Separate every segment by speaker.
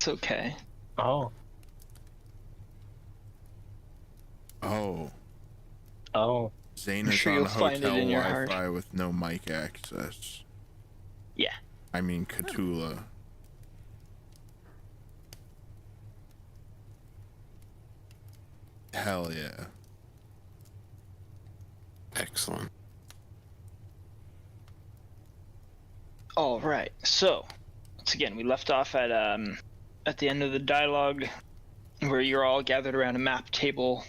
Speaker 1: okay.
Speaker 2: Oh.
Speaker 3: Oh.
Speaker 2: Oh.
Speaker 3: Xane
Speaker 1: I'm
Speaker 3: is
Speaker 1: sure
Speaker 3: on
Speaker 1: you'll find
Speaker 3: hotel
Speaker 1: it in your
Speaker 3: Wi-Fi
Speaker 1: heart.
Speaker 3: with no mic access.
Speaker 1: Yeah.
Speaker 3: I mean, Khutula. Hell yeah.
Speaker 4: Excellent.
Speaker 1: All right. So, once again, we left off at the end of the dialogue, where you're all gathered around a map table,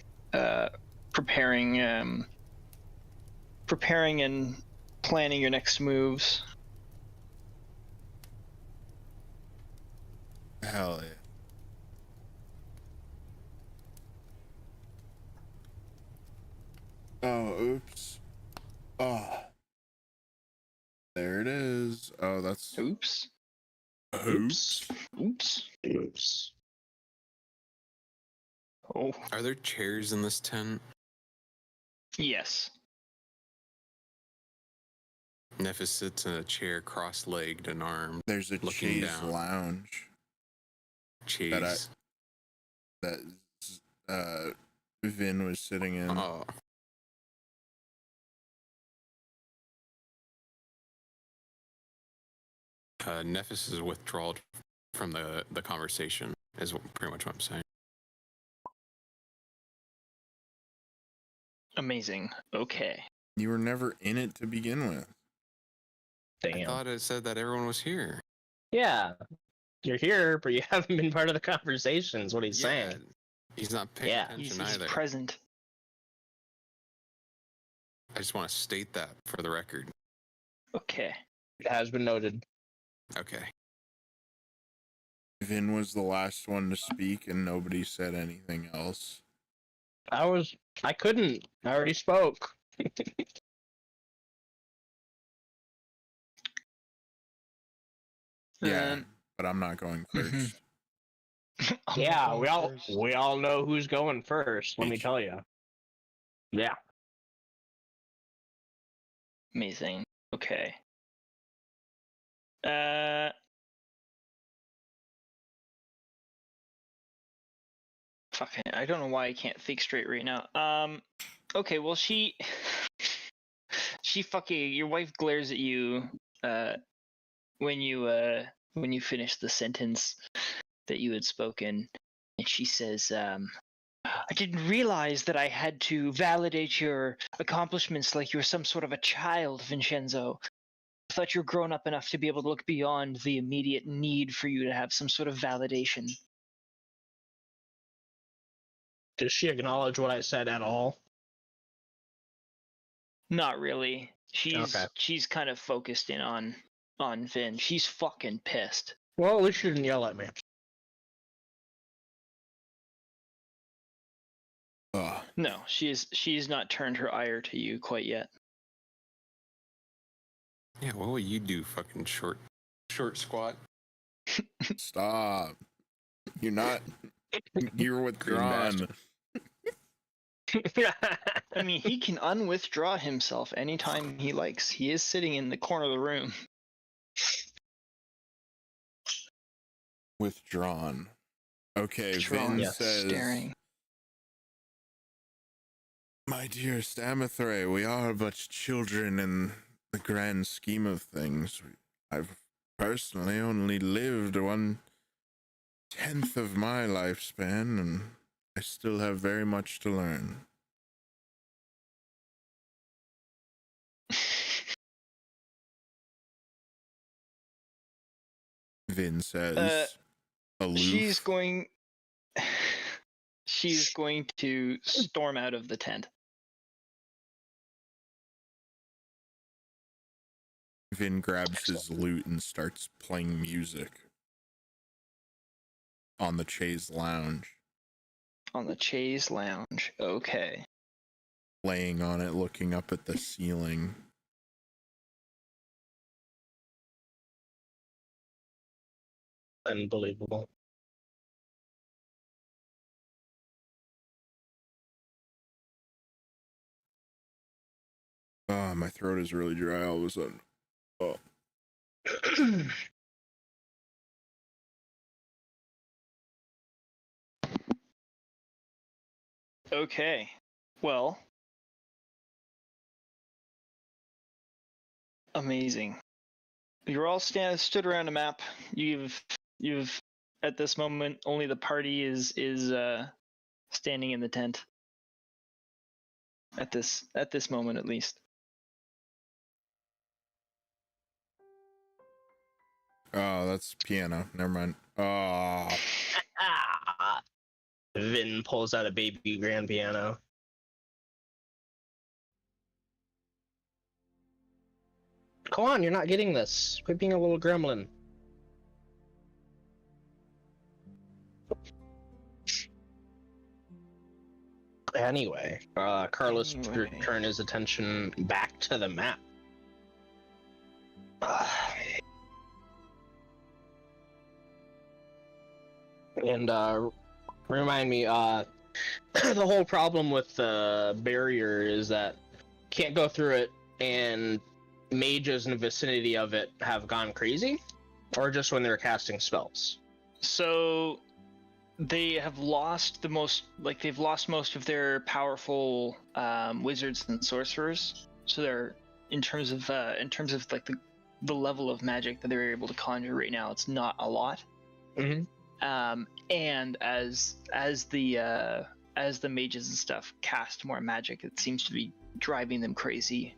Speaker 1: preparing and planning your next moves.
Speaker 3: Hell yeah. Oh, oops. Oh. There it is. Oh, that's...
Speaker 1: Oops.
Speaker 3: Oops.
Speaker 1: Oops.
Speaker 2: Oops.
Speaker 1: Oh.
Speaker 4: Are there chairs in this tent?
Speaker 1: Yes.
Speaker 4: Nephis sits in a chair, cross-legged and armed.
Speaker 3: There's a
Speaker 4: Looking
Speaker 3: chaise
Speaker 4: down.
Speaker 3: lounge
Speaker 4: Chase.
Speaker 3: that Vin was sitting in.
Speaker 4: Oh. Nephis is withdrawal from the conversation, is pretty much what I'm saying.
Speaker 1: Amazing. Okay.
Speaker 3: You were never in it to begin with.
Speaker 2: Damn.
Speaker 4: I thought it said that everyone was here.
Speaker 2: Yeah. You're here, but you haven't been part of the conversations. What he's saying.
Speaker 4: He's not paying
Speaker 2: Yeah.
Speaker 4: attention
Speaker 1: He's
Speaker 4: either.
Speaker 1: present.
Speaker 4: I just want to state that for the record.
Speaker 1: Okay.
Speaker 2: It has been noted.
Speaker 4: Okay.
Speaker 3: Vin was the last one to speak and nobody said anything else.
Speaker 2: I couldn't. I already spoke.
Speaker 3: Yeah, but I'm not going first.
Speaker 2: Yeah, we all know who's going first, let me
Speaker 3: Bitch.
Speaker 2: tell you. Yeah.
Speaker 1: Amazing. Okay. Fucking, I don't know why I can't think straight right now. Okay, well she fucking, your wife glares at you when you finish the sentence that you had spoken, and she says, I didn't realize that I had to validate your accomplishments like you're some sort of a child, Vinshenzo. I thought you were grown up enough to be able to look beyond the immediate need for you to have some sort of validation.
Speaker 2: Does she acknowledge what I said at all?
Speaker 1: Not really.
Speaker 2: Okay.
Speaker 1: She's kind of focused in on Vin. She's fucking pissed.
Speaker 2: Well, at least you didn't yell at me.
Speaker 3: Ugh.
Speaker 1: No, she's not turned her ire to you quite yet.
Speaker 4: Yeah, what will you do, fucking short squat?
Speaker 3: Stop. You're not. You're withdrawn.
Speaker 1: I mean, he can unwithdraw himself anytime he likes. He is sitting in the corner of the room.
Speaker 3: Withdrawn. Okay,
Speaker 1: Withdrawn,
Speaker 3: Vin says,
Speaker 1: staring.
Speaker 3: My dearest Amathray, we are but children in the grand scheme of things. I've personally only lived 1/10 of my lifespan, and I still have very much to learn. Vin says, aloof.
Speaker 1: She's going to storm out of the tent.
Speaker 3: Vin grabs his lute and starts playing music on the chaise lounge.
Speaker 1: On the chaise lounge. Okay.
Speaker 3: Laying on it, looking up at the ceiling.
Speaker 2: Unbelievable.
Speaker 3: Oh, my throat is really dry all of a sudden. Oh.
Speaker 1: Okay. Well. Amazing. You're all stood around a map. You've at this moment only the party is standing in the tent. At this moment at least.
Speaker 3: Oh, that's piano. Never mind. Oh,
Speaker 2: Vin pulls out a baby grand piano. Come on, you're not getting this. Quit being a little gremlin. Anyway, Carlos turn his attention back to the map. And remind me, the whole problem with the barrier is that can't go through it, and mages in the vicinity of it have gone crazy, or just when they're casting spells.
Speaker 1: So they have lost they've lost most of their powerful wizards and sorcerers. So they're in terms of like the level of magic that they're able to conjure right now, it's not a lot.
Speaker 2: Mm-hmm.
Speaker 1: And as the mages and stuff cast more magic, it seems to be driving them crazy.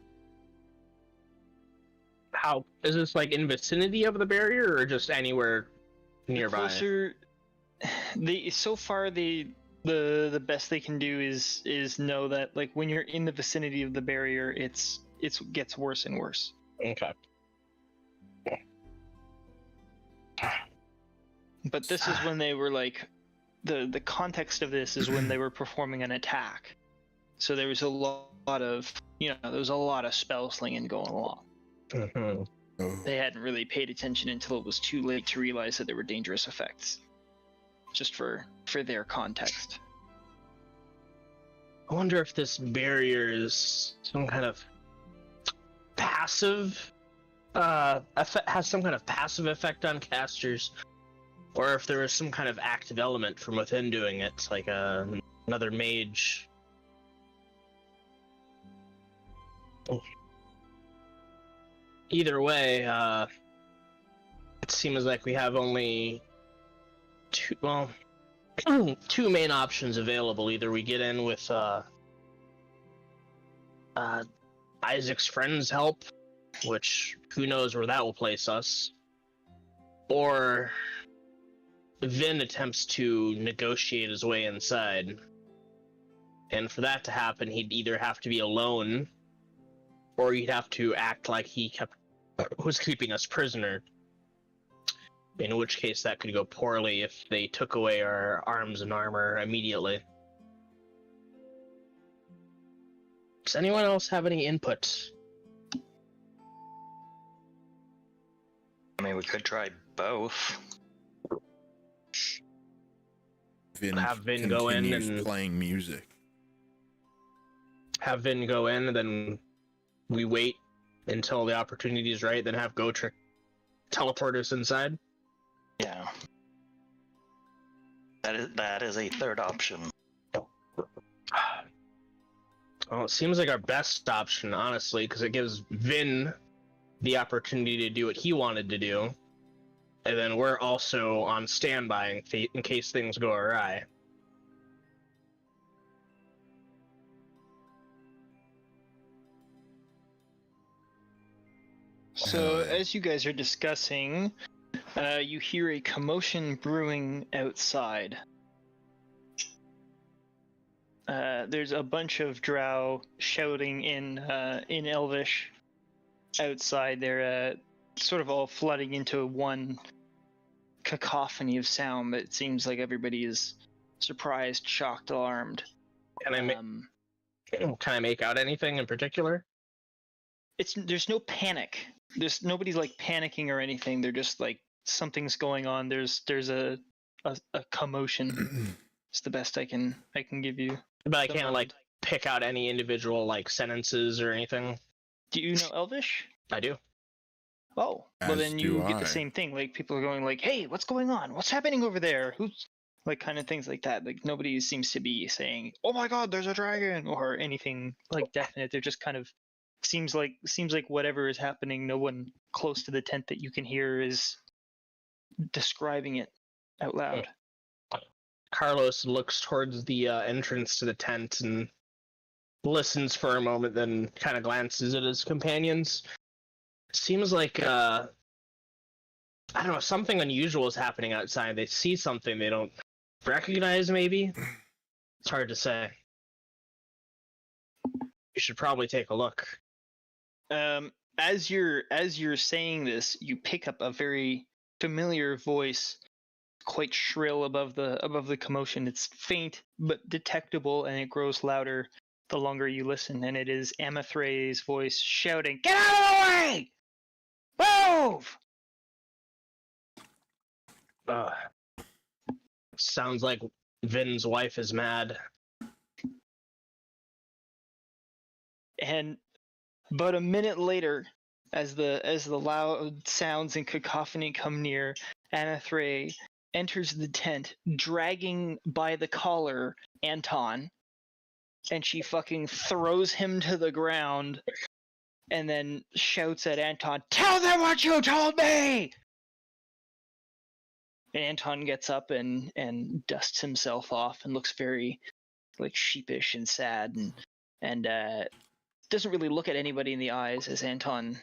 Speaker 2: How is this, like in vicinity of the barrier, or just anywhere nearby?
Speaker 1: The closer, so far the best they can do is know that like when you're in the vicinity of the barrier, it gets worse and worse.
Speaker 2: Okay.
Speaker 1: But this is when they were like, the context of this is when they were performing an attack. So there was a lot of, there was a lot of spell slinging going along.
Speaker 2: Mm-hmm.
Speaker 3: oh.
Speaker 1: They hadn't really paid attention until it was too late to realize that there were dangerous effects. Just for their context.
Speaker 2: I wonder if this barrier is some kind of passive, has some kind of passive effect on casters, or if there is some kind of active element from within doing it, like another mage. Either way, it seems like we have only two main options available. Either we get in with Isaac's friend's help, which who knows where that will place us, or Vin attempts to negotiate his way inside. And for that to happen, he'd either have to be alone, or he'd have to act like he was keeping us prisoner. In which case, that could go poorly if they took away our arms and armor immediately. Does anyone else have any input?
Speaker 5: I mean, we could try both.
Speaker 3: Vin
Speaker 2: Have Vin go in
Speaker 3: continues
Speaker 2: and
Speaker 3: playing music.
Speaker 2: have Vin go in, and then we wait until the opportunity is right, then have Gotrek teleport us inside.
Speaker 5: Yeah. That is a third option.
Speaker 2: Well, it seems like our best option, honestly, because it gives Vin the opportunity to do what he wanted to do, and then we're also on standby in case things go awry.
Speaker 1: So as you guys are discussing, you hear a commotion brewing outside. There's a bunch of Drow shouting in Elvish outside. They're sort of all flooding into one cacophony of sound, but it seems like everybody is surprised, shocked, alarmed.
Speaker 2: Can I make out anything in particular?
Speaker 1: There's no panic. Nobody's like panicking or anything. They're just like something's going on. There's a commotion. It's the best I can give you.
Speaker 2: But I can't like pick out any individual like sentences or anything.
Speaker 1: Do you know Elvish?
Speaker 2: I do.
Speaker 1: Oh, well
Speaker 3: As
Speaker 1: then
Speaker 3: do
Speaker 1: you get
Speaker 3: I.
Speaker 1: the same thing. Like people are going like, "Hey, what's going on? What's happening over there? like kind of things like that. Like nobody seems to be saying, "Oh my God, there's a dragon" or anything like definite. They're just kind of seems like whatever is happening. No one close to the tent that you can hear is describing it out loud.
Speaker 2: Carlos looks towards the entrance to the tent and listens for a moment, then kind of glances at his companions. Seems like I don't know, something unusual is happening outside. They see something they don't recognize, maybe? It's hard to say. You should probably take a look.
Speaker 1: As you're saying this, you pick up a very familiar voice, quite shrill above the commotion. It's faint but detectable, and it grows louder the longer you listen. And it is Amathre's voice shouting, "Get out of the way! Move!"
Speaker 2: Sounds like Vin's wife is mad.
Speaker 1: And about a minute later, as the loud sounds and cacophony come near, Amathre enters the tent, dragging by the collar Anton, and she fucking throws him to the ground, and then shouts at Anton, "Tell them what you told me!" And Anton gets up and dusts himself off and looks very like sheepish and sad and doesn't really look at anybody in the eyes as Anton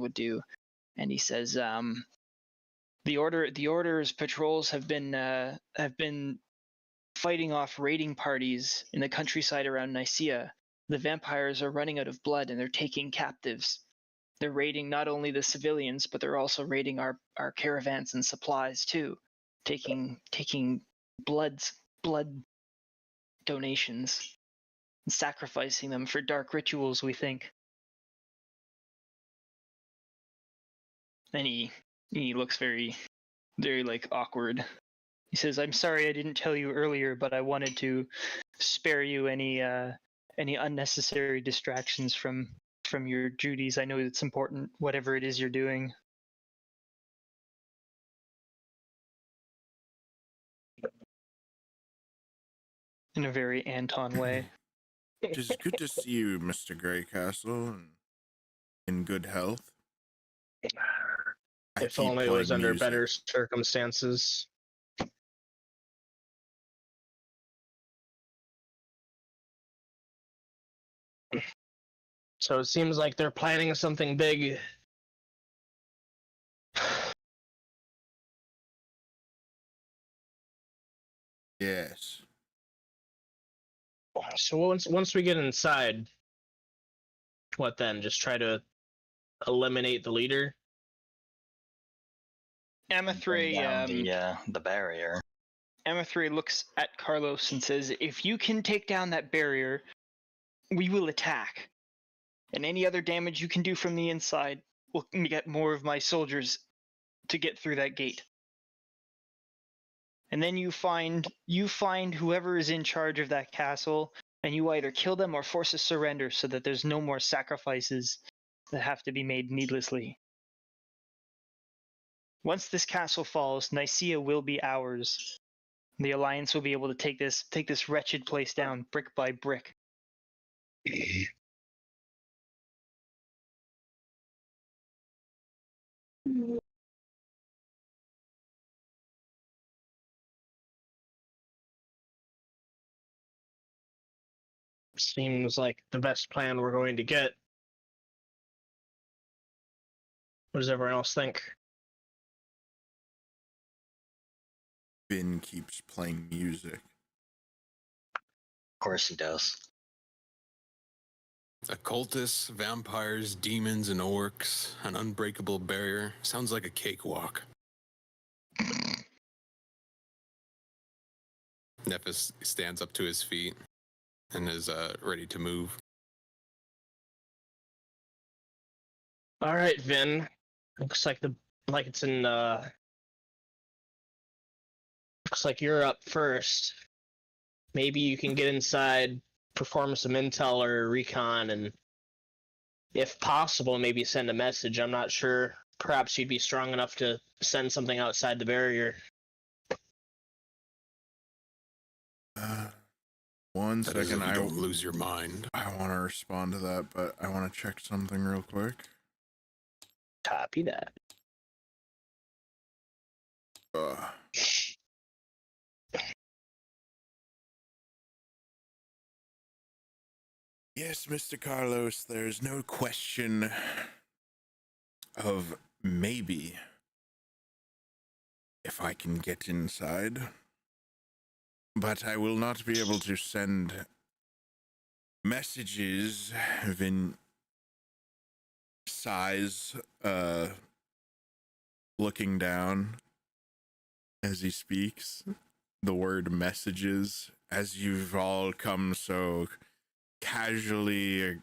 Speaker 1: would do. And he says, the order's patrols have been fighting off raiding parties in the countryside around Nicaea. The vampires are running out of blood and they're taking captives. They're raiding not only the civilians, but they're also raiding our caravans and supplies too, taking blood donations and sacrificing them for dark rituals, we think. And he looks very, very like awkward. He says, "I'm sorry I didn't tell you earlier, but I wanted to spare you any unnecessary distractions from your duties. I know it's important, whatever it is you're doing." In a very Anton way.
Speaker 3: It is good to see you, Mr. Greycastle, and in good health.
Speaker 2: If only it was under better circumstances. So it seems like they're planning something big.
Speaker 3: Yes.
Speaker 2: So once we get inside, what then? Just try to eliminate the leader?
Speaker 1: Amathre,
Speaker 5: the barrier.
Speaker 1: Amathre looks at Carlos and says, "If you can take down that barrier, we will attack. And any other damage you can do from the inside will get more of my soldiers to get through that gate. And then you find whoever is in charge of that castle, and you either kill them or force a surrender so that there's no more sacrifices that have to be made needlessly. Once this castle falls, Nicaea will be ours. The Alliance will be able to take this wretched place down brick by brick."
Speaker 2: Seems like the best plan we're going to get. What does everyone else think?
Speaker 3: Vin keeps playing music.
Speaker 5: Of course he does.
Speaker 4: Occultists, vampires, demons, and orcs. An unbreakable barrier. Sounds like a cakewalk. Nephis stands up to his feet and is ready to move.
Speaker 2: All right, Vin. Looks like looks like you're up first. Maybe you can get inside, perform some intel or recon, and if possible, maybe send a message. I'm not sure. Perhaps you'd be strong enough to send something outside the barrier.
Speaker 3: One
Speaker 4: That is
Speaker 3: second.
Speaker 4: if you don't lose your mind.
Speaker 3: I want to respond to that, but I want to check something real quick.
Speaker 2: Copy that.
Speaker 3: Yes, Mr. Carlos, there's no question of maybe if I can get inside. But I will not be able to send messages in size, looking down as he speaks. The word messages, as you've all come so casually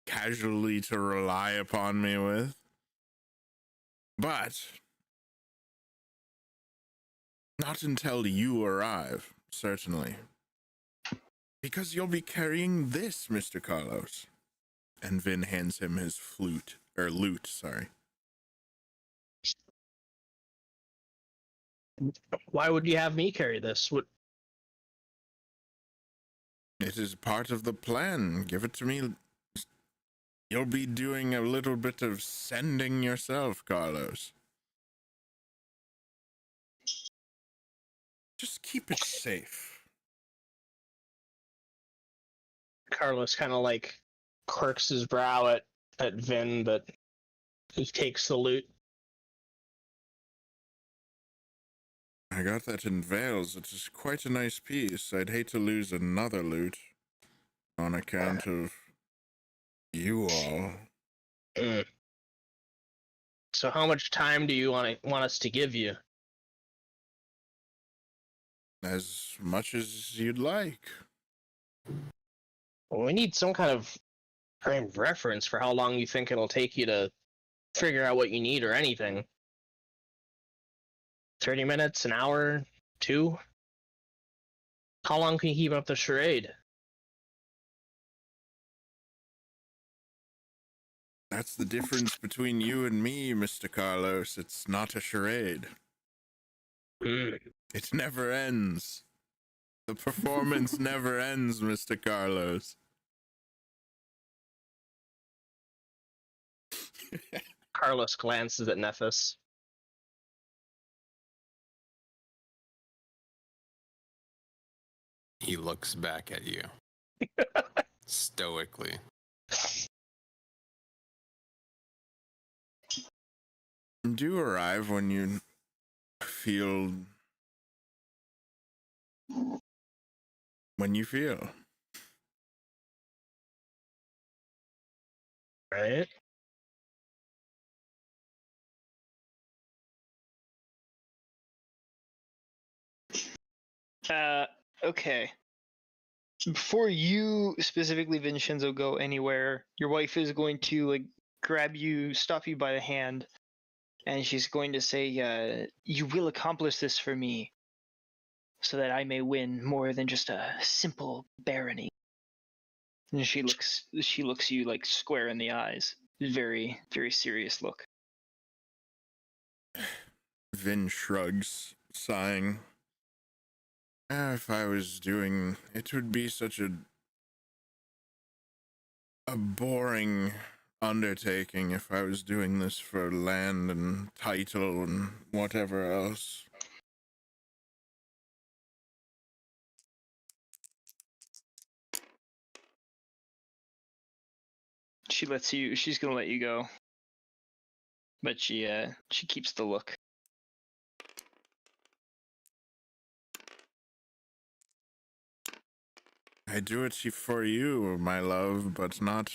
Speaker 3: to rely upon me with. But not until you arrive, certainly. Because you'll be carrying this, Mr. Carlos. And Vin hands him his lute, sorry.
Speaker 2: Why would you have me carry this? What?
Speaker 3: It is part of the plan. Give it to me. You'll be doing a little bit of sending yourself, Carlos. Just keep it safe.
Speaker 2: Carlos kind of like quirks his brow at Vin, but he takes the loot.
Speaker 3: I got that in Vales. It is quite a nice piece. I'd hate to lose another loot on account of you all.
Speaker 2: So how much time do you want us to give you?
Speaker 3: As much as you'd like.
Speaker 2: Well, we need some kind of frame of reference for how long you think it'll take you to figure out what you need or anything. 30 minutes, an hour, 2? How long can you keep up the charade?
Speaker 3: That's the difference between you and me, Mr. Carlos. It's not a charade. It never ends. The performance never ends, Mr. Carlos.
Speaker 2: Carlos glances at Nephis.
Speaker 4: He looks back at you. Stoically.
Speaker 3: Do arrive when you feel... when you feel.
Speaker 2: Right?
Speaker 1: Okay. Before you specifically, Vinshenzo, go anywhere, your wife is going to like grab you, stop you by the hand, and she's going to say, "You will accomplish this for me, so that I may win more than just a simple barony." And she looks you like square in the eyes. Very, very serious look.
Speaker 3: Vin shrugs, sighing. If I was doing... it would be such a boring undertaking if I was doing this for land and title and whatever else.
Speaker 1: She's gonna let you go. But she keeps the look.
Speaker 3: I do it for you, my love, but not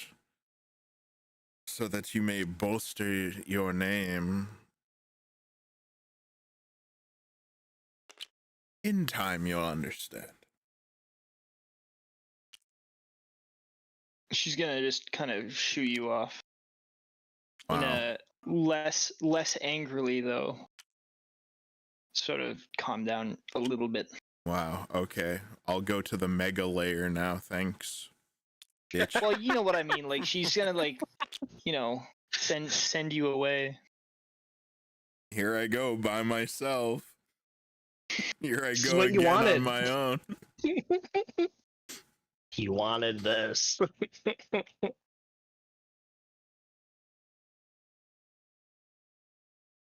Speaker 3: so that you may bolster your name. In time, you'll understand.
Speaker 1: She's gonna just kind of shoo you off.
Speaker 3: Wow.
Speaker 1: In a less angrily though. Sort of calm down a little bit.
Speaker 3: Wow, okay. I'll go to the mega layer now, thanks. Bitch.
Speaker 1: Well, you know what I mean. Like she's gonna like, send you away.
Speaker 3: Here I go by myself. Here I
Speaker 2: This is
Speaker 3: go
Speaker 2: what you
Speaker 3: again
Speaker 2: wanted.
Speaker 3: on my own.
Speaker 2: He wanted this.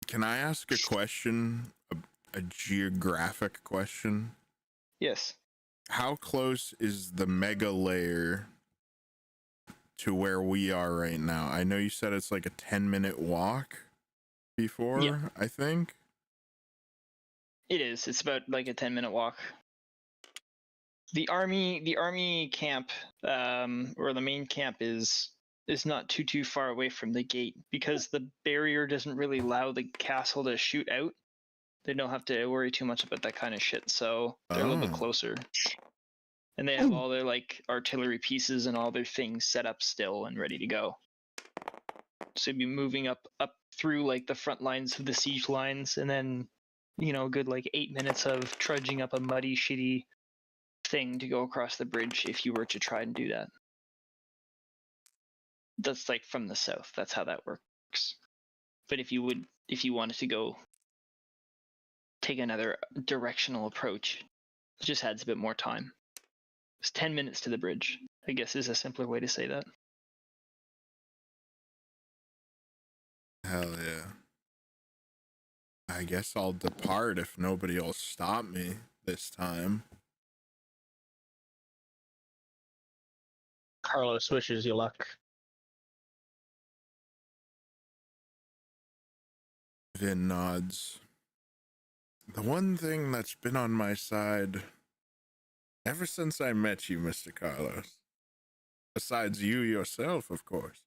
Speaker 3: Can I ask a question? A geographic question?
Speaker 1: Yes.
Speaker 3: How close is the mega lair to where we are right now? I know you said it's like a 10-minute walk before,
Speaker 1: Yeah.
Speaker 3: I think.
Speaker 1: It is. It's about like a 10-minute walk. The army camp, or the main camp is not too far away from the gate, because the barrier doesn't really allow the castle to shoot out. They don't have to worry too much about that kind of shit, so they're a little bit closer. And they have all their like artillery pieces and all their things set up still and ready to go. So you'd be moving up through like the front lines of the siege lines, and then, a good like 8 minutes of trudging up a muddy, shitty thing to go across the bridge if you were to try and do that. That's like from the south. That's how that works. But if you wanted to go take another directional approach, it just adds a bit more time. It's 10 minutes to the bridge, I guess, is a simpler way to say that.
Speaker 3: Hell yeah. I guess I'll depart if nobody will stop me this time.
Speaker 2: Carlos wishes you luck.
Speaker 3: Vin nods. The one thing that's been on my side ever since I met you, Mr. Carlos, besides you yourself, of course,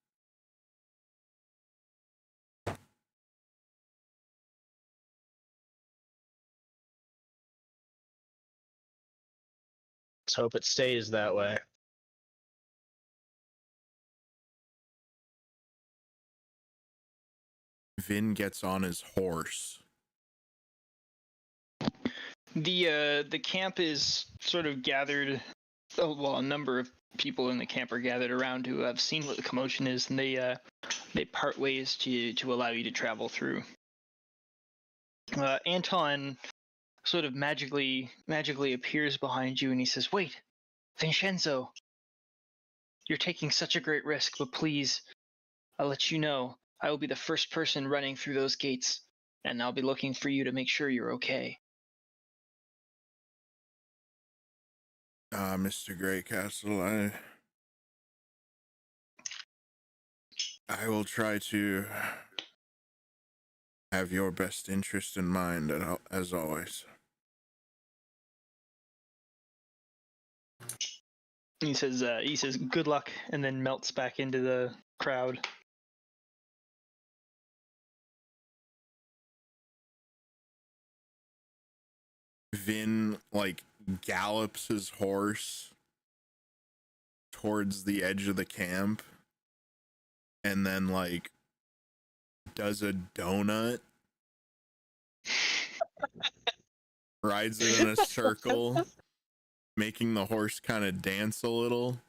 Speaker 2: Let's hope it stays that way.
Speaker 3: Vin gets on his horse.
Speaker 1: The camp is sort of gathered. A number of people in the camp are gathered around who have seen what the commotion is, and they part ways to allow you to travel through. Anton sort of magically appears behind you, and he says, "Wait, Vinshenzo, you're taking such a great risk, but please, I'll let you know, I will be the first person running through those gates, and I'll be looking for you to make sure you're okay."
Speaker 3: Mr. Greycastle, I will try to have your best interest in mind, as always.
Speaker 1: He says, "Good luck," and then melts back into the crowd.
Speaker 3: Vin, like, gallops his horse towards the edge of the camp, and then, like, does a donut, rides it in a circle, making the horse kind of dance a little.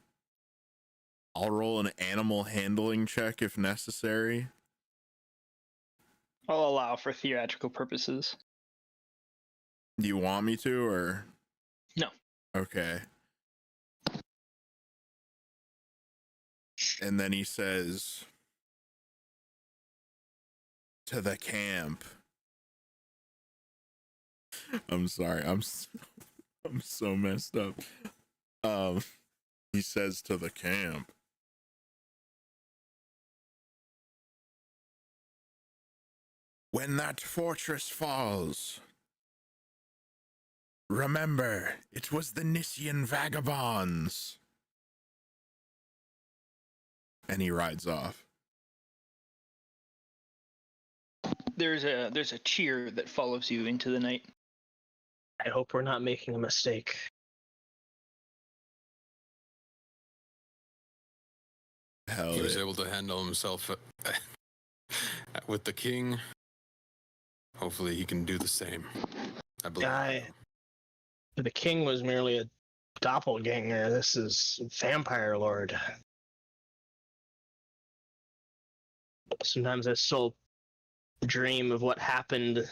Speaker 3: I'll roll an animal handling check if necessary.
Speaker 1: I'll allow for theatrical purposes.
Speaker 3: Do you want me to, or?
Speaker 1: No.
Speaker 3: Okay. And then he says, "To the camp." I'm sorry. I'm so messed up. He says, "To the camp." When that fortress falls, remember, it was the Nissian vagabonds. And he rides off.
Speaker 1: There's a cheer that follows you into the night.
Speaker 2: I hope we're not making a mistake.
Speaker 3: Hell
Speaker 4: He was
Speaker 3: yeah.
Speaker 4: able to handle himself with the king. Hopefully he can do the same. I believe.
Speaker 2: The king was merely a doppelganger. This is Vampire Lord. Sometimes I still dream of what happened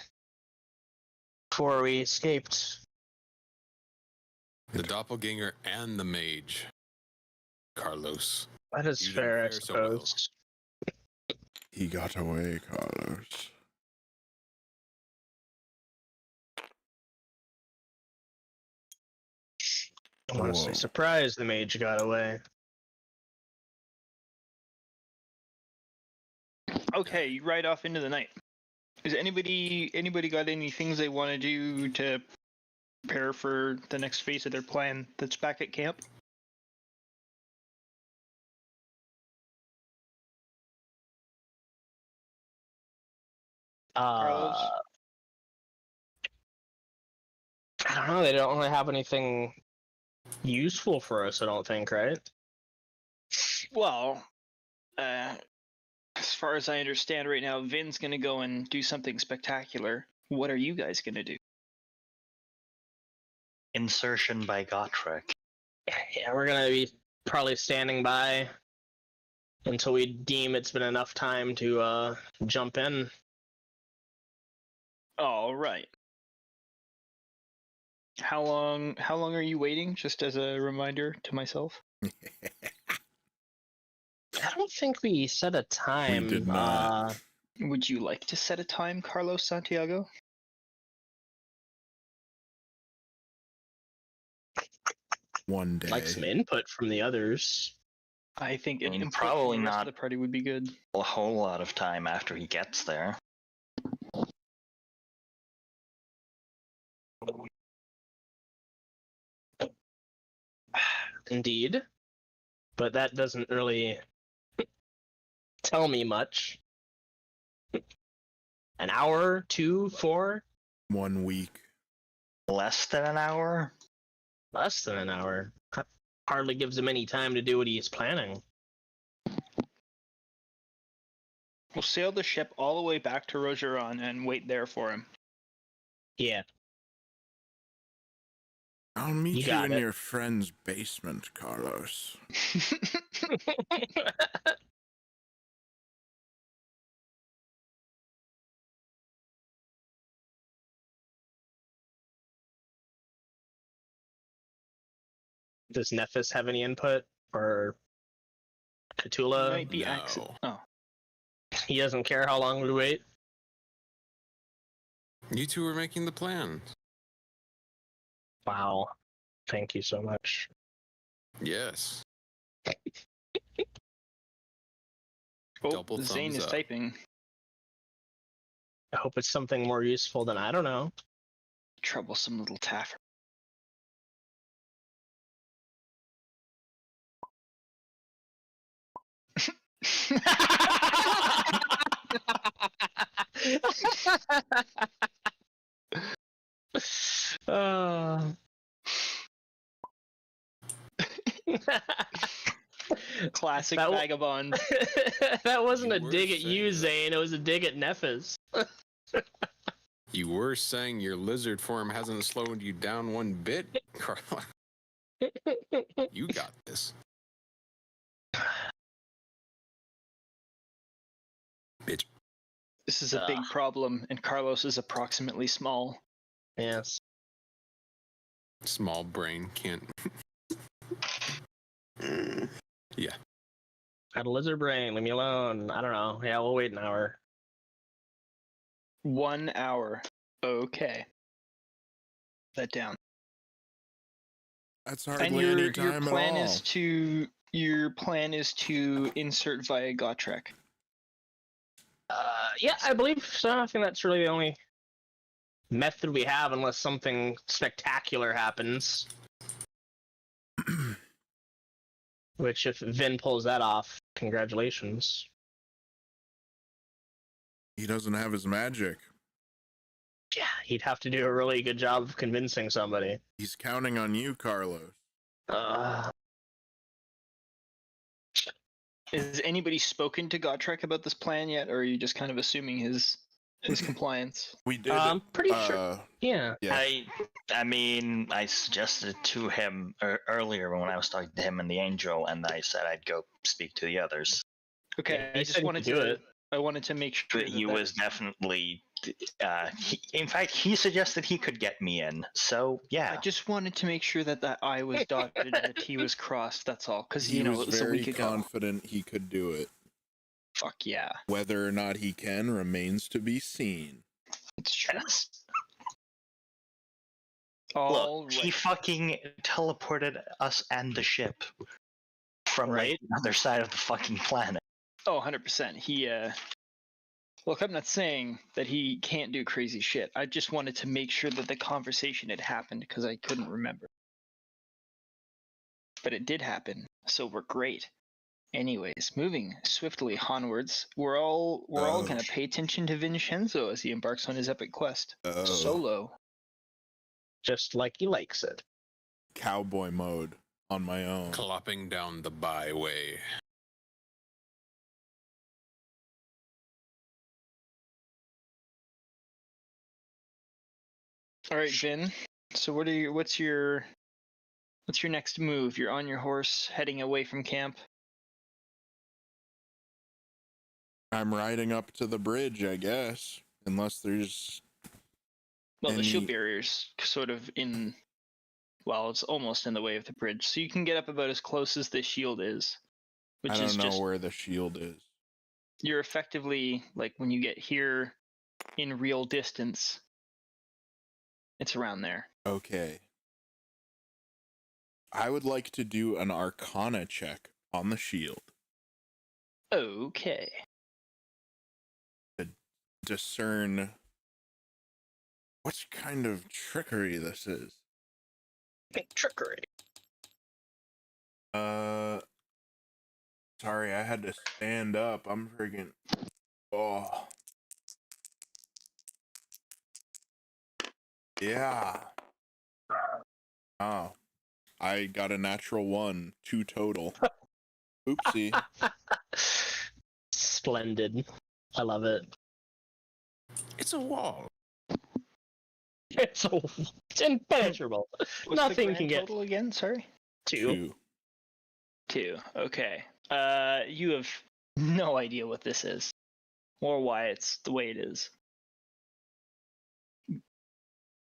Speaker 2: before we escaped.
Speaker 4: The doppelganger and the mage. Carlos.
Speaker 2: That is
Speaker 4: You didn't
Speaker 2: fair, I
Speaker 4: fare so well.
Speaker 2: suppose.
Speaker 3: He got away, Carlos.
Speaker 2: I'm honestly
Speaker 3: Whoa.
Speaker 2: surprised the mage got away.
Speaker 1: Okay, you ride off into the night. Is anybody got any things they want to do to prepare for the next phase of their plan that's back at camp? Carlos?
Speaker 2: I don't know. They don't really have anything useful for us, I don't think, right?
Speaker 1: Well, as far as I understand right now, Vin's gonna go and do something spectacular. What are you guys gonna do?
Speaker 5: Insertion by Gotrek.
Speaker 2: Yeah, we're gonna be probably standing by until we deem it's been enough time to jump in.
Speaker 1: All right. How long are you waiting? Just as a reminder to myself.
Speaker 2: I don't think we set a time.
Speaker 3: We did not.
Speaker 1: Would you like to set a time, Carlos Santiago?
Speaker 3: One day.
Speaker 2: Like some input from the others.
Speaker 1: I think
Speaker 5: I mean,
Speaker 1: input from
Speaker 5: probably
Speaker 1: the rest
Speaker 5: not.
Speaker 1: of the party would be good.
Speaker 5: A whole lot of time after he gets there.
Speaker 2: Indeed. But that doesn't really tell me much. An hour, 2, 4?
Speaker 3: 1 week.
Speaker 5: Less than an hour?
Speaker 2: Less than an hour. Hardly gives him any time to do what he's planning.
Speaker 1: We'll sail the ship all the way back to Rogeron and wait there for him.
Speaker 2: Yeah.
Speaker 3: I'll meet
Speaker 2: You
Speaker 3: you
Speaker 2: got
Speaker 3: in
Speaker 2: it.
Speaker 3: your friend's basement, Carlos.
Speaker 2: Does Nephis have any input? Or Khutula?
Speaker 1: Might be
Speaker 4: no.
Speaker 1: accident. Oh,
Speaker 2: He doesn't care how long we wait?
Speaker 4: You two were making the plan.
Speaker 2: Wow. Thank you so much.
Speaker 4: Yes.
Speaker 1: oh
Speaker 4: Double
Speaker 1: Xane
Speaker 4: thumbs
Speaker 1: is
Speaker 4: up.
Speaker 1: typing.
Speaker 2: I hope it's something more useful than, I don't know.
Speaker 1: Troublesome little taffer. Classic
Speaker 2: That
Speaker 1: vagabond.
Speaker 2: That wasn't
Speaker 4: You
Speaker 2: a
Speaker 4: were
Speaker 2: dig at you,
Speaker 4: saying
Speaker 2: Xane. It was a dig at Nephis.
Speaker 4: You were saying your lizard form hasn't slowed you down one bit, Carla. You got this. Bitch.
Speaker 1: This is a big problem, and Carlos is approximately small.
Speaker 2: Yes.
Speaker 4: Small brain can't. Yeah.
Speaker 2: Got a lizard brain. Leave me alone. I don't know. Yeah, we'll wait an hour.
Speaker 1: 1 hour. Okay. That down.
Speaker 3: That's
Speaker 1: And
Speaker 3: hardly
Speaker 1: your
Speaker 3: any time
Speaker 1: plan
Speaker 3: at all.
Speaker 1: is to insert via Gotrek.
Speaker 2: Yeah, I believe so. I think that's really the only method we have, unless something spectacular happens. Which, if Vin pulls that off, congratulations.
Speaker 3: He doesn't have his magic.
Speaker 2: Yeah, he'd have to do a really good job of convincing somebody.
Speaker 3: He's counting on you, Carlos.
Speaker 1: Has anybody spoken to Gotrek about this plan yet, or are you just kind of assuming his compliance?
Speaker 3: We did.
Speaker 2: I'm pretty sure. Yeah.
Speaker 3: Yes.
Speaker 5: I mean, I suggested it to him earlier when I was talking to him and the angel, and I said I'd go speak to the others.
Speaker 1: Okay,
Speaker 2: Yeah, he
Speaker 1: I
Speaker 2: said
Speaker 1: just
Speaker 2: he
Speaker 1: wanted
Speaker 2: could do
Speaker 1: to
Speaker 2: it.
Speaker 1: I wanted to make sure
Speaker 5: But he was definitely. In fact, he suggested he could get me in. So yeah.
Speaker 1: I just wanted to make sure that the I was dotted and the T was crossed. That's all, because
Speaker 3: He
Speaker 1: it
Speaker 3: was
Speaker 1: was a
Speaker 3: very
Speaker 1: week ago.
Speaker 3: confident he could do it.
Speaker 1: Fuck yeah,
Speaker 3: Whether or not he can remains to be seen.
Speaker 1: it's true.
Speaker 5: Yes.
Speaker 1: All
Speaker 5: Look,
Speaker 1: right.
Speaker 5: he fucking teleported us and the ship from like
Speaker 2: Right.
Speaker 5: the other side of the fucking planet.
Speaker 1: Oh, 100%. He, look, I'm not saying that he can't do crazy shit. I just wanted to make sure that the conversation had happened because I couldn't remember. But it did happen, so we're great. Anyways, moving swiftly onwards, we're all gonna pay attention to Vinshenzo as he embarks on his epic quest. Solo.
Speaker 2: Just like he likes it.
Speaker 3: Cowboy mode on my own.
Speaker 4: Clopping down the byway.
Speaker 1: All right, Vin. So what's your next move? You're on your horse, heading away from camp.
Speaker 3: I'm riding up to the bridge, I guess. Unless there's...
Speaker 1: Well, the shield
Speaker 3: Any-
Speaker 1: barrier's sort of in... Well, it's almost in the way of the bridge, so you can get up about as close as the shield is. Which
Speaker 3: I don't
Speaker 1: is
Speaker 3: know
Speaker 1: just...
Speaker 3: where the shield is.
Speaker 1: You're effectively, like, when you get here in real distance, it's around there.
Speaker 3: Okay. I would like to do an Arcana check on the shield.
Speaker 1: Okay.
Speaker 3: Discern what kind of trickery this is.
Speaker 2: Trickery.
Speaker 3: Sorry, I had to stand up. I'm freaking... Oh. Yeah. Oh. I got a natural 1, 2 total. Oopsie.
Speaker 2: Splendid. I love it.
Speaker 4: It's a wall.
Speaker 2: It's impenetrable.
Speaker 1: What's the
Speaker 2: Nothing
Speaker 1: grand
Speaker 2: can get
Speaker 1: total again? Sorry.
Speaker 2: 2.
Speaker 1: 2. Okay. You have no idea what this is, or why it's the way it is.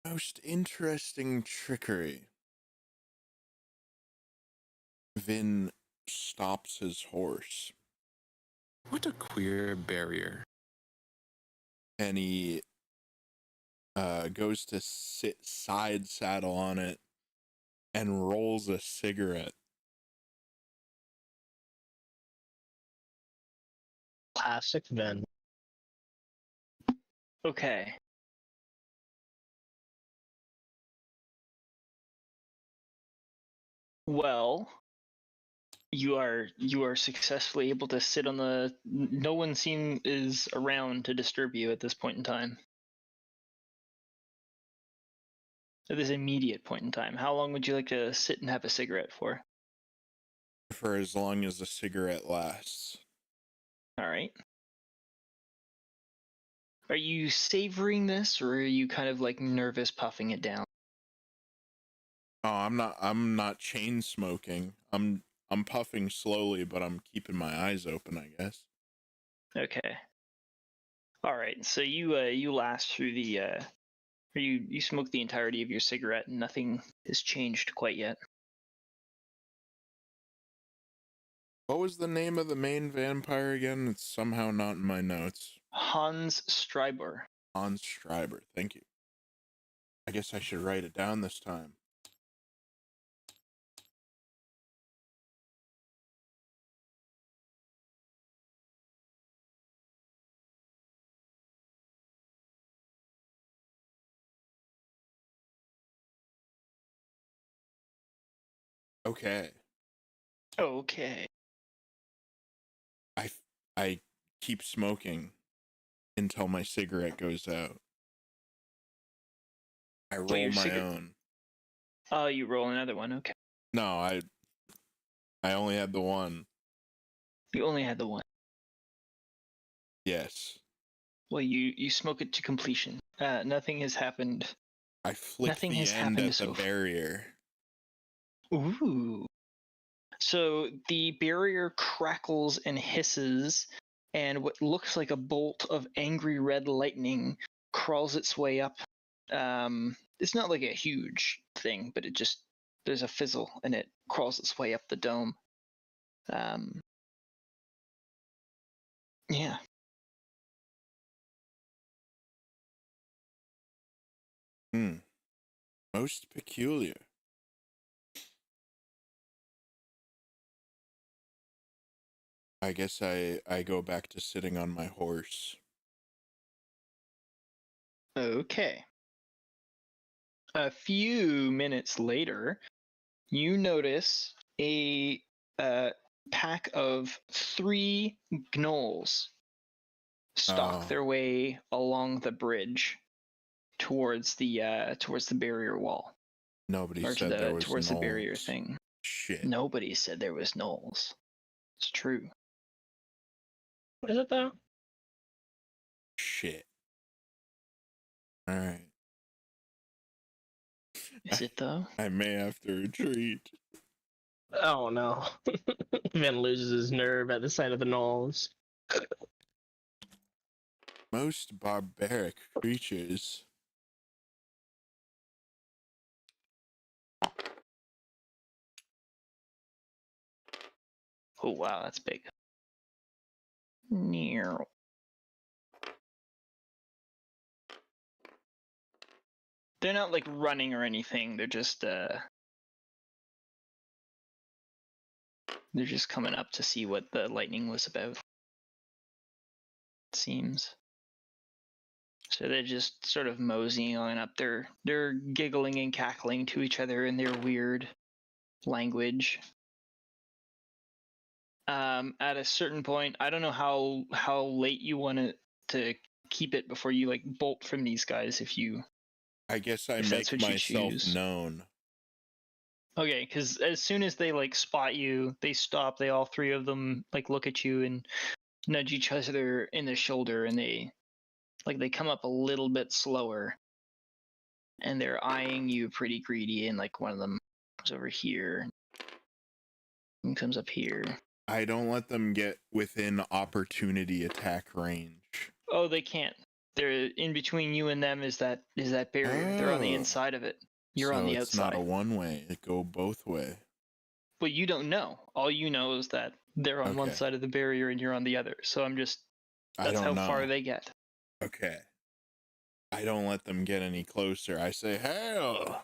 Speaker 3: Most interesting trickery. Vin stops his horse
Speaker 4: What a queer barrier.
Speaker 3: and he goes to sit side saddle on it and rolls a cigarette.
Speaker 2: Classic Ven.
Speaker 1: Okay. Well, you are successfully able to sit on the. No one is around to disturb you at this point in time. At this immediate point in time, how long would you like to sit and have a cigarette for?
Speaker 3: For as long as the cigarette lasts.
Speaker 1: All right. Are you savoring this, or are you kind of like nervous puffing it down?
Speaker 3: Oh, I'm not chain smoking. I'm puffing slowly, but I'm keeping my eyes open, I guess.
Speaker 1: Okay. All right. So you last through the or you smoke the entirety of your cigarette and nothing has changed quite yet.
Speaker 3: What was the name of the main vampire again? It's somehow not in my notes.
Speaker 1: Hans Streiber.
Speaker 3: Hans Streiber, thank you. I guess I should write it down this time. Okay.
Speaker 1: Okay.
Speaker 3: I keep smoking until my cigarette goes out. I roll
Speaker 1: your
Speaker 3: my own.
Speaker 1: Oh, you roll another one. Okay.
Speaker 3: No, I only had the one.
Speaker 1: You only had the one.
Speaker 3: Yes.
Speaker 1: Well, you smoke it to completion. Nothing has happened.
Speaker 3: I flick
Speaker 1: Nothing
Speaker 3: the
Speaker 1: has
Speaker 3: end
Speaker 1: happened
Speaker 3: at the
Speaker 1: so far.
Speaker 3: barrier.
Speaker 1: Ooh. So the barrier crackles and hisses and what looks like a bolt of angry red lightning crawls its way up. It's not like a huge thing, but it just, there's a fizzle and it crawls its way up the dome. Yeah.
Speaker 3: Most peculiar. I guess I go back to sitting on my horse.
Speaker 1: Okay. A few minutes later, you notice a pack of 3 gnolls stalk their way along the bridge towards the barrier wall.
Speaker 3: Nobody
Speaker 1: Or
Speaker 3: said there was
Speaker 1: towards the barrier
Speaker 3: gnolls.
Speaker 1: thing.
Speaker 3: Shit.
Speaker 1: Nobody said there was gnolls. It's true.
Speaker 2: What is it though?
Speaker 3: Shit. All right.
Speaker 1: Is it though?
Speaker 3: I may have to retreat.
Speaker 2: Oh no. Vin loses his nerve at the sight of the gnolls.
Speaker 3: Most barbaric creatures.
Speaker 1: Oh wow, that's big. Near. They're not like running or anything. They're just coming up to see what the lightning was about. It seems. So they're just sort of moseying on up. They're giggling and cackling to each other in their weird language. At a certain point, I don't know how late you want to keep it before you like bolt from these guys.
Speaker 3: I guess I
Speaker 1: If that's
Speaker 3: make
Speaker 1: what you
Speaker 3: myself
Speaker 1: choose.
Speaker 3: known.
Speaker 1: Okay, because as soon as they like spot you, they stop. They all 3 of them like look at you and nudge each other in the shoulder, and they come up a little bit slower, and they're eyeing you pretty greedy. And like one of them comes over here, and comes up here.
Speaker 3: I don't let them get within opportunity attack range.
Speaker 1: Oh, they can't. They're in between you and them. Is that barrier? They're on the
Speaker 3: Oh.
Speaker 1: inside of it. You're
Speaker 3: so
Speaker 1: on the
Speaker 3: it's
Speaker 1: outside.
Speaker 3: not a one-way. It go both way.
Speaker 1: But you don't know. All you know is that they're on one
Speaker 3: Okay.
Speaker 1: side of the barrier and you're on the other. So that's
Speaker 3: I don't
Speaker 1: how
Speaker 3: know.
Speaker 1: far they get.
Speaker 3: Okay. I don't let them get any closer. I say, "Hail!"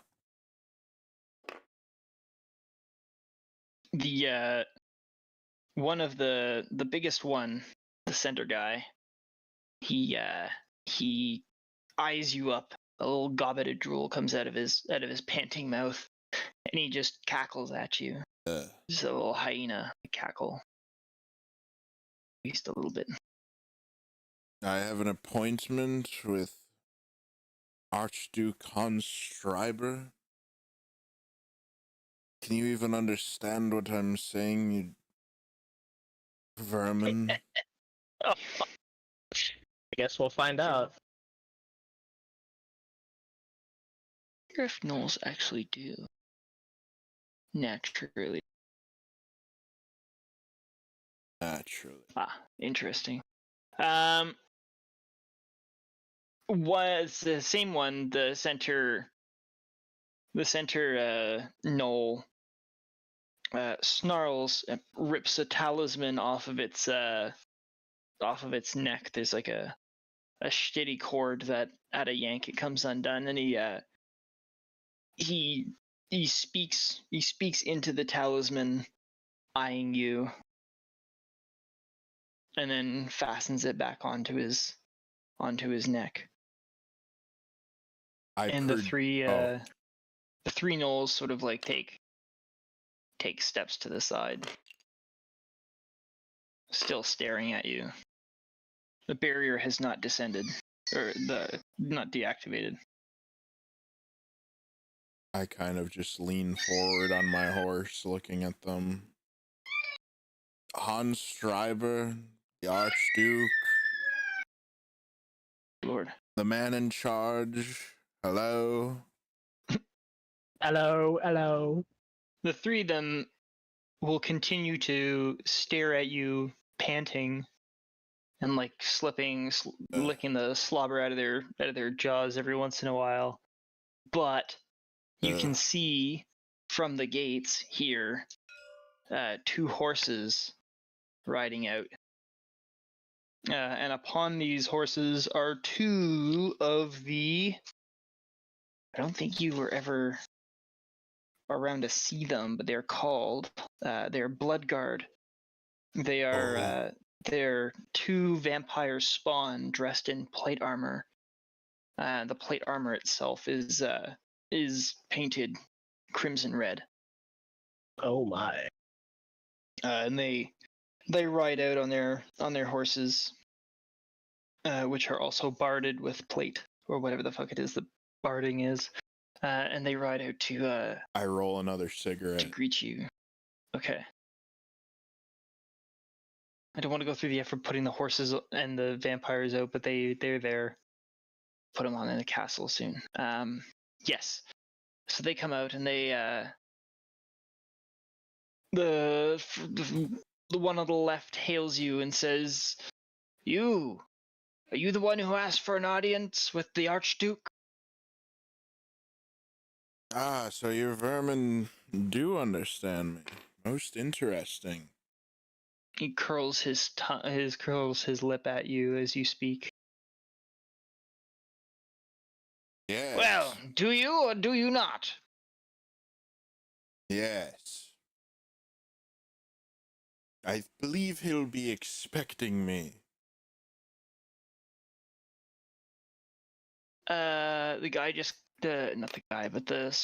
Speaker 1: The one of the biggest one, the center guy, he eyes you up. A little gobbet of drool comes out of his panting mouth, and he just cackles at you. Just a little hyena cackle. At least a little bit.
Speaker 3: I have an appointment with Archduke Hans Schreiber. Can you even understand what I'm saying, you vermin?
Speaker 2: I guess we'll find out.
Speaker 1: I wonder if gnolls actually do. Naturally.
Speaker 3: Naturally.
Speaker 1: Interesting. Was the same one, the center gnoll snarls and rips a talisman off of its neck. There's like a shitty cord that at a yank it comes undone, and he speaks into the talisman, eyeing you, and then fastens it back onto his neck. The three gnolls sort of like take steps to the side, still staring at you. The barrier has not descended, or not deactivated.
Speaker 3: I kind of just lean forward on my horse, looking at them. Hans Schreiber, the Archduke,
Speaker 1: Lord.
Speaker 3: the man in charge. Hello.
Speaker 2: Hello.
Speaker 1: The 3 of them will continue to stare at you, panting, and like licking the slobber out of their jaws every once in a while. But you can see from the gates here 2 horses riding out. And upon these horses are 2 of the... I don't think you were ever around to see them, but they're called... they're Bloodguard. They are... they're 2 vampire spawn dressed in plate armor. The plate armor itself is painted crimson red.
Speaker 2: Oh my.
Speaker 1: And they ride out on their horses, which are also barded with plate, or whatever the fuck it is that barding is. And they ride out to
Speaker 3: I roll another cigarette.
Speaker 1: to greet you. Okay. I don't want to go through the effort of putting the horses and the vampires out, but they're there. Put them on in the castle soon. Yes. So they come out and they the one on the left hails you and says, "You, are you the one who asked for an audience with the Archduke?"
Speaker 3: Ah, so your vermin do understand me. Most interesting.
Speaker 1: He curls his lip at you as you speak.
Speaker 3: Yes.
Speaker 1: Well, do you or do you not?
Speaker 3: Yes. I believe he'll be expecting me.
Speaker 1: The guy just not the guy, but the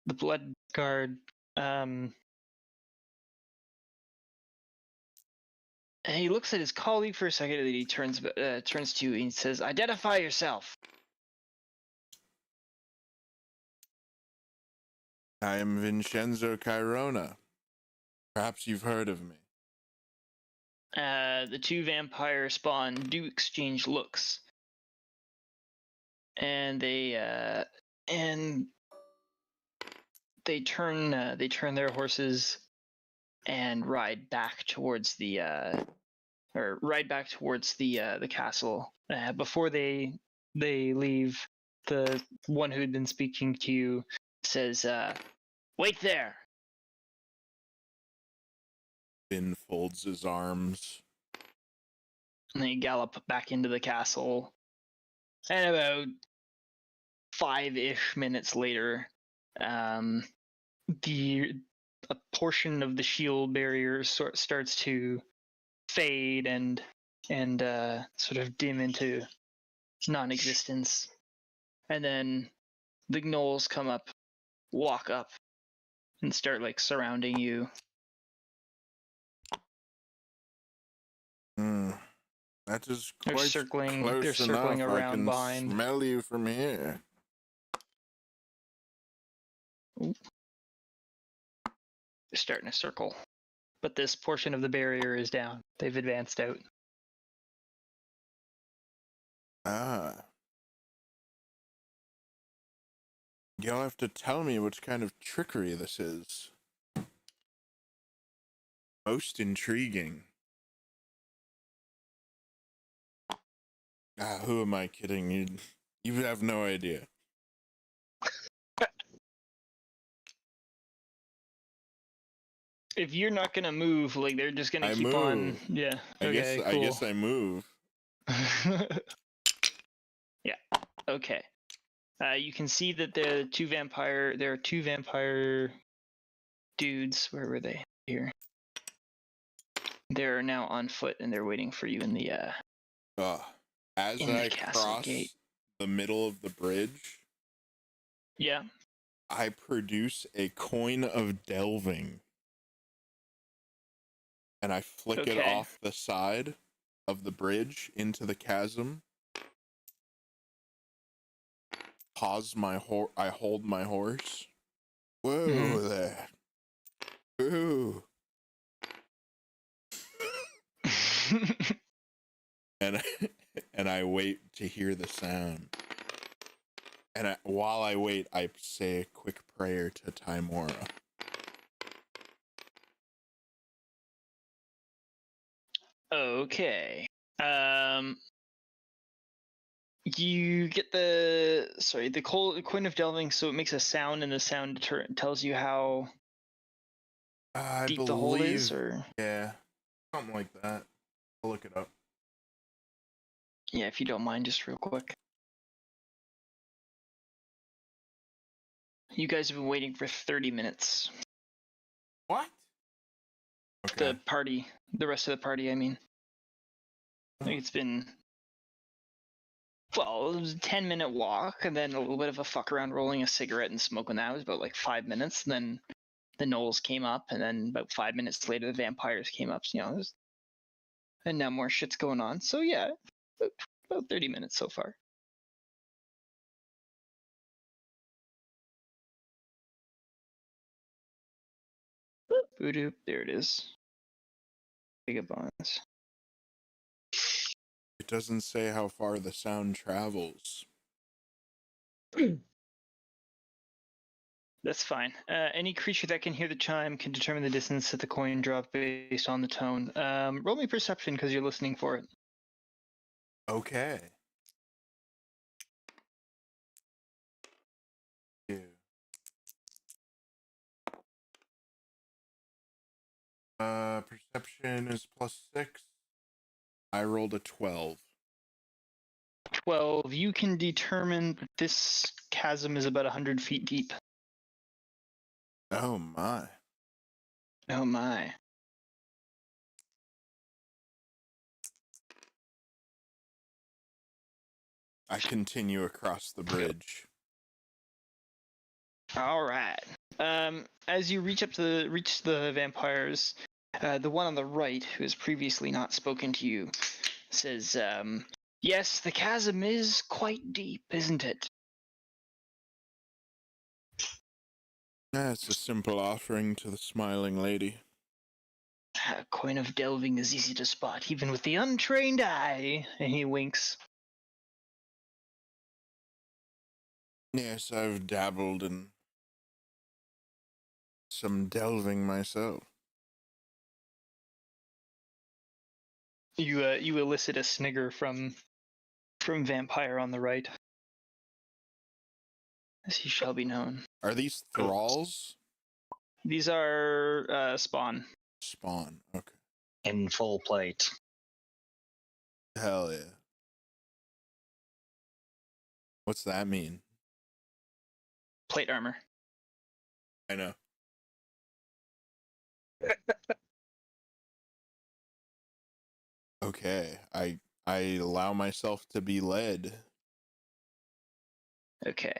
Speaker 1: blood guard. And he looks at his colleague for a second, and then he turns to you and he says, "Identify yourself."
Speaker 3: I am Vinshenzo Cairona. Perhaps you've heard of me.
Speaker 1: The 2 vampire spawn do exchange looks, and they turn their horses and ride back towards the castle. Before they leave, the one who had been speaking to you says, "Wait there."
Speaker 3: Finn folds his arms.
Speaker 1: And they gallop back into the castle. And about 5-ish minutes later, a portion of the shield barrier starts to fade and sort of dim into non-existence. And then the gnolls come up, walk up, and start like surrounding you.
Speaker 3: That is
Speaker 1: They're
Speaker 3: quite
Speaker 1: circling.
Speaker 3: close
Speaker 1: They're circling
Speaker 3: enough.
Speaker 1: around
Speaker 3: I can
Speaker 1: behind.
Speaker 3: smell you from here.
Speaker 1: They're starting to circle, but this portion of the barrier is down. They've advanced out.
Speaker 3: Ah. You'll have to tell me what kind of trickery this is. Most intriguing. Ah, who am I kidding? You have no idea.
Speaker 1: If you're not gonna move, like they're just gonna keep on. Yeah.
Speaker 3: I
Speaker 1: Okay.
Speaker 3: guess
Speaker 1: Cool.
Speaker 3: I guess I move.
Speaker 1: Yeah. Okay. You can see that there are 2 vampire dudes. Where were they? Here. They're now on foot and they're waiting for you in the
Speaker 3: As
Speaker 1: in the
Speaker 3: I
Speaker 1: castle
Speaker 3: cross
Speaker 1: gate.
Speaker 3: the middle of the bridge,
Speaker 1: Yeah.
Speaker 3: I produce a coin of delving. And I flick it
Speaker 1: Okay.
Speaker 3: off the side of the bridge into the chasm. I hold my horse. Whoa there. Ooh. And I wait to hear the sound. And while I wait, I say a quick prayer to Timora.
Speaker 1: Okay. You get the coin of delving, so it makes a sound, and the sound tells you how
Speaker 3: I
Speaker 1: deep
Speaker 3: believe,
Speaker 1: the hole is, or
Speaker 3: yeah, something like that. I'll look it up.
Speaker 1: yeah, if you don't mind, just real quick. You guys have been waiting for 30 minutes.
Speaker 3: What? Okay.
Speaker 1: The rest of the party, I mean. I think it's been, well, it was a 10-minute walk, and then a little bit of a fuck around rolling a cigarette and smoking that. It was about like 5 minutes, and then the gnolls came up, and then about 5 minutes later, the vampires came up. So, and now more shit's going on. So yeah, about 30 minutes so far. Boodoop, there it is. Gigabonds.
Speaker 3: It doesn't say how far the sound travels.
Speaker 1: That's fine. Any creature that can hear the chime can determine the distance that the coin dropped based on the tone. Roll me perception because you're listening for it.
Speaker 3: Okay. Yeah. Perception is +6. I rolled a 12.
Speaker 1: 12. You can determine that this chasm is about 100 feet deep.
Speaker 3: Oh my.
Speaker 1: Oh my.
Speaker 3: I continue across the bridge.
Speaker 1: All right. As you reach the vampires, the one on the right, who has previously not spoken to you, says, "Yes, the chasm is quite deep, isn't it?"
Speaker 3: It's a simple offering to the smiling lady.
Speaker 1: A coin of delving is easy to spot, even with the untrained eye. And he winks.
Speaker 3: Yes, I've dabbled in some delving myself.
Speaker 1: You elicit a snigger from vampire on the right. As he shall be known.
Speaker 3: Are these thralls?
Speaker 1: These are spawn.
Speaker 3: Spawn. Okay.
Speaker 5: In full plate.
Speaker 3: Hell yeah. What's that mean?
Speaker 1: Plate armor.
Speaker 3: I know. Okay. I allow myself to be led.
Speaker 1: Okay.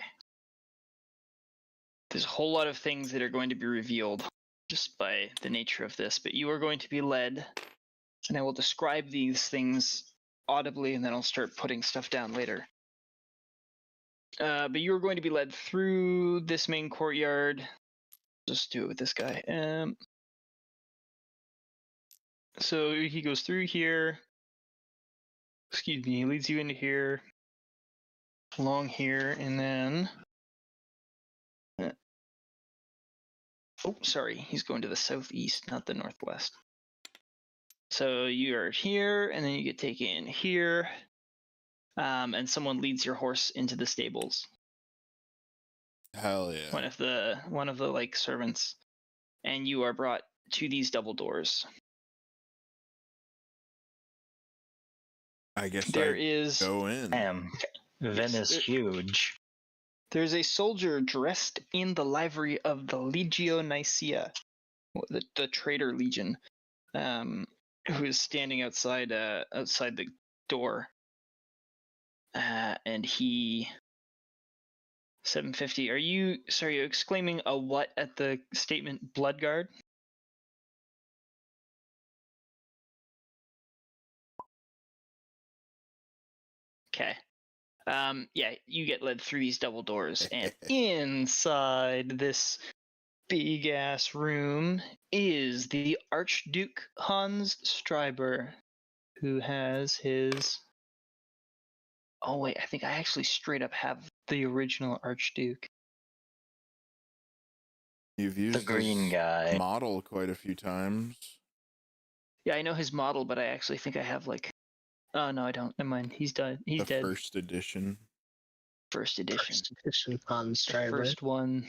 Speaker 1: There's a whole lot of things that are going to be revealed just by the nature of this, but you are going to be led, and I will describe these things audibly, and then I'll start putting stuff down later. But you are going to be led through this main courtyard. Just do it with this guy. So he goes through here. Excuse me, he leads you into here, along here, and then... Oh, sorry, he's going to the southeast, not the northwest. So you are here, and then you get taken here, and someone leads your horse into the stables.
Speaker 3: Hell yeah.
Speaker 1: One of the like servants, and you are brought to these double doors.
Speaker 3: I guess
Speaker 1: There
Speaker 3: I
Speaker 1: is
Speaker 3: go in.
Speaker 5: Vin is huge.
Speaker 1: There's a soldier dressed in the livery of the Legio Nicaea, the Traitor Legion, who is standing outside the door. And he 750. Are you exclaiming a what at the statement Bloodguard? Okay. Yeah, you get led through these double doors, and inside this big ass room is the Archduke Hans Stryber, who has his... Oh wait, I think I actually straight up have the original Archduke.
Speaker 3: You've used
Speaker 5: The green
Speaker 3: this
Speaker 5: guy.
Speaker 3: model quite a few times.
Speaker 1: Yeah, I know his model, but I actually think I have like Oh no, I don't. Never mind. He's done. He's
Speaker 3: The
Speaker 1: dead.
Speaker 3: first edition.
Speaker 1: First edition.
Speaker 2: First edition on
Speaker 1: The
Speaker 2: Striver.
Speaker 1: first one.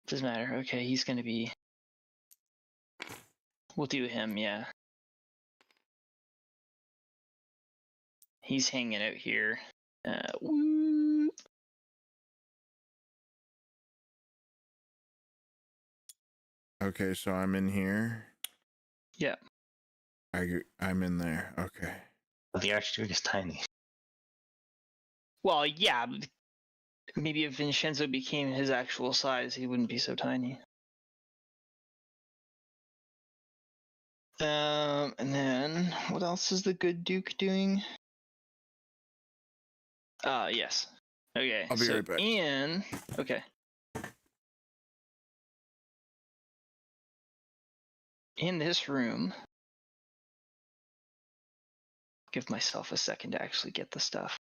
Speaker 1: Doesn't matter. Okay, he's gonna be. We'll do him. Yeah. He's hanging out here. Woo.
Speaker 3: Okay, so I'm in here.
Speaker 1: Yeah.
Speaker 3: I'm in there. Okay.
Speaker 5: The Archduke is tiny.
Speaker 1: Well, yeah. Maybe if Vinshenzo became his actual size, he wouldn't be so tiny. And then what else is the good Duke doing? Yes. Okay.
Speaker 3: I'll be right back.
Speaker 1: Okay. In this room, give myself a second to actually get the stuff.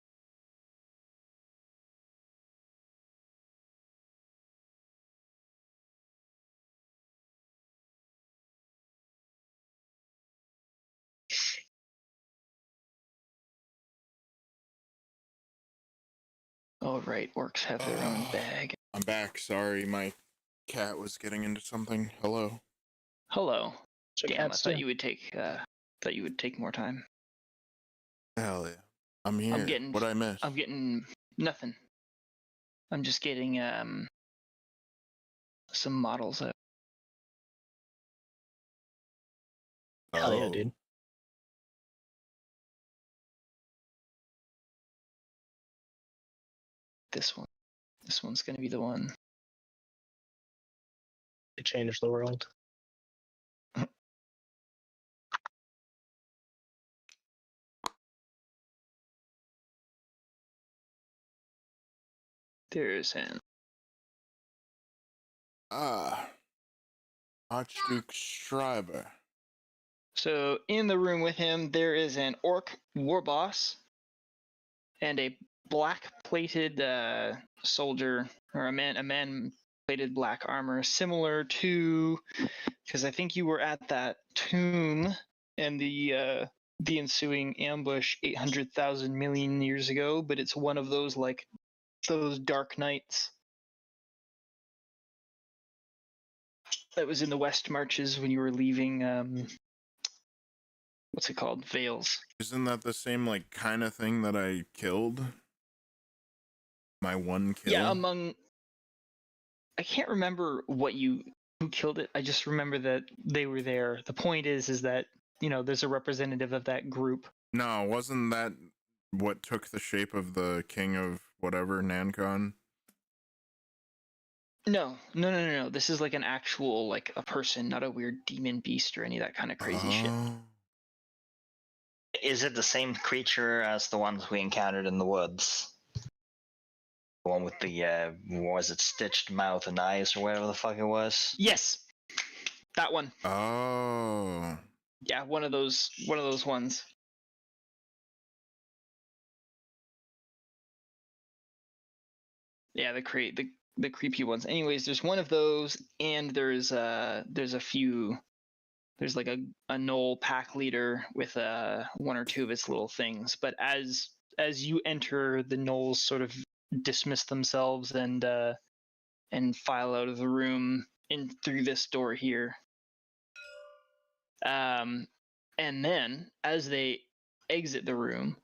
Speaker 1: Oh, right. Orcs have their own bag.
Speaker 3: I'm back. Sorry, my cat was getting into something. Hello.
Speaker 1: Hello.
Speaker 2: So
Speaker 1: Damn, I
Speaker 2: cats
Speaker 1: thought
Speaker 2: do.
Speaker 1: you would take more time.
Speaker 3: Hell yeah. I'm here.
Speaker 1: I'm getting.
Speaker 3: What'd I miss?
Speaker 1: I'm getting nothing. I'm just getting some models out.
Speaker 2: Hell yeah, dude.
Speaker 1: This one. This one's gonna be the one.
Speaker 2: They changed the world.
Speaker 1: There's an.
Speaker 3: Archduke Schreiber.
Speaker 1: So in the room with him, there is an orc war boss and a black-plated soldier, or a man-plated black armor, similar to, because I think you were at that tomb and the ensuing ambush 800,000 million years ago, but it's one of those like those dark knights that was in the West Marches when you were leaving. What's it called? Vales.
Speaker 3: Isn't that the same like kind of thing that I killed? My one kill?
Speaker 1: Yeah, I can't remember who killed it. I just remember that they were there. The point is that, you know, there's a representative of that group.
Speaker 3: No, wasn't that what took the shape of the king of whatever, Nancon?
Speaker 1: No. This is like an actual, like a person, not a weird demon beast or any of that kind of crazy shit.
Speaker 5: Is it the same creature as the ones we encountered in the woods? The one with the, was it stitched mouth and eyes or whatever the fuck it was?
Speaker 1: Yes, that one.
Speaker 3: Oh.
Speaker 1: Yeah, one of those ones. Yeah, the creepy ones. Anyways, there's one of those, and there's a few. There's like a gnoll pack leader with one or two of its little things. But as you enter, the gnolls sort of dismiss themselves and file out of the room in through this door here. And then as they exit the room,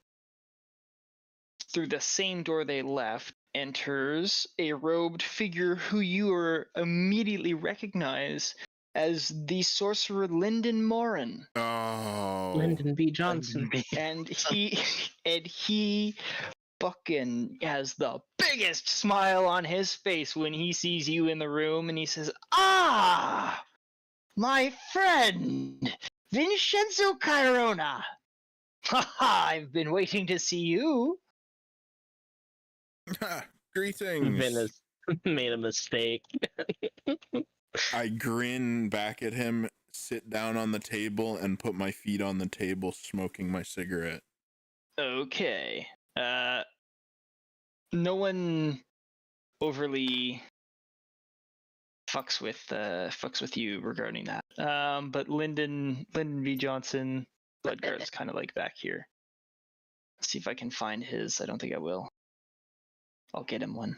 Speaker 1: through the same door they left, enters a robed figure who you are immediately recognize as the sorcerer Lyndon Morin.
Speaker 3: Oh.
Speaker 2: Lyndon B. Johnson.
Speaker 1: And he fucking has the biggest smile on his face when he sees you in the room, and he says, "Ah, my friend, Vinshenzo Cairona. Haha, I've been waiting to see you."
Speaker 3: Greetings.
Speaker 2: Vin has made a mistake.
Speaker 3: I grin back at him, sit down on the table, and put my feet on the table, smoking my cigarette.
Speaker 1: Okay. No one overly fucks with you regarding that. But Lyndon B. Johnson Bloodguard's kind of like back here. Let's see if I can find his. I don't think I will. I'll get him one.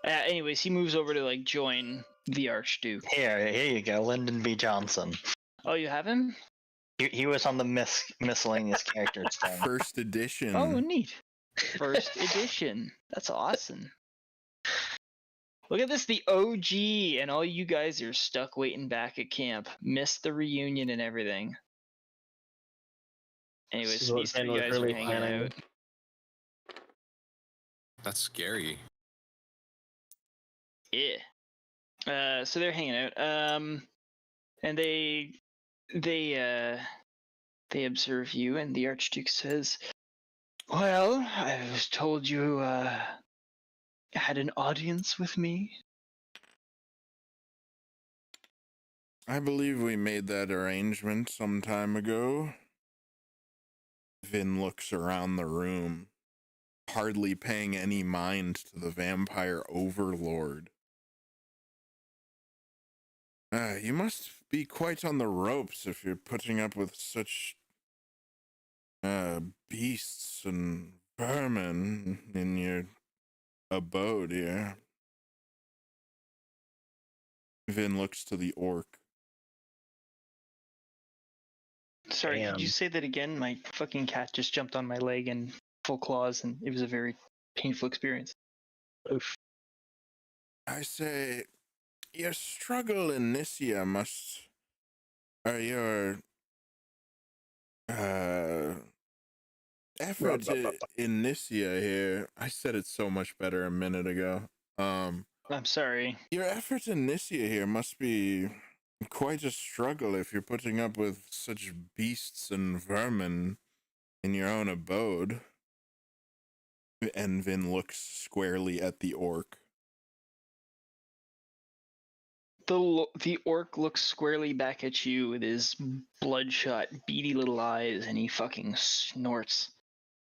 Speaker 1: Anyways, he moves over to like join the Archduke.
Speaker 5: Here you go, Lyndon B. Johnson.
Speaker 1: Oh, you have him?
Speaker 5: He was on the miscellaneous characters thing.
Speaker 3: First edition.
Speaker 1: Oh, neat. First edition. That's awesome. Look at this, the OG, and all you guys are stuck waiting back at camp. Missed the reunion and everything. Anyways,
Speaker 2: This is what
Speaker 1: these
Speaker 2: Ben
Speaker 1: three
Speaker 2: was
Speaker 1: guys
Speaker 2: really
Speaker 1: are hanging
Speaker 2: planning.
Speaker 1: out.
Speaker 4: That's scary.
Speaker 1: Yeah. So they're hanging out. And they observe you, and the Archduke says, "Well, I was told you had an audience with me."
Speaker 3: I believe we made that arrangement some time ago. Vin looks around the room, hardly paying any mind to the vampire overlord. You must be quite on the ropes if you're putting up with such beasts and vermin in your abode here. Vin looks to the orc.
Speaker 1: Sorry, could you
Speaker 2: Damn.
Speaker 1: say that again? My fucking cat just jumped on my leg in full claws, and it was a very painful experience.
Speaker 2: Oof.
Speaker 3: I say, your struggle in Nisia must, or your effort in Nisia here. I said it so much better a minute ago.
Speaker 1: I'm sorry.
Speaker 3: Your effort in Nisia here must be quite a struggle if you're putting up with such beasts and vermin in your own abode. And Vin looks squarely at the orc.
Speaker 1: The orc looks squarely back at you with his bloodshot, beady little eyes, and he fucking snorts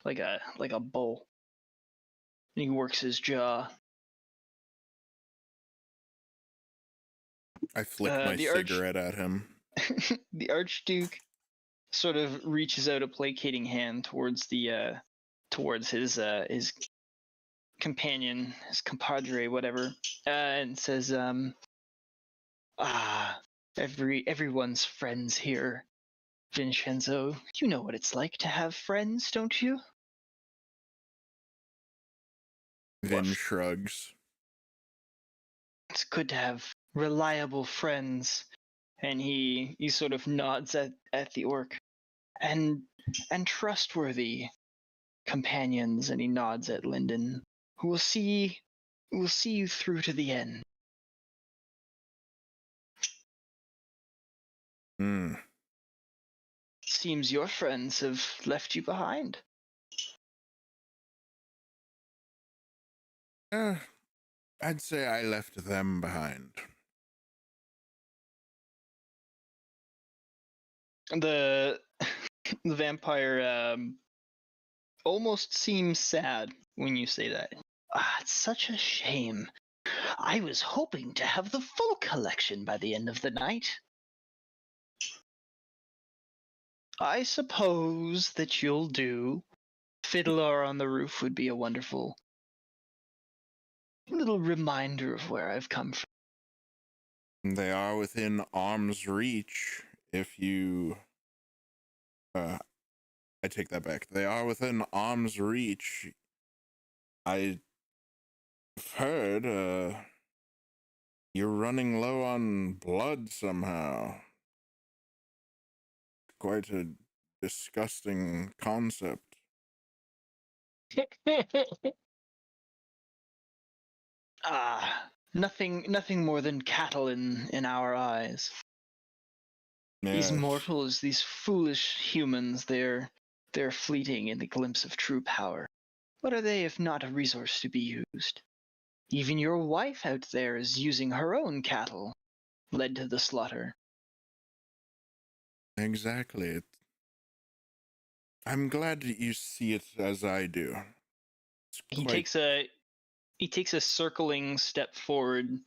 Speaker 1: like a bull. And he works his jaw.
Speaker 3: I flick my
Speaker 1: the
Speaker 3: cigarette at him.
Speaker 1: The Archduke sort of reaches out a placating hand towards the towards his companion, his compadre, whatever, and says, everyone's friends here. Vinshenzo, you know what it's like to have friends, don't you?"
Speaker 3: Vin shrugs.
Speaker 1: "It's good to have reliable friends." And he sort of nods at the orc. And trustworthy companions, and he nods at Lyndon, who will see you through to the end. Seems your friends have left you behind.
Speaker 3: I'd say I left them behind.
Speaker 1: The vampire almost seems sad when you say that. It's such a shame. I was hoping to have the full collection by the end of the night. I suppose that you'll do. Fiddler on the Roof would be a wonderful little reminder of where I've come from.
Speaker 3: They are within arm's reach if you... I take that back. They are within arm's reach. I've heard, you're running low on blood somehow. Quite a disgusting concept.
Speaker 1: Nothing more than cattle in our eyes.
Speaker 3: Yes.
Speaker 1: These mortals, these foolish humans, they're fleeting in the glimpse of true power. What are they if not a resource to be used? Even your wife out there is using her own cattle, led to the slaughter.
Speaker 3: Exactly. I'm glad that you see it as I do.
Speaker 1: He takes a circling step forward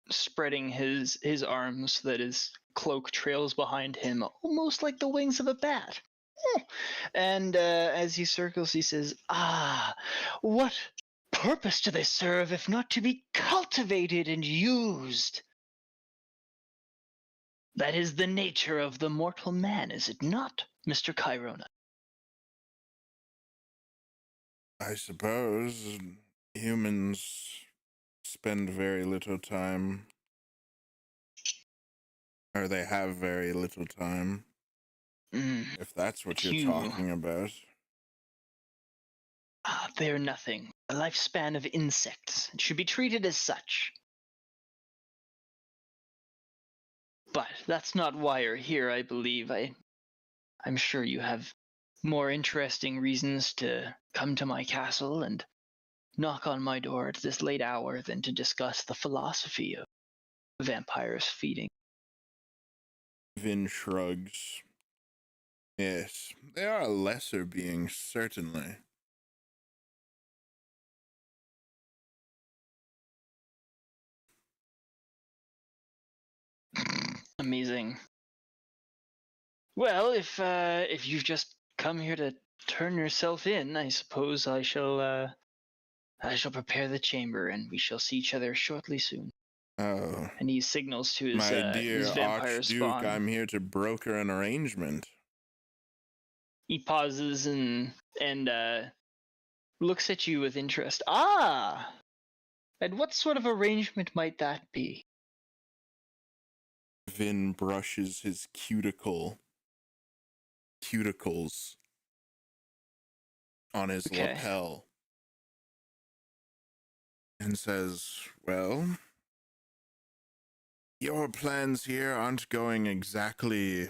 Speaker 1: spreading his arms so that his cloak trails behind him, almost like the wings of a bat. And as he circles, he says, "Ah, what purpose do they serve if not to be cultivated and used? That is the nature of the mortal man, is it not, Mr. Cairona?"
Speaker 3: I suppose humans spend very little time, or they have very little time, if that's what you're talking about.
Speaker 1: They're nothing. A lifespan of insects. It should be treated as such. But that's not why you're here, I believe. I'm sure you have more interesting reasons to come to my castle and knock on my door at this late hour than to discuss the philosophy of vampires feeding.
Speaker 3: Vin shrugs. Yes, they are a lesser being, certainly.
Speaker 1: Amazing. Well, if you've just come here to turn yourself in, I suppose I shall prepare the chamber, and we shall see each other shortly soon.
Speaker 3: Oh,
Speaker 1: And he signals to
Speaker 3: my dear
Speaker 1: his vampire
Speaker 3: Archduke,
Speaker 1: spawn.
Speaker 3: I'm here to broker an arrangement.
Speaker 1: He pauses and looks at you with interest. Ah! And what sort of arrangement might that be?
Speaker 3: Vin brushes his cuticles on his lapel and says, "Well, your plans here aren't going exactly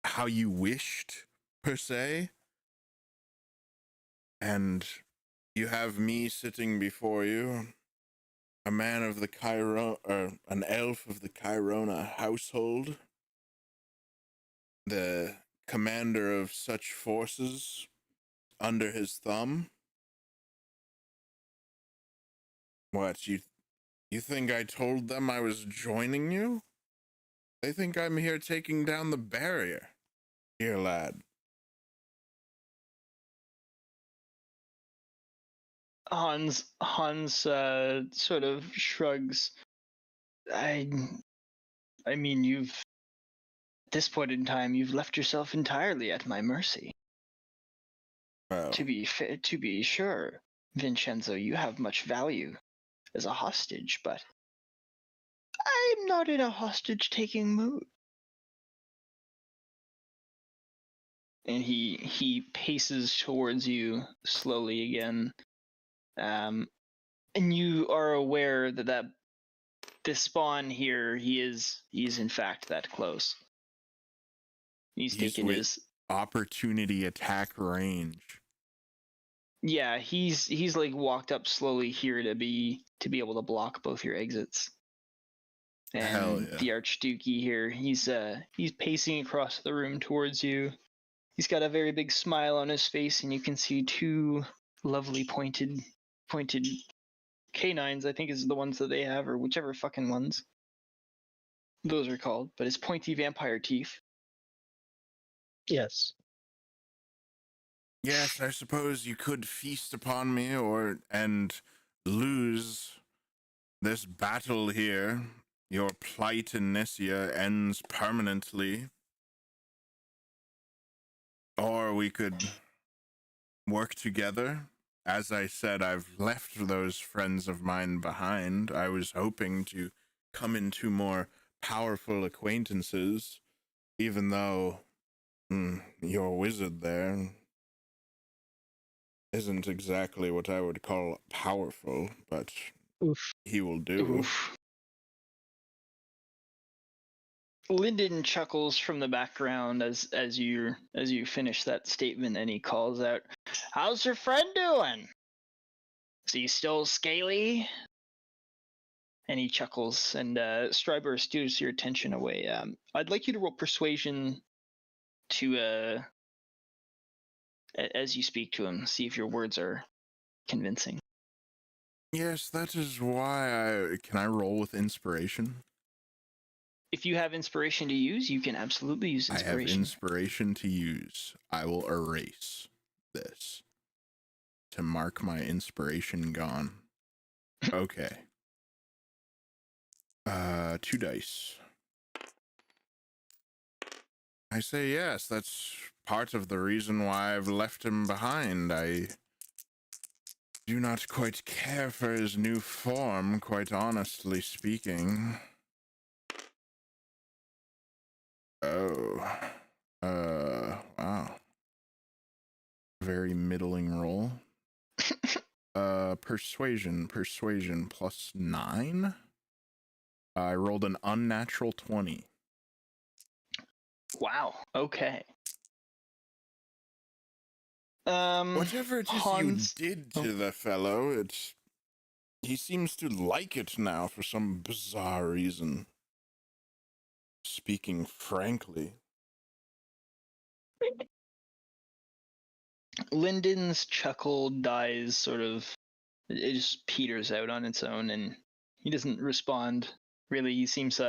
Speaker 3: how you wished, per se. And you have me sitting before you, a man of the Cairona, or an elf of the Cairona household, the commander of such forces under his thumb. What, you think I told them I was joining you? They think I'm here taking down the barrier, dear lad."
Speaker 1: Hans sort of shrugs. I mean, at this point in time, you've left yourself entirely at my mercy.
Speaker 3: Well,
Speaker 1: To be sure, Vinshenzo, you have much value as a hostage, but I'm not in a hostage-taking mood. And he paces towards you slowly again. And you are aware that this spawn here, he's in fact that close. He's taken his
Speaker 3: opportunity attack range.
Speaker 1: Yeah, he's like walked up slowly here to be able to block both your exits. And
Speaker 3: Hell yeah.
Speaker 1: the Archduke here, he's pacing across the room towards you. He's got a very big smile on his face, and you can see two lovely pointed canines, I think is the ones that they have, or whichever fucking ones those are called, but his pointy vampire teeth.
Speaker 2: Yes.
Speaker 3: Yes, I suppose you could feast upon me and lose this battle here. Your plight in Nissia ends permanently. Or we could work together. As I said, I've left those friends of mine behind. I was hoping to come into more powerful acquaintances, even though your wizard there isn't exactly what I would call powerful, but
Speaker 2: Oof.
Speaker 3: he will do.
Speaker 1: Oof. Lyndon chuckles from the background as you finish that statement, and he calls out, "How's your friend doing? Is he still scaly?" And he chuckles, and Stryber steers your attention away. I'd like you to roll persuasion to as you speak to him, see if your words are convincing.
Speaker 3: Yes, that is why can I roll with inspiration?
Speaker 1: If you have inspiration to use, you can absolutely use
Speaker 3: I have
Speaker 1: inspiration.
Speaker 3: inspiration to use. I will erase this to mark my inspiration gone. Okay. 2 dice. I say yes, that's part of the reason why I've left him behind. I do not quite care for his new form, quite honestly speaking. Oh. Wow. Very middling roll. Persuasion +9. I rolled an unnatural 20.
Speaker 1: Wow. Okay.
Speaker 3: Whatever it is
Speaker 1: Hans.
Speaker 3: you did to the fellow, he seems to like it now for some bizarre reason. Speaking frankly.
Speaker 1: Lyndon's chuckle dies sort of. It just peters out on its own, and he doesn't respond. Really, he seems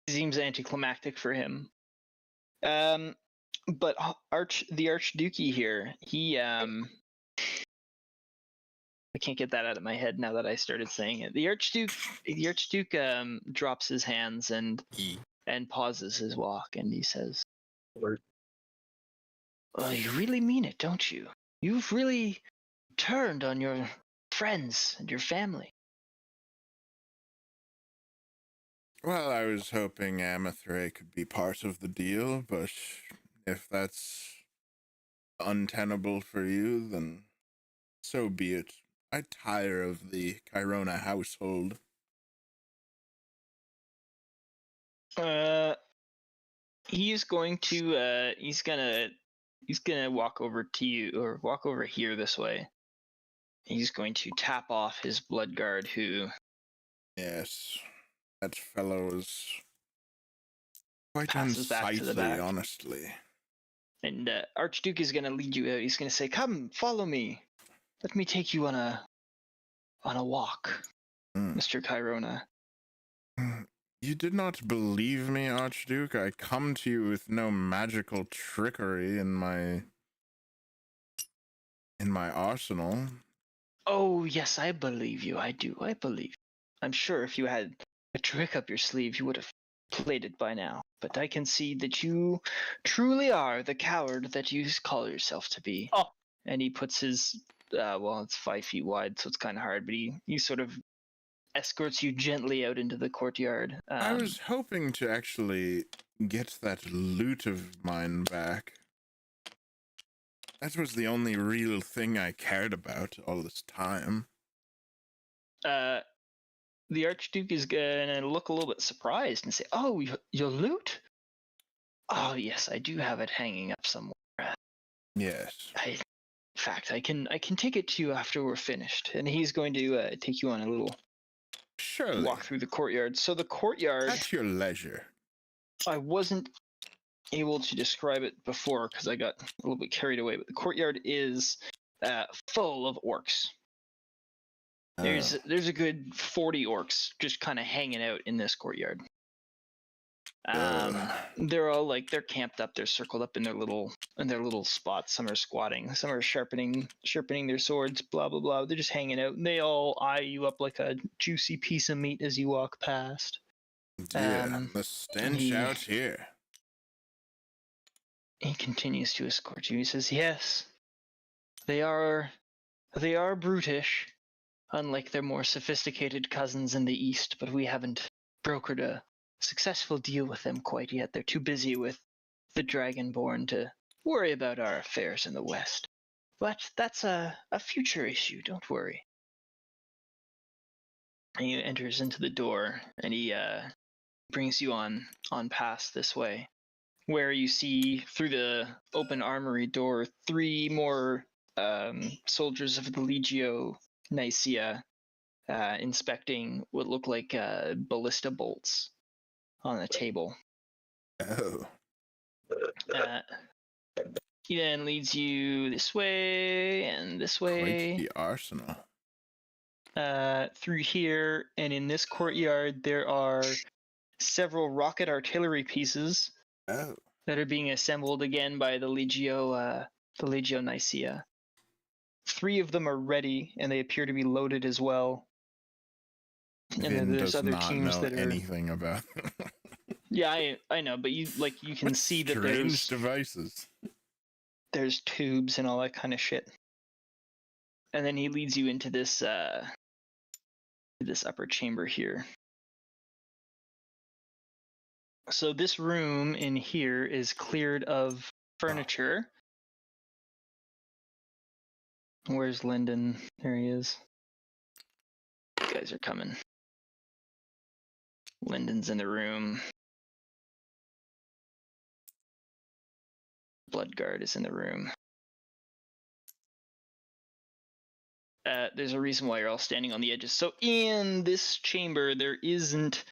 Speaker 1: anticlimactic for him. But the Archduke here, he I can't get that out of my head now that I started saying it. The Archduke drops his hands and pauses his walk, and he says, "Well, you really mean it, don't you? You've really turned on your friends and your family."
Speaker 3: Well, I was hoping Amathray could be part of the deal, but if that's untenable for you, then so be it. I tire of the Cairona household.
Speaker 1: He's going to he's gonna walk over to you, or walk over here this way. He's going to tap off his blood guard, who...
Speaker 3: Yes, that fellow is quite
Speaker 1: passes back to the
Speaker 3: unsightly,
Speaker 1: back.
Speaker 3: honestly.
Speaker 1: And Archduke is gonna lead you out. He's gonna say, "Come, follow me. Let me take you on a walk, Mr. Cairona."
Speaker 3: You did not believe me, Archduke? I come to you with no magical trickery in my arsenal.
Speaker 1: Oh, yes, I believe you. I do. I believe you. I'm sure if you had a trick up your sleeve, you would have played it by now. But I can see that you truly are the coward that you call yourself to be.
Speaker 2: Oh.
Speaker 1: And he puts his, well, it's 5 feet wide, so it's kind of hard, but he sort of escorts you gently out into the courtyard.
Speaker 3: I was hoping to actually get that loot of mine back. That was the only real thing I cared about all this time.
Speaker 1: The Archduke is gonna look a little bit surprised and say, "Oh, your loot? Oh, yes, I do have it hanging up somewhere.
Speaker 3: Yes.
Speaker 1: In fact, I can take it to you after we're finished." And he's going to take you on a little walk through the courtyard. So the courtyard...
Speaker 3: At your leisure.
Speaker 1: I wasn't able to describe it before because I got a little bit carried away, but the courtyard is full of orcs. There's a good 40 orcs just kind of hanging out in this courtyard. They're all they're camped up, they're circled up in their little spots. Some are squatting, some are sharpening their swords, blah blah blah. They're just hanging out, and they all eye you up like a juicy piece of meat as you walk past.
Speaker 3: Dear, the stench out here.
Speaker 1: He continues to escort you. He says, "Yes, they are brutish, unlike their more sophisticated cousins in the east, but we haven't brokered a successful deal with them quite yet. They're too busy with the Dragonborn to worry about our affairs in the west. But that's a future issue, don't worry." And he enters into the door, and he brings you on past this way, where you see through the open armory door 3 more soldiers of the Legio Nicaea inspecting what look like ballista bolts on the table.
Speaker 3: Oh.
Speaker 1: He then leads you this way and this way.
Speaker 3: Quite the arsenal.
Speaker 1: through here, and in this courtyard there are several rocket artillery pieces
Speaker 3: Oh.
Speaker 1: that are being assembled again by the Legio Nicaea. 3 of them are ready, and they appear to be loaded as well. And then
Speaker 3: Vin
Speaker 1: there's
Speaker 3: does
Speaker 1: other
Speaker 3: not
Speaker 1: teams
Speaker 3: know
Speaker 1: that are.
Speaker 3: anything about
Speaker 1: Yeah, I know, but you can
Speaker 3: what
Speaker 1: see that
Speaker 3: strange devices.
Speaker 1: there's tubes and all that kind of shit. And then he leads you into this upper chamber here. So this room in here is cleared of furniture. Where's Lyndon? There he is. You guys are coming. Lyndon's in the room. Bloodguard is in the room. There's a reason why you're all standing on the edges. So in this chamber, there isn't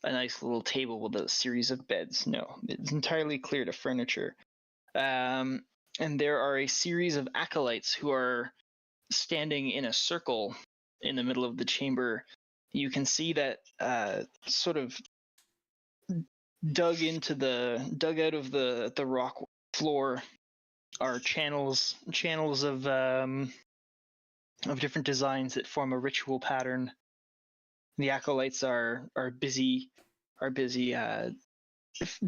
Speaker 1: a nice little table with a series of beds. No, it's entirely cleared of furniture. And there are a series of acolytes who are standing in a circle in the middle of the chamber. You can see that sort of dug out of the rock floor are channels of different designs that form a ritual pattern. The acolytes are busy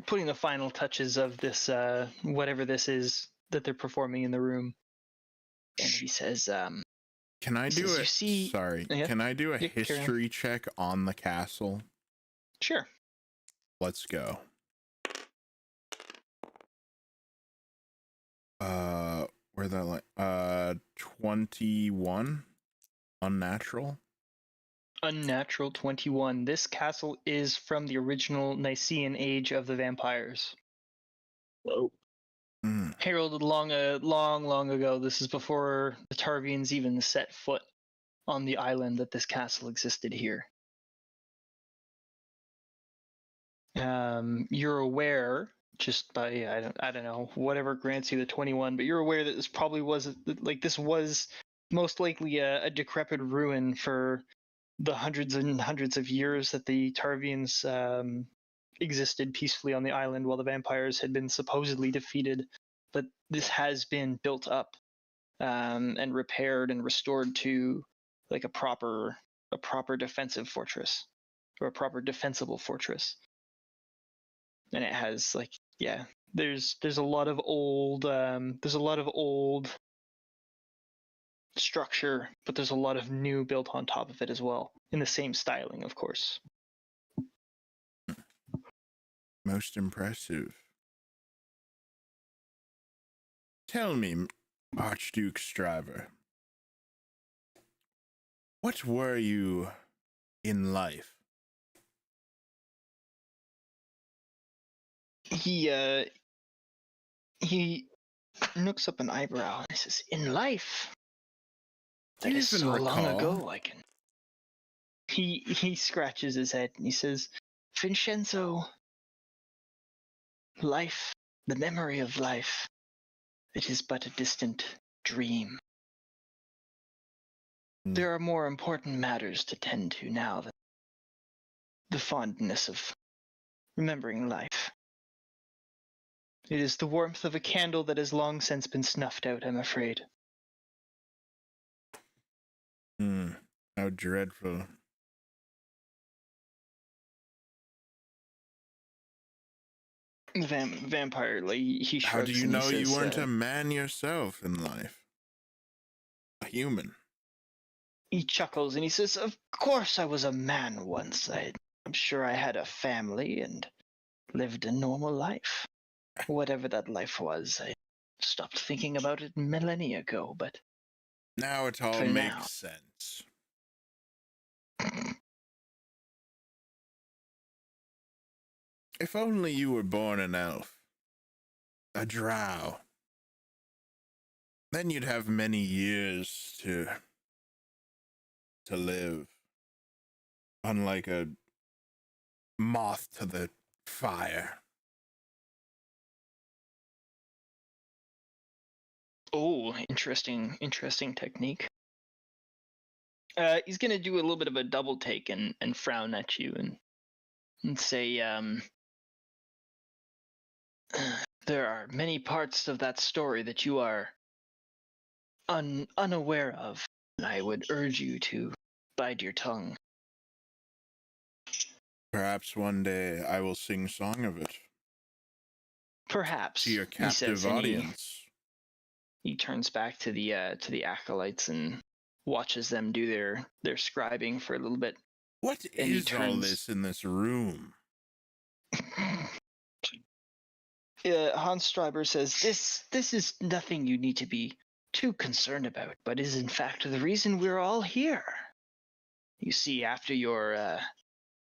Speaker 1: putting the final touches of this whatever this is that they're performing in the room. And he says,
Speaker 3: Can I do it? Sorry.
Speaker 1: Yeah?
Speaker 3: Can I do a
Speaker 1: Yeah, carry on.
Speaker 3: history check on the castle?
Speaker 1: Sure.
Speaker 3: Let's go. Where that like 21 unnatural.
Speaker 1: Unnatural 21. This castle is from the original Nicaean age of the vampires.
Speaker 2: Whoa.
Speaker 1: Heralded long ago. This is before the Tarvians even set foot on the island that this castle existed here. You're aware, just by I don't know, whatever grants you the 21, but you're aware that this probably was this was most likely a decrepit ruin for the hundreds and hundreds of years that the Tarvians existed peacefully on the island while the vampires had been supposedly defeated. But this has been built up and repaired and restored to like a proper defensive fortress, or a proper defensible fortress. And it has there's a lot of old structure, but there's a lot of new built on top of it as well, in the same styling, of course.
Speaker 3: Most impressive. Tell me, Archduke Striver, what were you in life?
Speaker 1: He nooks up an eyebrow and says, "In life?
Speaker 3: Do
Speaker 1: That
Speaker 3: you
Speaker 1: is
Speaker 3: even
Speaker 1: so long
Speaker 3: recall?
Speaker 1: ago. I can." He scratches his head and he says, "Vinshenzo, life, the memory of life, it is but a distant dream. There are more important matters to tend to now than the fondness of remembering life. It is the warmth of a candle that has long since been snuffed out, I'm afraid."
Speaker 3: How dreadful.
Speaker 1: The vampire, he shrugs.
Speaker 3: How do you
Speaker 1: and he
Speaker 3: know you
Speaker 1: says,
Speaker 3: weren't a man yourself in life? A human.
Speaker 1: He chuckles and he says, "Of course I was a man once. I'm sure I had a family and lived a normal life. Whatever that life was, I stopped thinking about it millennia ago, but
Speaker 3: Now it all
Speaker 1: for
Speaker 3: makes
Speaker 1: now."
Speaker 3: sense. If only you were born an elf, a drow, then you'd have many years to live, unlike a moth to the fire.
Speaker 1: Oh, interesting technique. He's gonna do a little bit of a double take and frown at you and say, there are many parts of that story that you are unaware of. I would urge you to bide your tongue.
Speaker 3: Perhaps one day I will sing song of it
Speaker 1: Perhaps,
Speaker 3: to your
Speaker 1: he says,
Speaker 3: captive
Speaker 1: and
Speaker 3: audience.
Speaker 1: he turns back to the acolytes and watches them do their scribing for a little bit.
Speaker 3: What
Speaker 1: And he
Speaker 3: is all
Speaker 1: turns-
Speaker 3: this in this room?
Speaker 1: Hans Streiber says, this is nothing you need to be too concerned about, but is in fact the reason we're all here. You see, after your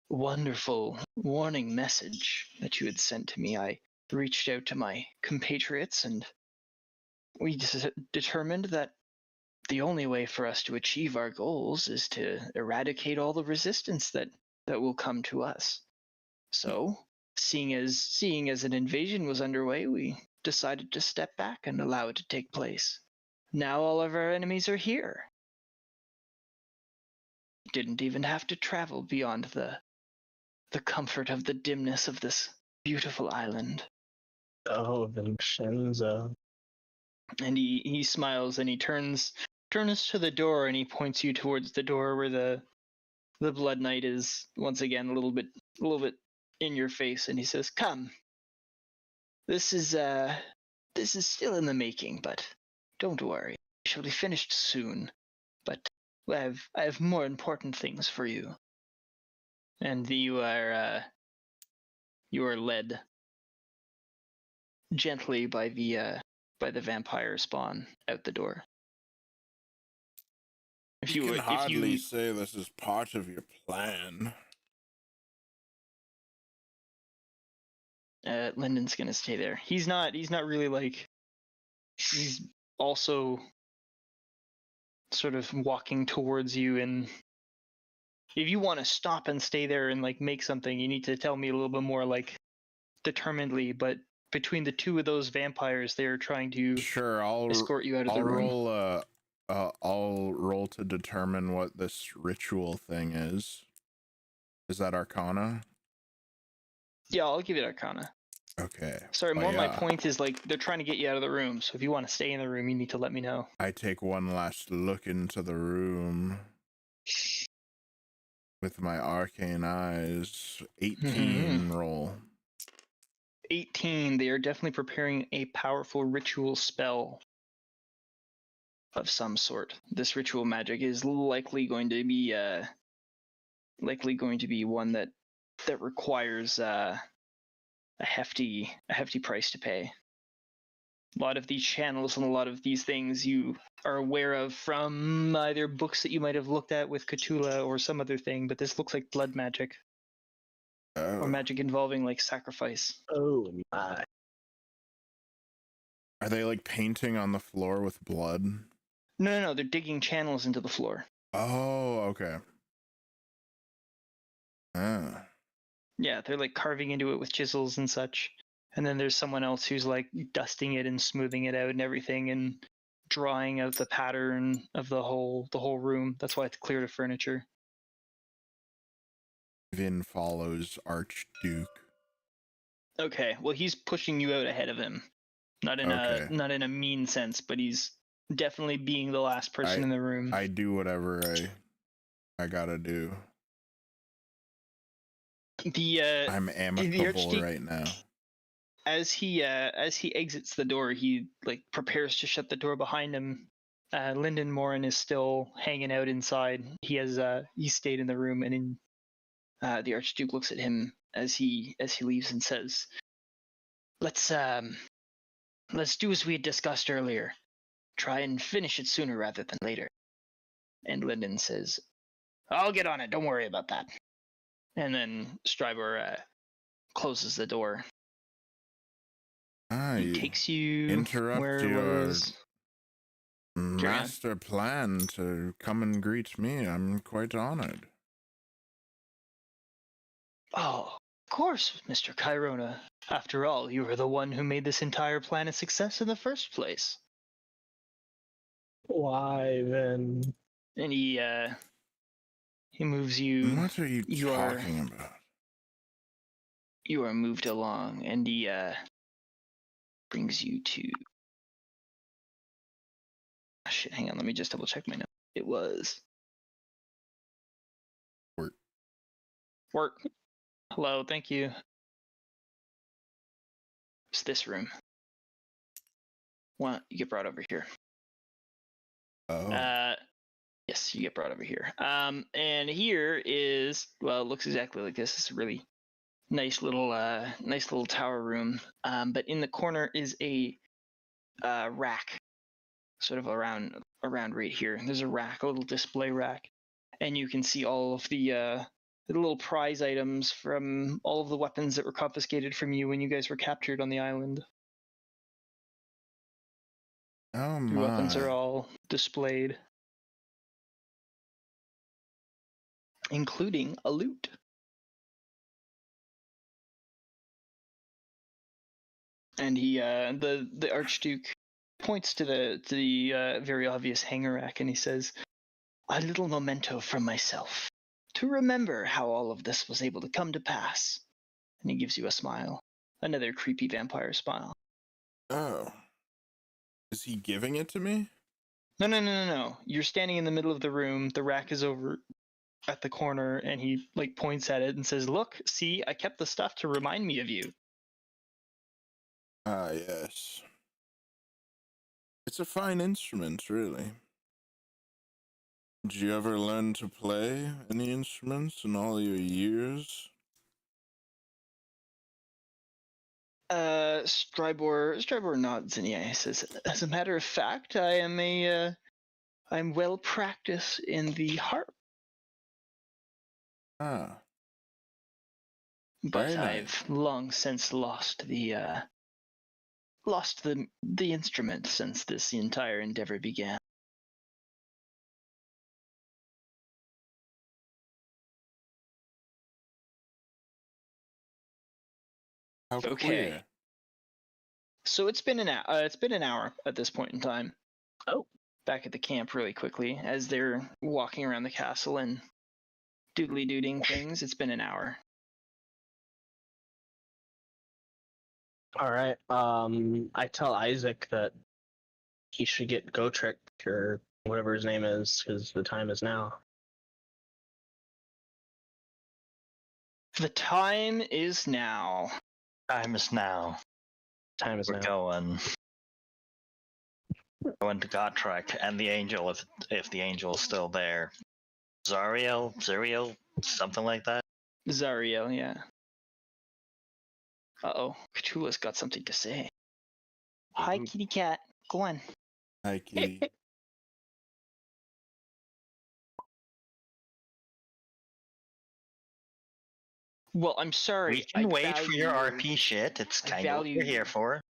Speaker 1: wonderful warning message that you had sent to me, I reached out to my compatriots, and we determined that the only way for us to achieve our goals is to eradicate all the resistance that will come to us. So, seeing as an invasion was underway, we decided to step back and allow it to take place. Now all of our enemies are here. Didn't even have to travel beyond the comfort of the dimness of this beautiful island.
Speaker 2: Oh, Vinshenzo.
Speaker 1: And he smiles and he turns to the door and he points you towards the door where the Blood Knight is once again a little bit in your face, and he says, "Come. This is still in the making, but don't worry. We shall be finished soon. But I have more important things for you." And you are led gently by the vampire spawn out the door.
Speaker 3: You can hardly say this is part of your plan.
Speaker 1: Lyndon's gonna stay there. He's not really like, he's also sort of walking towards you, and if you want to stop and stay there and like make something, you need to tell me a little bit more like determinedly, but between the two of those vampires, they're trying to escort you out of the room.
Speaker 3: I'll roll to determine what this ritual thing is. Is that Arcana?
Speaker 1: Yeah, I'll give it Arcana.
Speaker 3: Okay.
Speaker 1: Sorry, my point is like they're trying to get you out of the room, so if you want to stay in the room, you need to let me know.
Speaker 3: I take one last look into the room with my arcane eyes. 18 roll.
Speaker 1: 18. They are definitely preparing a powerful ritual spell of some sort. This ritual magic is likely going to be one that requires a hefty price to pay. A lot of these channels and a lot of these things you are aware of from either books that you might have looked at with Khutula or some other thing, but this looks like blood magic. Or magic involving like sacrifice.
Speaker 2: Oh my.
Speaker 3: Are they like painting on the floor with blood?
Speaker 1: No, they're digging channels into the floor.
Speaker 3: Oh, okay. Ah.
Speaker 1: Yeah, they're like carving into it with chisels and such. And then there's someone else who's like dusting it and smoothing it out and everything and drawing out the pattern of the whole room. That's why it's clear of furniture.
Speaker 3: Vin follows Archduke.
Speaker 1: Okay, well he's pushing you out ahead of him. Not in a mean sense, but he's definitely being the last person in the room.
Speaker 3: I do whatever I gotta do. I'm amicable right now.
Speaker 1: As he exits the door, he like prepares to shut the door behind him. Lyndon Morin is still hanging out inside. He stayed in the room, and the Archduke looks at him as he leaves and says, Let's do as we had discussed earlier. Try and finish it sooner rather than later." And Lyndon says, "I'll get on it. Don't worry about that." And then Streiber closes the door. He takes you
Speaker 3: interrupt your master plan to come and greet me. I'm quite honored.
Speaker 1: Oh, of course, Mr. Cairona. After all, you were the one who made this entire plan a success in the first place.
Speaker 2: Why then?
Speaker 1: And he He moves you.
Speaker 3: What are you
Speaker 1: You are-
Speaker 3: talking about?
Speaker 1: You are moved along, and he brings you to. Oh, shit, hang on, let me just double check my note. It was work. Hello, thank you. It's this room. Well, you get brought over here.
Speaker 3: Oh.
Speaker 1: Yes, you get brought over here. And here is, well, it looks exactly like this. It's a really nice little tower room. But in the corner is a rack, sort of around right here. There's a rack, a little display rack, and you can see all of the little prize items from all of the weapons that were confiscated from you when you guys were captured on the island.
Speaker 3: Oh
Speaker 1: Your weapons are
Speaker 3: my.
Speaker 1: all displayed, including a lute. And he, the Archduke, points to the very obvious hanger rack, and he says, "A little memento from myself, to remember how all of this was able to come to pass." And he gives you a smile, another creepy vampire smile.
Speaker 3: Oh. Is he giving it to me?
Speaker 1: No. You're standing in the middle of the room. The rack is over at the corner, and he like points at it and says, "Look, see, I kept the stuff to remind me of you."
Speaker 3: Ah, yes. It's a fine instrument, really. Did you ever learn to play any instruments in all your years?
Speaker 1: Strybor nods and yeah, he says, "As a matter of fact, I'm well practiced in the harp,
Speaker 3: Ah,
Speaker 1: but
Speaker 3: very nice.
Speaker 1: I've long since lost the instrument since this entire endeavor began."
Speaker 3: How
Speaker 1: Okay.
Speaker 3: queer.
Speaker 1: So it's been an hour at this point in time.
Speaker 2: Oh.
Speaker 1: Back at the camp really quickly as they're walking around the castle and doodly dooding things. It's been an hour.
Speaker 2: All right. I tell Isaac that he should get Gotrek or whatever his name is, because the time is now.
Speaker 1: The time is now.
Speaker 5: Time is now.
Speaker 2: Time is
Speaker 5: We're
Speaker 2: now.
Speaker 5: going to Gotrek and the angel if the angel is still there. Zariel, something like that.
Speaker 1: Zariel, yeah. Uh-oh, Khutula's got something to say. Hi, kitty cat. Go on.
Speaker 3: Hi, kitty.
Speaker 1: Well, I'm sorry.
Speaker 5: We can
Speaker 1: I
Speaker 5: wait for your
Speaker 1: value-
Speaker 5: RP shit. It's
Speaker 1: I
Speaker 5: kind of what
Speaker 1: value
Speaker 5: we're here
Speaker 1: you.
Speaker 5: for.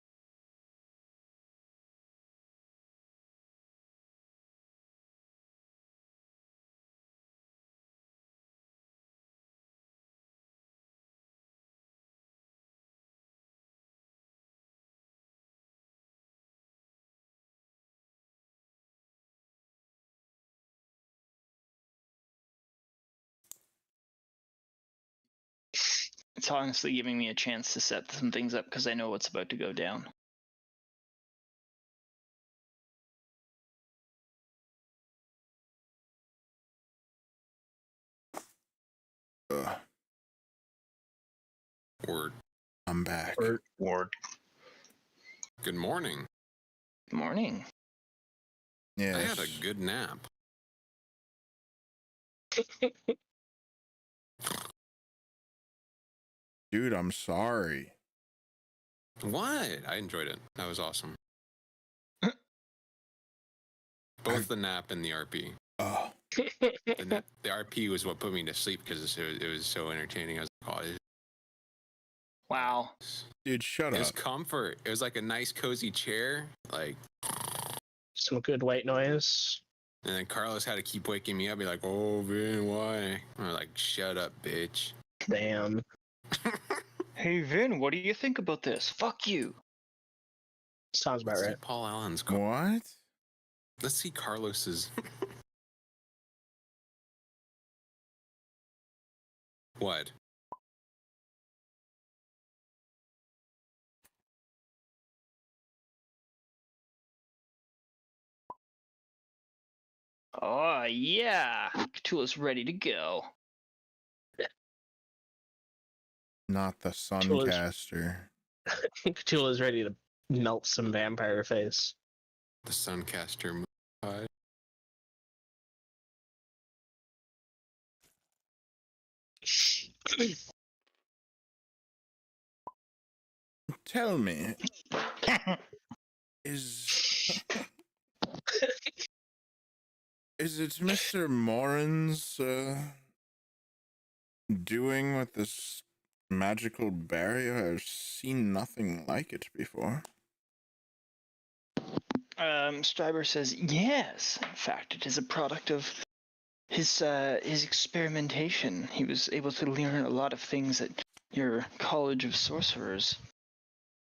Speaker 1: It's honestly giving me a chance to set some things up because I know what's about to go down.
Speaker 3: Ugh,
Speaker 4: Word.
Speaker 3: I'm back.
Speaker 5: Ward.
Speaker 4: Good morning.
Speaker 1: Good morning.
Speaker 3: Yes.
Speaker 4: I had a good nap.
Speaker 3: Dude, I'm sorry.
Speaker 4: What? I enjoyed it. That was awesome. Both the nap and the RP.
Speaker 3: Oh,
Speaker 4: The RP was what put me to sleep because it was so entertaining. I was like, oh,
Speaker 1: Wow.
Speaker 3: dude, shut
Speaker 4: it was
Speaker 3: up.
Speaker 4: comfort. It was like a nice cozy chair, like,
Speaker 2: Some good white noise.
Speaker 4: and then Carlos had to keep waking me up, be like, "Oh, Vin, why?" I'm like, "Shut up, bitch."
Speaker 2: Damn.
Speaker 1: Hey, Vin, what do you think about this? Fuck you.
Speaker 2: Sounds about
Speaker 4: Let's see
Speaker 2: right.
Speaker 4: Paul Allen's.
Speaker 3: What?
Speaker 4: Let's see Carlos's. What?
Speaker 1: Oh, yeah. Cthulhu's ready to go.
Speaker 3: Not the Suncaster.
Speaker 2: Cthulhu's ready to melt some vampire face.
Speaker 4: The Suncaster move high.
Speaker 3: Tell me, is it Mr. Morin's doing with this magical barrier? I've seen nothing like it before.
Speaker 1: Stryber says, yes. In fact, it is a product of his experimentation. He was able to learn a lot of things at your College of Sorcerers.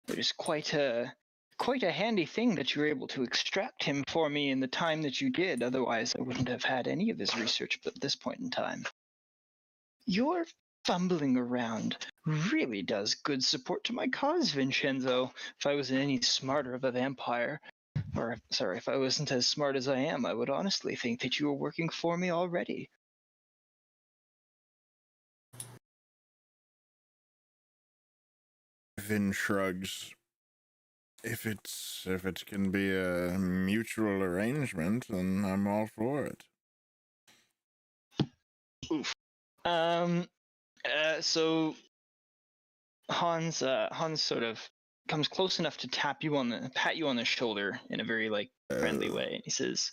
Speaker 1: It is quite a handy thing that you were able to extract him for me in the time that you did. Otherwise, I wouldn't have had any of his research at this point in time. Your fumbling around really does good support to my cause, Vinshenzo. If I wasn't any smarter of a vampire, or, sorry, if I wasn't as smart as I am, I would honestly think that you were working for me already.
Speaker 3: Vin shrugs. If it can be a mutual arrangement, then I'm all for it.
Speaker 1: Oof. So Hans sort of comes close enough to pat you on the shoulder in a very friendly way. He says,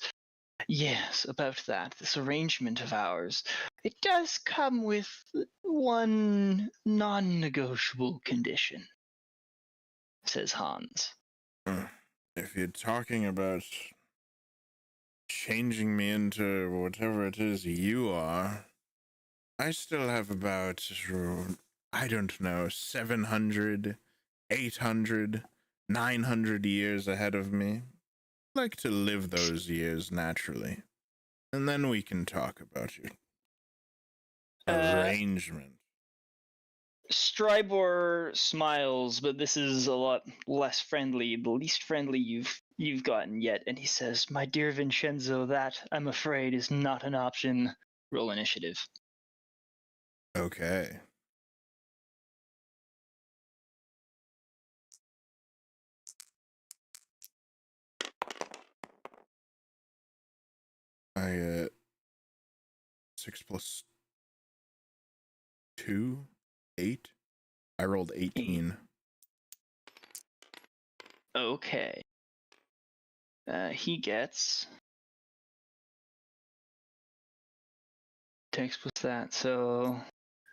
Speaker 1: "Yes, about that. This arrangement of ours. It does come with one non-negotiable condition," says Hans.
Speaker 3: If you're talking about changing me into whatever it is you are, I still have about, I don't know, 700, 800, 900 years ahead of me. I'd like to live those years naturally. And then we can talk about your arrangement.
Speaker 1: Strybor smiles, but this is a lot less friendly, the least friendly you've gotten yet, and he says, "My dear Vinshenzo, that, I'm afraid, is not an option. Roll initiative."
Speaker 3: Okay. I get 6 plus 2, 8. I rolled 18.
Speaker 1: Okay. He gets 10 plus that, so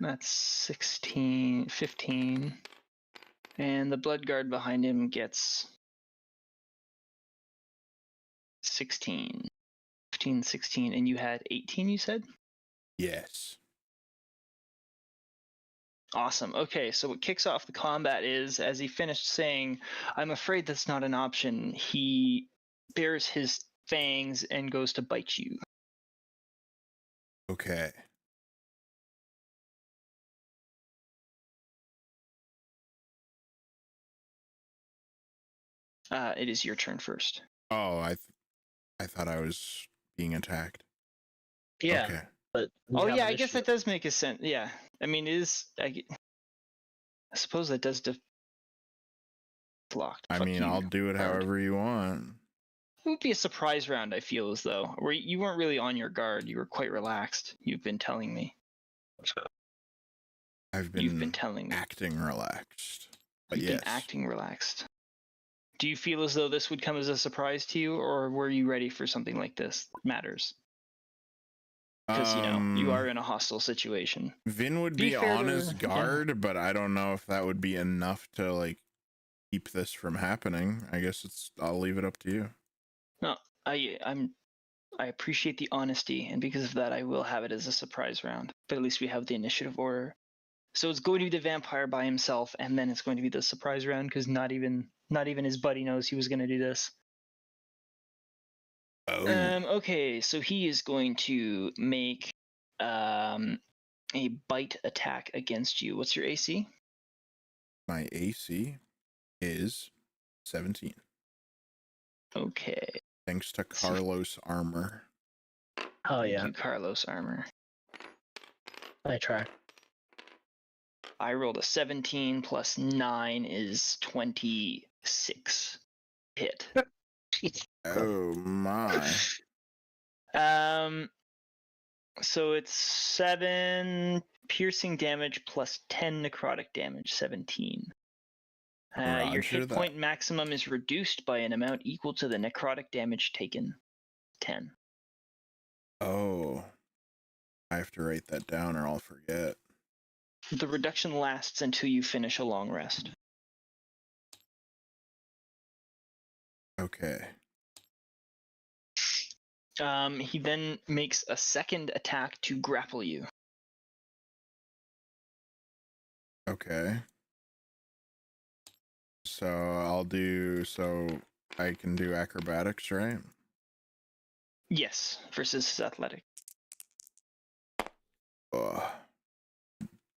Speaker 1: that's 16, 15. And the blood guard behind him gets 16. 15, 16, and you had 18, you said?
Speaker 3: Yes.
Speaker 1: Awesome. Okay, so what kicks off the combat is, as he finished saying, "I'm afraid that's not an option," he bares his fangs and goes to bite you.
Speaker 3: Okay.
Speaker 1: It is your turn first.
Speaker 3: Oh, I thought I was being attacked.
Speaker 2: Yeah,
Speaker 3: Okay.
Speaker 2: but
Speaker 1: Oh yeah, I guess that does make a sense. Yeah, I mean, it is. I suppose that does. It's locked.
Speaker 3: I
Speaker 1: Fuck
Speaker 3: mean,
Speaker 1: you,
Speaker 3: I'll do it
Speaker 1: Bard.
Speaker 3: however you want.
Speaker 1: It would be a surprise round. I feel as though, where you weren't really on your guard. You were quite relaxed. You've been telling me.
Speaker 3: You've
Speaker 1: been
Speaker 3: been
Speaker 1: telling me.
Speaker 3: acting relaxed. But
Speaker 1: You've
Speaker 3: yes.
Speaker 1: been acting relaxed. Do you feel as though this would come as a surprise to you, or were you ready for something like this that matters? Because, you are in a hostile situation.
Speaker 3: Vin would be on his guard, but I don't know if that would be enough to, keep this from happening. I guess I'll leave it up to you.
Speaker 1: No, I appreciate the honesty, and because of that, I will have it as a surprise round. But at least we have the initiative order. So it's going to be the vampire by himself, and then it's going to be the surprise round, because not even his buddy knows he was going to do this.
Speaker 3: Oh.
Speaker 1: Okay, so he is going to make a bite attack against you. What's your AC?
Speaker 3: My AC is 17.
Speaker 1: Okay.
Speaker 3: Thanks to
Speaker 1: See.
Speaker 3: Carlos armor.
Speaker 2: Oh
Speaker 1: Thank
Speaker 2: yeah,
Speaker 1: you, Carlos armor.
Speaker 2: I try.
Speaker 1: I rolled a 17 plus 9 is 26 hit.
Speaker 2: Jeez.
Speaker 3: Oh my.
Speaker 1: So it's 7 piercing damage plus 10 necrotic damage, 17. Your
Speaker 3: Roger
Speaker 1: hit
Speaker 3: that.
Speaker 1: point maximum is reduced by an amount equal to the necrotic damage taken, 10.
Speaker 3: Oh. I have to write that down or I'll forget.
Speaker 1: The reduction lasts until you finish a long rest.
Speaker 3: Okay.
Speaker 1: He then makes a second attack to grapple you.
Speaker 3: Okay. So I can do acrobatics, right?
Speaker 1: Yes, versus his athletic.
Speaker 3: Oh.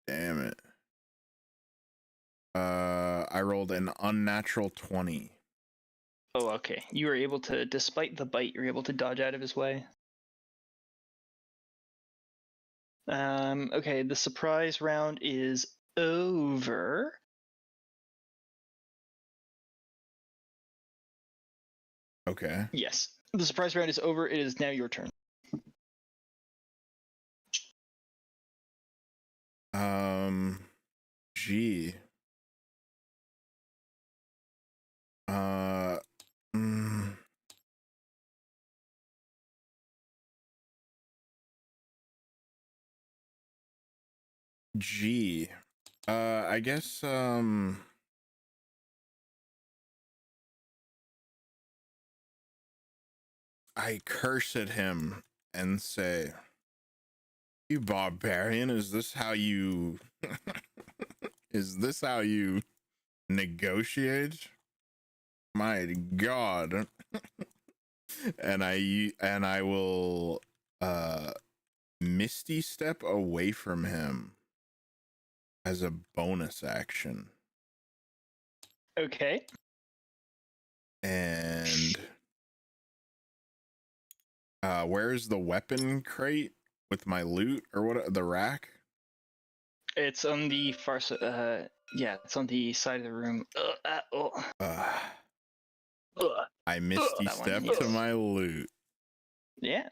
Speaker 3: Damn it. I rolled an unnatural 20.
Speaker 1: Oh, okay. You were able to, despite the bite, you're able to dodge out of his way. Okay, the surprise round is over.
Speaker 3: Okay.
Speaker 1: Yes, the surprise round is over. It is now your turn.
Speaker 3: Gee. Mm, Gee. I guess, I curse at him and say, "You barbarian, is this how you is this how you negotiate? My God." and I will misty step away from him as a bonus action.
Speaker 1: Okay.
Speaker 3: And where's the weapon crate with my loot, or what, the rack?
Speaker 1: It's on the far side. Yeah, it's on the side of the room.
Speaker 3: I misty
Speaker 1: That one,
Speaker 3: step
Speaker 1: yes.
Speaker 3: to my loot.
Speaker 1: Yeah.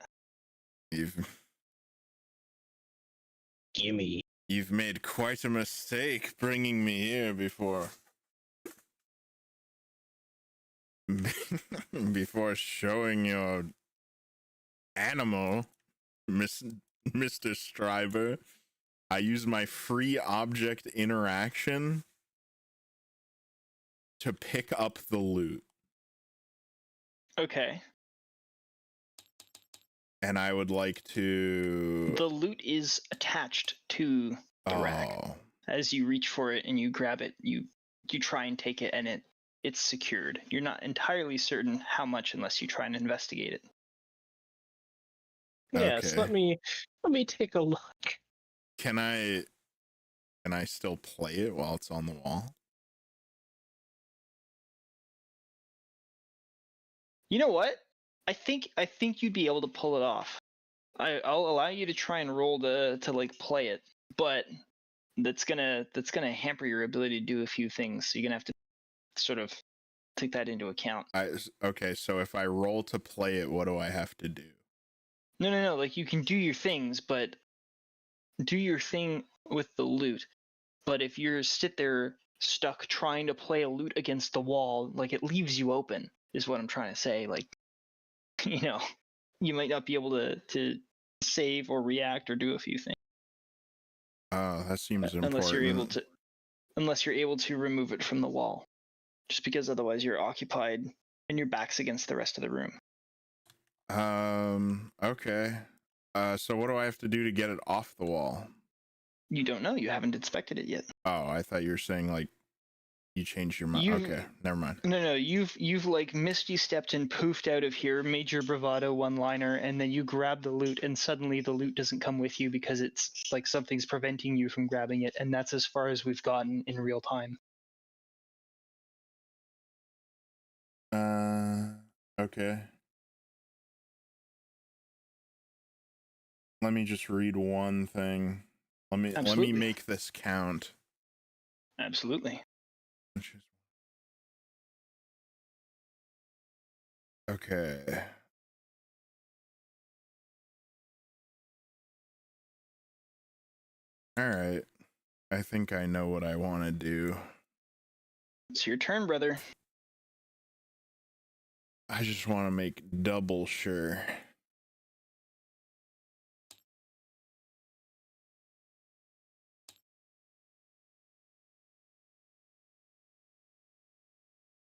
Speaker 2: Gimme.
Speaker 3: You've made quite a mistake bringing me here before before showing your animal, Mr. Striver. I use my free object interaction to pick up the loot.
Speaker 1: Okay.
Speaker 3: And I would like to...
Speaker 1: The loot is attached to the rack. As you reach for it and you grab it, you try and take it, and it's secured. You're not entirely certain how much unless you try and investigate it.
Speaker 2: Yes,
Speaker 3: Okay.
Speaker 2: let me take a look.
Speaker 3: Can I still play it while it's on the wall?
Speaker 1: You know what? I think you'd be able to pull it off. I'll allow you to try and roll to like play it, but that's gonna hamper your ability to do a few things. So you're gonna have to sort of take that into account.
Speaker 3: Okay, so if I roll to play it, what do I have to do?
Speaker 1: No. Like, you can do your things, but do your thing with the loot. But if you're sit there stuck trying to play a loot against the wall, like, it leaves you open, is what I'm trying to say. Like, you might not be able to save or react or do a few things.
Speaker 3: Oh, that seems important.
Speaker 1: Unless you're able to remove it from the wall. Just because otherwise you're occupied and your back's against the rest of the room.
Speaker 3: Okay. So what do I have to do to get it off the wall?
Speaker 1: You don't know. You haven't inspected it yet.
Speaker 3: Oh, I thought you were saying, like, You changed your mind.
Speaker 1: You-
Speaker 3: Okay, never mind.
Speaker 1: No, you've like misty stepped and poofed out of here, made your bravado one-liner, and then you grab the loot, and suddenly the loot doesn't come with you because it's like something's preventing you from grabbing it, and that's as far as we've gotten in real time.
Speaker 3: Okay. Let me just read one thing. Let me
Speaker 1: Absolutely.
Speaker 3: make this count.
Speaker 1: Absolutely.
Speaker 3: Okay. All right. I think I know what I want to do.
Speaker 1: It's your turn, brother.
Speaker 3: I just want to make double sure.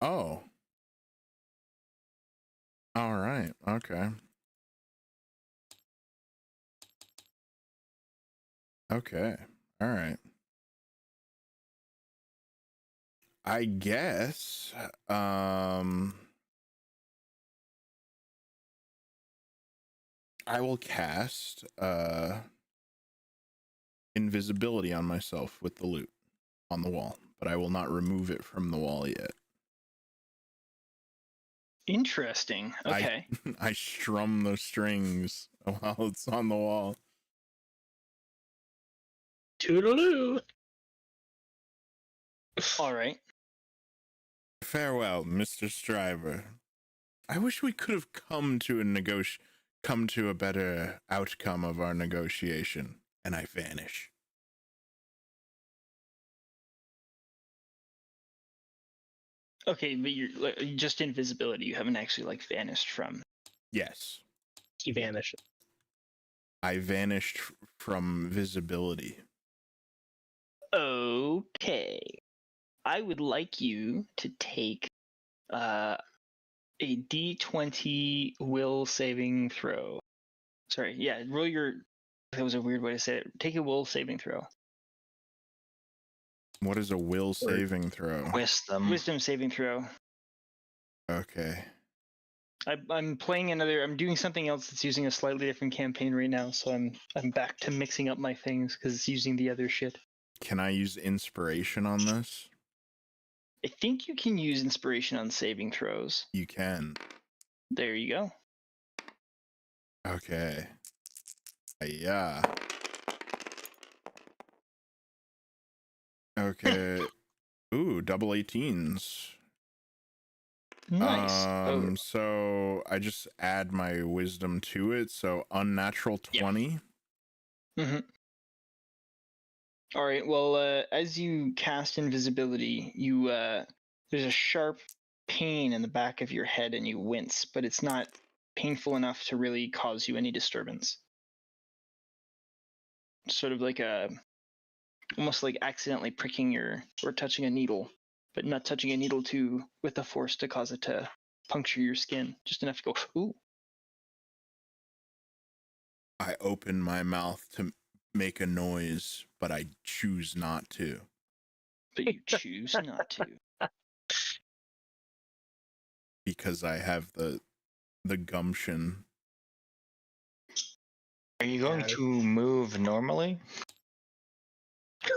Speaker 3: Oh. All right. Okay. Okay. All right. I guess I will cast invisibility on myself with the loot on the wall, but I will not remove it from the wall yet.
Speaker 1: Interesting. Okay.
Speaker 3: I strum the strings while it's on the wall.
Speaker 2: Toodaloo.
Speaker 1: All right.
Speaker 3: Farewell, Mr. Striver. I wish we could have come to a better outcome of our negotiation, and I vanish.
Speaker 1: Okay, but you're just invisibility. You haven't actually like vanished from.
Speaker 3: Yes,
Speaker 2: He vanished.
Speaker 3: I vanished from visibility.
Speaker 1: Okay. I would like you to take a D20 will saving throw. Sorry, yeah, roll your. That was a weird way to say it. Take a will saving throw.
Speaker 3: What is a will saving throw?
Speaker 1: Wisdom saving throw.
Speaker 3: Okay.
Speaker 1: I'm playing another. I'm doing something else that's using a slightly different campaign right now, so I'm back to mixing up my things because it's using the other shit.
Speaker 3: Can I use inspiration on this?
Speaker 1: I think you can use inspiration on saving throws.
Speaker 3: You can.
Speaker 1: There you go.
Speaker 3: Okay. Yeah. Okay. Ooh, double 18s.
Speaker 1: Nice.
Speaker 3: So I just add my wisdom to it. So unnatural 20.
Speaker 1: Mm-hmm. All right. Well, as you cast invisibility, you there's a sharp pain in the back of your head, and you wince, but it's not painful enough to really cause you any disturbance. Sort of like almost like accidentally pricking or touching a needle, but not touching a needle with the force to cause it to puncture your skin, just enough to go, ooh.
Speaker 3: I open my mouth to make a noise, but I choose not to.
Speaker 1: But you choose not to.
Speaker 3: Because I have the gumption.
Speaker 5: Are you going to move normally?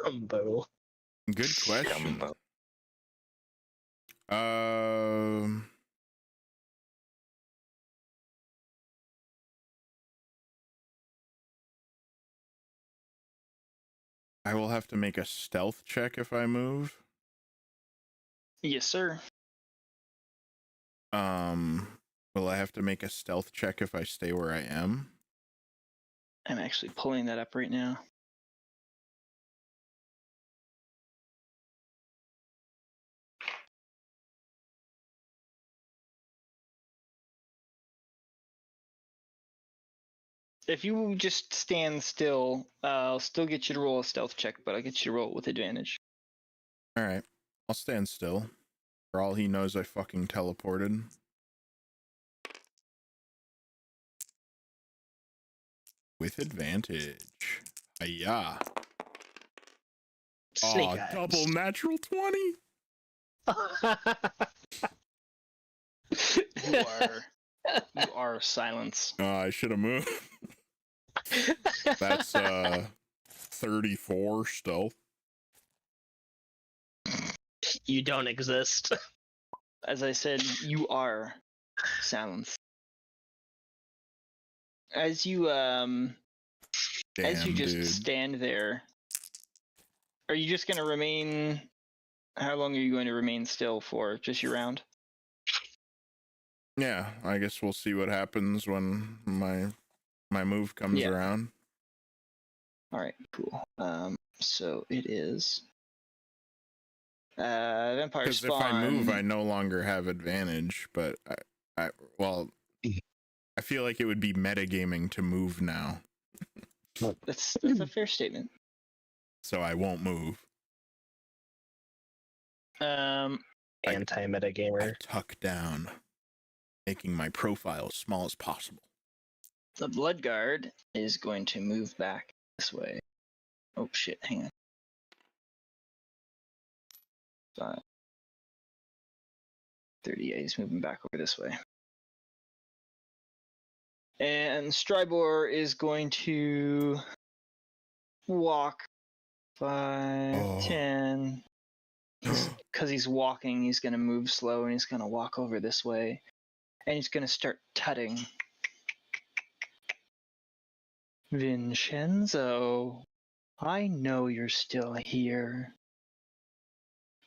Speaker 2: Gumbo.
Speaker 3: Good question.
Speaker 5: Gumbo.
Speaker 3: I will have to make a stealth check if I move.
Speaker 1: Yes, sir.
Speaker 3: Will I have to make a stealth check if I stay where I am?
Speaker 1: I'm actually pulling that up right now. If you just stand still, I'll still get you to roll a stealth check, but I'll get you to roll it with advantage.
Speaker 3: All right. I'll stand still. For all he knows, I fucking teleported. With advantage. Hiya.
Speaker 2: Snake
Speaker 3: Aw,
Speaker 2: eyes.
Speaker 3: double natural 20.
Speaker 1: You are silence.
Speaker 3: Oh, I should have moved. That's 34 stealth.
Speaker 2: You don't exist.
Speaker 1: As I said, you are silence. As you
Speaker 3: Damn,
Speaker 1: just
Speaker 3: dude.
Speaker 1: stand there, are you just gonna remain? How long are you going to remain still for? Just your round?
Speaker 3: Yeah, I guess we'll see what happens when my move comes around.
Speaker 1: All right, cool. So it is vampire
Speaker 3: Because
Speaker 1: spawn.
Speaker 3: if I move, I no longer have advantage. But I feel like it would be metagaming to move now,
Speaker 1: That's a fair statement.
Speaker 3: so I won't move.
Speaker 2: Anti-meta
Speaker 3: I
Speaker 2: gamer.
Speaker 3: tuck down, making my profile as small as possible.
Speaker 1: The blood guard is going to move back this way. Oh shit! Hang on. 5, 30. Yeah, he's moving back over this way. And Strybor is going to walk 5, 10. Because he's walking, he's going to move slow and he's going to walk over this way. And he's going to start tutting. Vinshenzo, I know you're still here.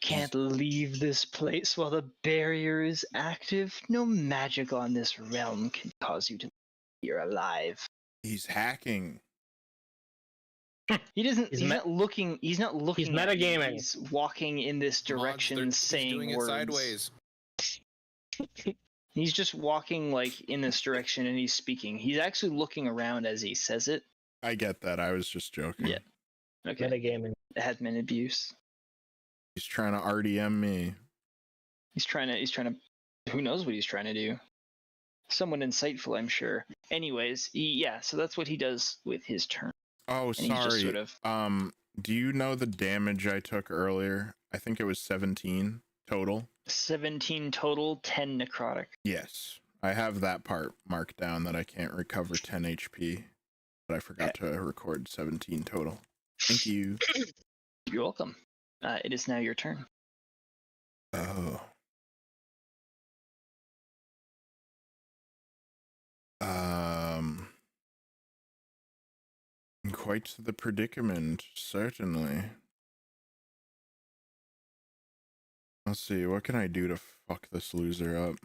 Speaker 1: Can't leave this place while the barrier is active. No magic on this realm can cause you to you're alive.
Speaker 3: He's hacking.
Speaker 1: He doesn't. He's not looking. He's not looking.
Speaker 2: He's metagaming.
Speaker 1: He's walking in this direction,
Speaker 4: Mods,
Speaker 1: saying
Speaker 4: he's doing
Speaker 1: words.
Speaker 4: it sideways.
Speaker 1: He's just walking like in this direction, and he's speaking. He's actually looking around as he says it.
Speaker 3: I get that. I was just joking.
Speaker 1: Yeah. Okay.
Speaker 2: Metagaming.
Speaker 1: Admin abuse.
Speaker 3: He's trying to RDM me.
Speaker 1: He's trying to. Who knows what he's trying to do? Someone insightful, I'm sure. Anyways, so that's what he does with his turn.
Speaker 3: Oh,
Speaker 1: And he's
Speaker 3: sorry.
Speaker 1: just sort of...
Speaker 3: Do you know the damage I took earlier? I think it was 17 total.
Speaker 1: 17 total, 10 necrotic.
Speaker 3: Yes. I have that part marked down that I can't recover 10 HP, but I forgot to record 17 total. Thank you.
Speaker 1: You're welcome. It is now your turn.
Speaker 3: Oh. Quite the predicament, certainly. Let's see, what can I do to fuck this loser up?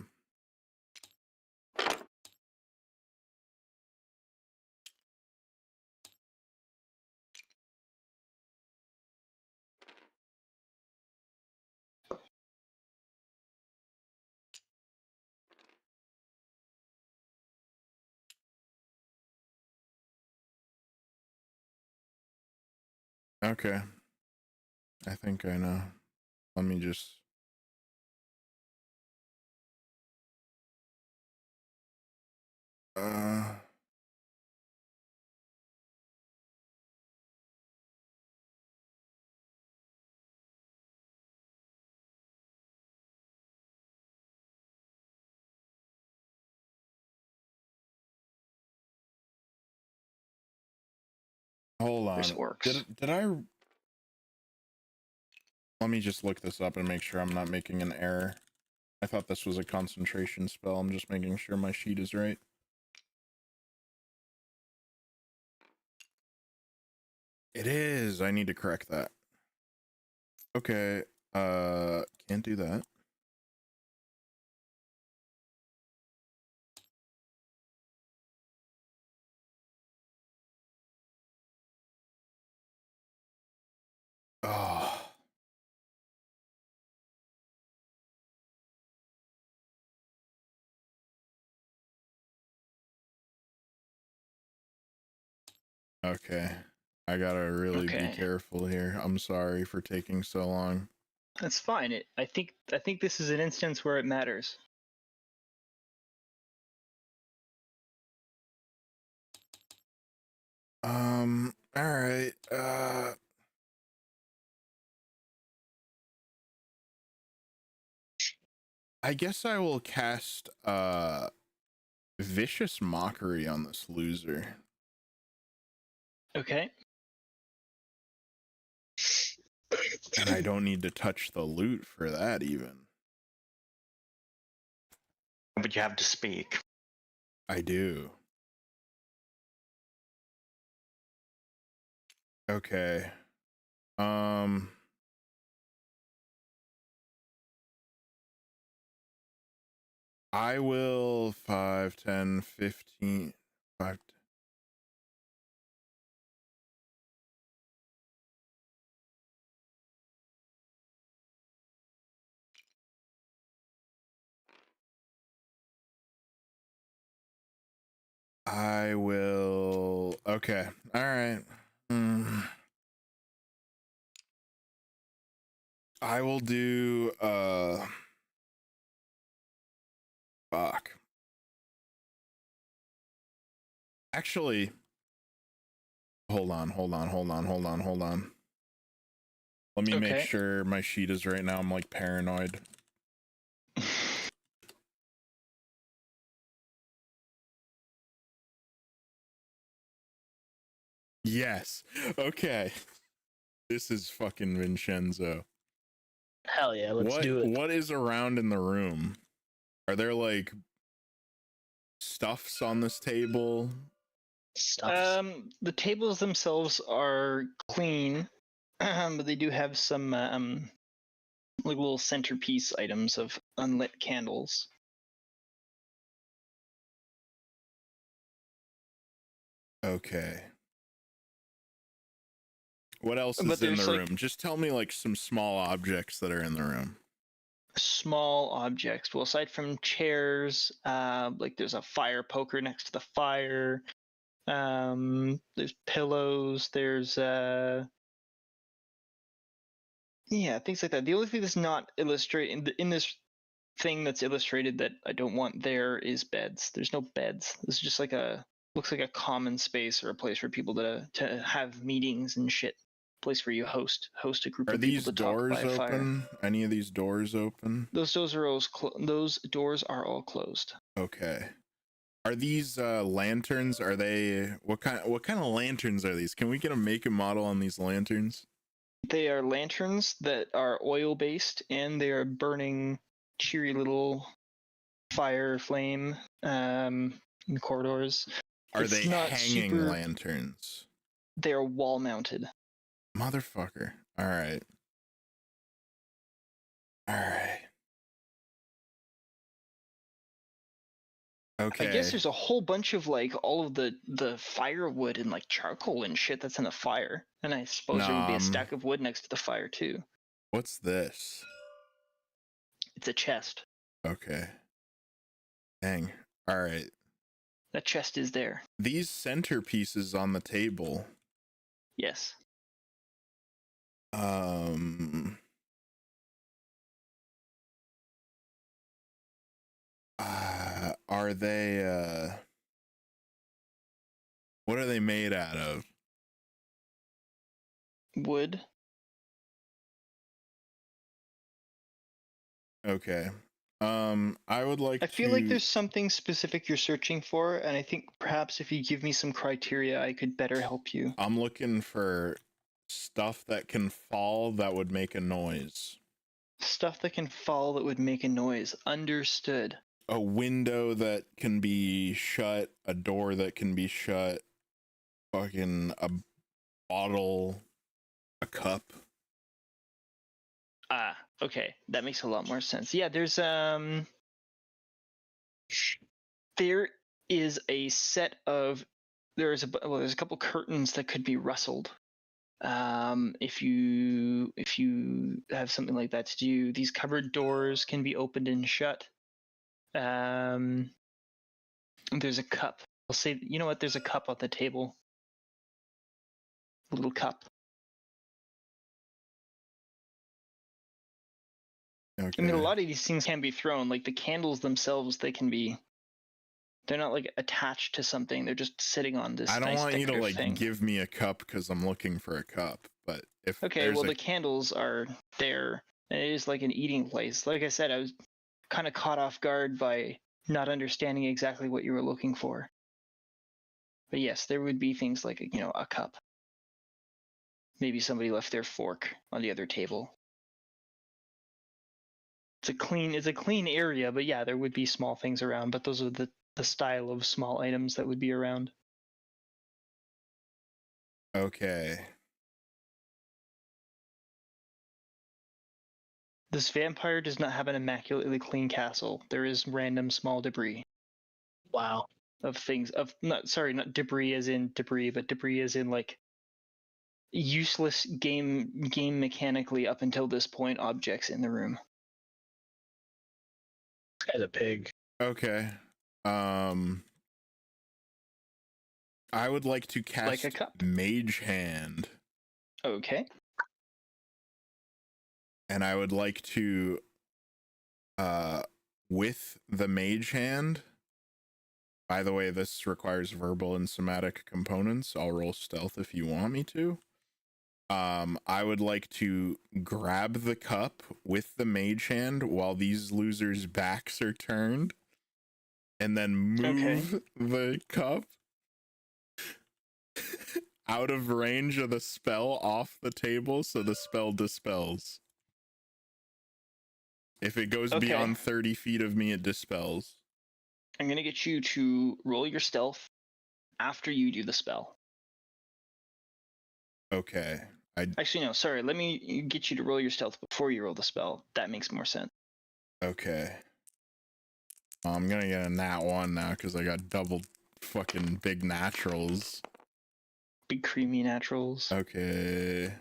Speaker 3: Okay. I think I know. Let me just... Hold on.
Speaker 1: There's orcs.
Speaker 3: Did I... Let me just look this up and make sure I'm not making an error. I thought this was a concentration spell. I'm just making sure my sheet is right. It is. I need to correct that. Okay. Can't do that. Oh. Okay. I gotta really be careful here. I'm sorry for taking so long.
Speaker 1: That's fine. I think this is an instance where it matters.
Speaker 3: All right. I guess I will cast Vicious Mockery on this loser.
Speaker 1: Okay.
Speaker 3: And I don't need to touch the loot for that even.
Speaker 5: But you have to speak.
Speaker 3: I do. Okay. I will 5, 10, 15, 5. I will. Okay. All right. I will do. Fuck. Actually, hold on. Let me make
Speaker 1: Okay.
Speaker 3: sure my sheet is right now. I'm like paranoid. Yes. Okay. This is fucking Vinshenzo.
Speaker 2: Hell yeah, let's do it.
Speaker 3: What is around in the room? Are there like stuffs on this table?
Speaker 2: Stuff.
Speaker 1: The tables themselves are clean, but they do have some like little centerpiece items of unlit candles.
Speaker 3: Okay. What else
Speaker 1: But
Speaker 3: is in
Speaker 1: there's,
Speaker 3: the
Speaker 1: like-
Speaker 3: room? Just tell me like some small objects that are in the room.
Speaker 1: Small objects. Well, aside from chairs, like there's a fire poker next to the fire. There's pillows. There's yeah, things like that. The only thing that's not illustrated in this thing that's illustrated that I don't want there is beds. There's no beds. This is just like looks like a common space or a place for people to have meetings and shit. Place where you host a group
Speaker 3: Are
Speaker 1: of people
Speaker 3: these
Speaker 1: to talk
Speaker 3: doors
Speaker 1: by a fire.
Speaker 3: open? Any of these doors open?
Speaker 1: Those doors are all closed.
Speaker 3: Okay. Are these lanterns? Are they what kind of lanterns are these? Can we get a make and model on these lanterns?
Speaker 1: They are lanterns that are oil based, and they are burning cheery little fire flame in corridors.
Speaker 3: Are
Speaker 1: It's
Speaker 3: they
Speaker 1: not
Speaker 3: hanging
Speaker 1: super-
Speaker 3: lanterns?
Speaker 1: They are wall mounted.
Speaker 3: Motherfucker. All right. Okay.
Speaker 1: I guess there's a whole bunch of like all of the firewood and like charcoal and shit that's in the fire, and I suppose there would be a stack of wood next to the fire too.
Speaker 3: What's this?
Speaker 1: It's a chest.
Speaker 3: Okay. Dang. All right.
Speaker 1: That chest is there.
Speaker 3: These centerpieces on the table.
Speaker 1: Yes.
Speaker 3: Are they what are they made out of?
Speaker 1: Wood.
Speaker 3: Okay. I would like
Speaker 1: I feel like there's something specific you're searching for, and I think perhaps if you give me some criteria, I could better help you.
Speaker 3: I'm looking for stuff that can fall that would make a noise.
Speaker 1: Stuff that can fall that would make a noise. Understood.
Speaker 3: A window that can be shut, a door that can be shut, fucking a bottle, a cup.
Speaker 1: Ah, okay. That makes a lot more sense. Yeah, there's a set of there's a couple curtains that could be rustled. If you have something like that to do, these cupboard doors can be opened and shut. There's a cup. I'll say, you know what? There's a cup on the table. A little cup.
Speaker 3: Okay.
Speaker 1: I mean, a lot of these things can be thrown. Like the candles themselves, they're not like attached to something. They're just sitting on this.
Speaker 3: I don't want you to
Speaker 1: decorative
Speaker 3: like
Speaker 1: thing.
Speaker 3: give me a cup because I'm looking for a cup. But if
Speaker 1: Okay,
Speaker 3: there's
Speaker 1: well,
Speaker 3: a...
Speaker 1: the candles are there. And it is like an eating place. Like I said, kind of caught off guard by not understanding exactly what you were looking for. But yes, there would be things like, a cup. Maybe somebody left their fork on the other table. It's a clean area, but yeah, there would be small things around, but those are the style of small items that would be around.
Speaker 3: Okay.
Speaker 1: This vampire does not have an immaculately clean castle. There is random small debris
Speaker 2: Wow.
Speaker 1: of things not debris as in debris, but debris as in like useless game mechanically up until this point objects in the room.
Speaker 2: This guy's a pig.
Speaker 3: Okay. I would like to cast
Speaker 1: Like a cup.
Speaker 3: Mage Hand.
Speaker 1: Okay.
Speaker 3: And I would like to, with the Mage Hand, by the way, this requires verbal and somatic components. I'll roll stealth if you want me to. I would like to grab the cup with the Mage Hand while these losers' backs are turned, and then move the cup out of range of the spell off the table so the spell dispels. If it goes beyond 30 feet of me, it dispels.
Speaker 1: I'm going to get you to roll your stealth after you do the spell.
Speaker 3: Okay.
Speaker 1: Actually, no, sorry. Let me get you to roll your stealth before you roll the spell. That makes more sense.
Speaker 3: Okay. I'm going to get a nat 1 now because I got double fucking big naturals.
Speaker 1: Big creamy naturals.
Speaker 3: Okay.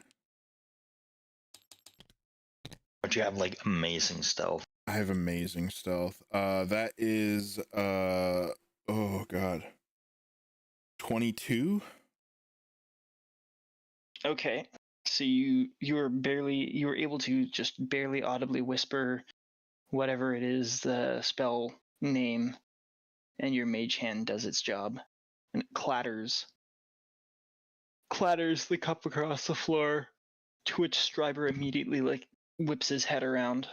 Speaker 5: But you have like amazing stealth.
Speaker 3: I have amazing stealth. That is oh god. 22?
Speaker 1: Okay. So you were able to just barely audibly whisper whatever it is the spell name, and your mage hand does its job. And it clatters the cup across the floor, to which Striber immediately whips his head around.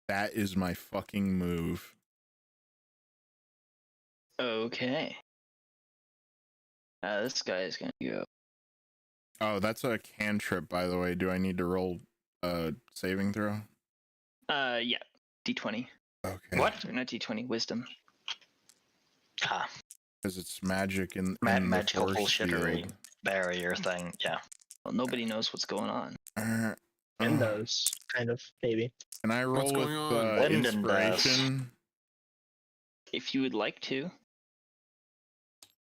Speaker 3: That is my fucking move.
Speaker 1: Okay. This guy is gonna go.
Speaker 3: Oh, that's a cantrip, by the way. Do I need to roll a saving throw?
Speaker 1: Yeah. D20.
Speaker 3: Okay.
Speaker 5: What?
Speaker 1: Sorry, not D20, wisdom.
Speaker 5: Ah,
Speaker 3: Because it's magic in
Speaker 5: magical
Speaker 3: the force
Speaker 5: bullshittery
Speaker 3: field.
Speaker 5: barrier thing. Yeah.
Speaker 1: Well, nobody knows what's going on.
Speaker 2: And those, kind of, maybe.
Speaker 3: Can I roll
Speaker 4: What's
Speaker 3: with
Speaker 4: going on?
Speaker 5: Linden does.
Speaker 3: inspiration?
Speaker 1: If you would like to.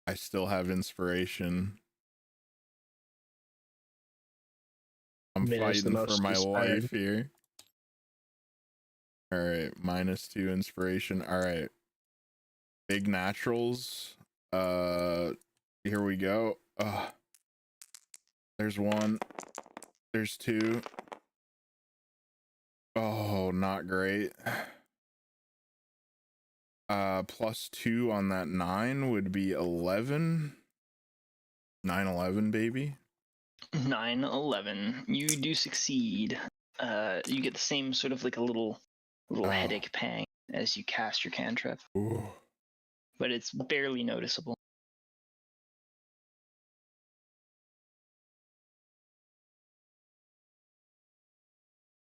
Speaker 3: I still have inspiration. I'm
Speaker 2: Min is the
Speaker 3: fighting for
Speaker 2: most
Speaker 3: my
Speaker 2: inspired.
Speaker 3: life here. All right, -2 inspiration. All right, big naturals. Here we go. There's 1. There's 2. Oh, not great. +2 on that 9 would be 11. 9/11, baby.
Speaker 1: 9/11. You do succeed. You get the same sort of like a little headache pang as you cast your cantrip,
Speaker 3: Ooh.
Speaker 1: but it's barely noticeable.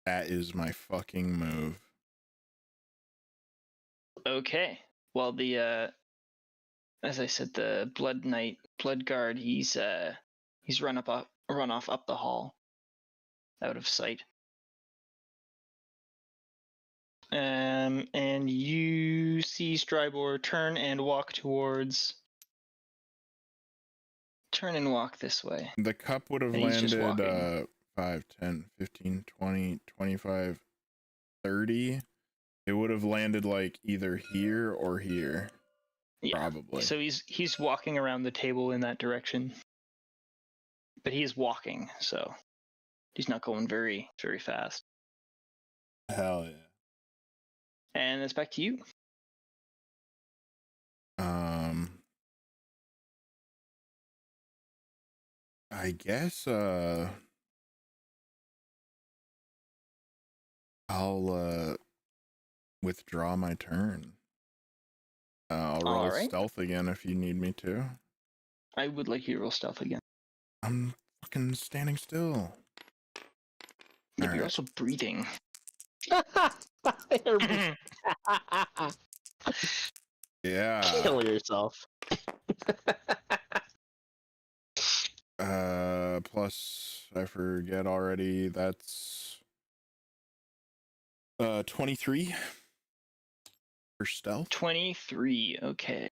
Speaker 3: That is my fucking move.
Speaker 1: Okay. Well, as I said, the Blood Guard, he's run off up the hall, out of sight. And you see Strybor turn and walk this way.
Speaker 3: The cup would have
Speaker 1: And he's just
Speaker 3: landed
Speaker 1: walking.
Speaker 3: 5, 10, 15, 20, 25, 30. It would have landed like either here or here.
Speaker 1: Yeah.
Speaker 3: Probably.
Speaker 1: So he's walking around the table in that direction. But he's walking, so he's not going very, very fast.
Speaker 3: Hell yeah.
Speaker 1: And it's back to you.
Speaker 3: I guess I'll withdraw my turn. I'll roll
Speaker 1: All right.
Speaker 3: stealth again if you need me to.
Speaker 1: I would like you to roll stealth again.
Speaker 3: I'm fucking standing still.
Speaker 1: Yeah, but you're
Speaker 3: Alright.
Speaker 1: also breathing.
Speaker 3: Yeah.
Speaker 2: Kill yourself.
Speaker 3: Plus, I forget already, that's 23 for stealth.
Speaker 1: 23. Okay.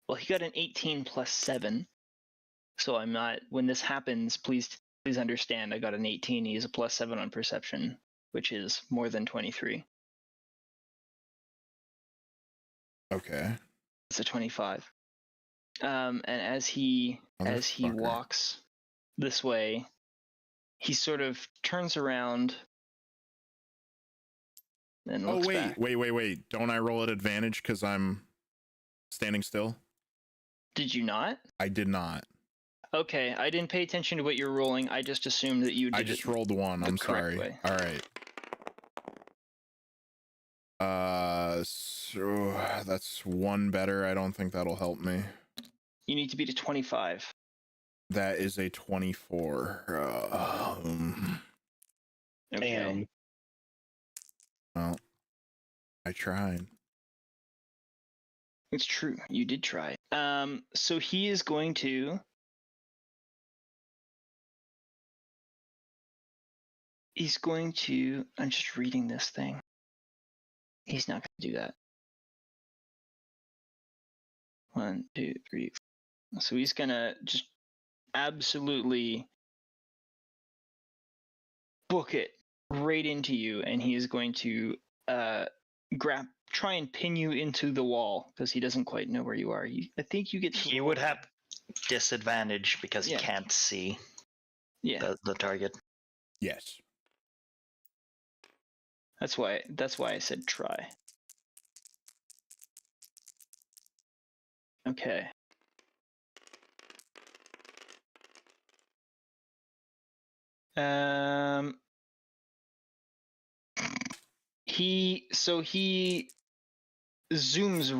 Speaker 1: Well, he got an 18 plus 7. So I'm not. When this happens, please understand. I got an 18. He has a plus 7 on perception, which is more than 23.
Speaker 3: Okay.
Speaker 1: It's a 25. And as he
Speaker 3: Motherfucker.
Speaker 1: walks this way, he sort of turns around and
Speaker 3: Oh,
Speaker 1: looks
Speaker 3: wait,
Speaker 1: back.
Speaker 3: wait. Don't I roll at advantage because I'm standing still?
Speaker 1: Did you not?
Speaker 3: I did not.
Speaker 1: Okay, I didn't pay attention to what you were rolling. I just assumed that you did
Speaker 3: I just
Speaker 1: it
Speaker 3: rolled one.
Speaker 1: the
Speaker 3: I'm
Speaker 1: correct
Speaker 3: sorry.
Speaker 1: way.
Speaker 3: All right. So that's one better. I don't think that'll help me.
Speaker 1: You need to beat a 25.
Speaker 3: That is a 24.
Speaker 1: Okay.
Speaker 2: Damn.
Speaker 3: Well, I tried.
Speaker 1: It's true. You did try. So he is going to. He's going to. I'm just reading this thing. He's not going to do that. 1, 2, 3. So he's going to just absolutely book it right into you, and he is going to try and pin you into the wall because he doesn't quite know where you are. I think you get.
Speaker 5: He would have disadvantage because he can't see the target.
Speaker 3: Yes.
Speaker 1: That's why I said try. Okay. He zooms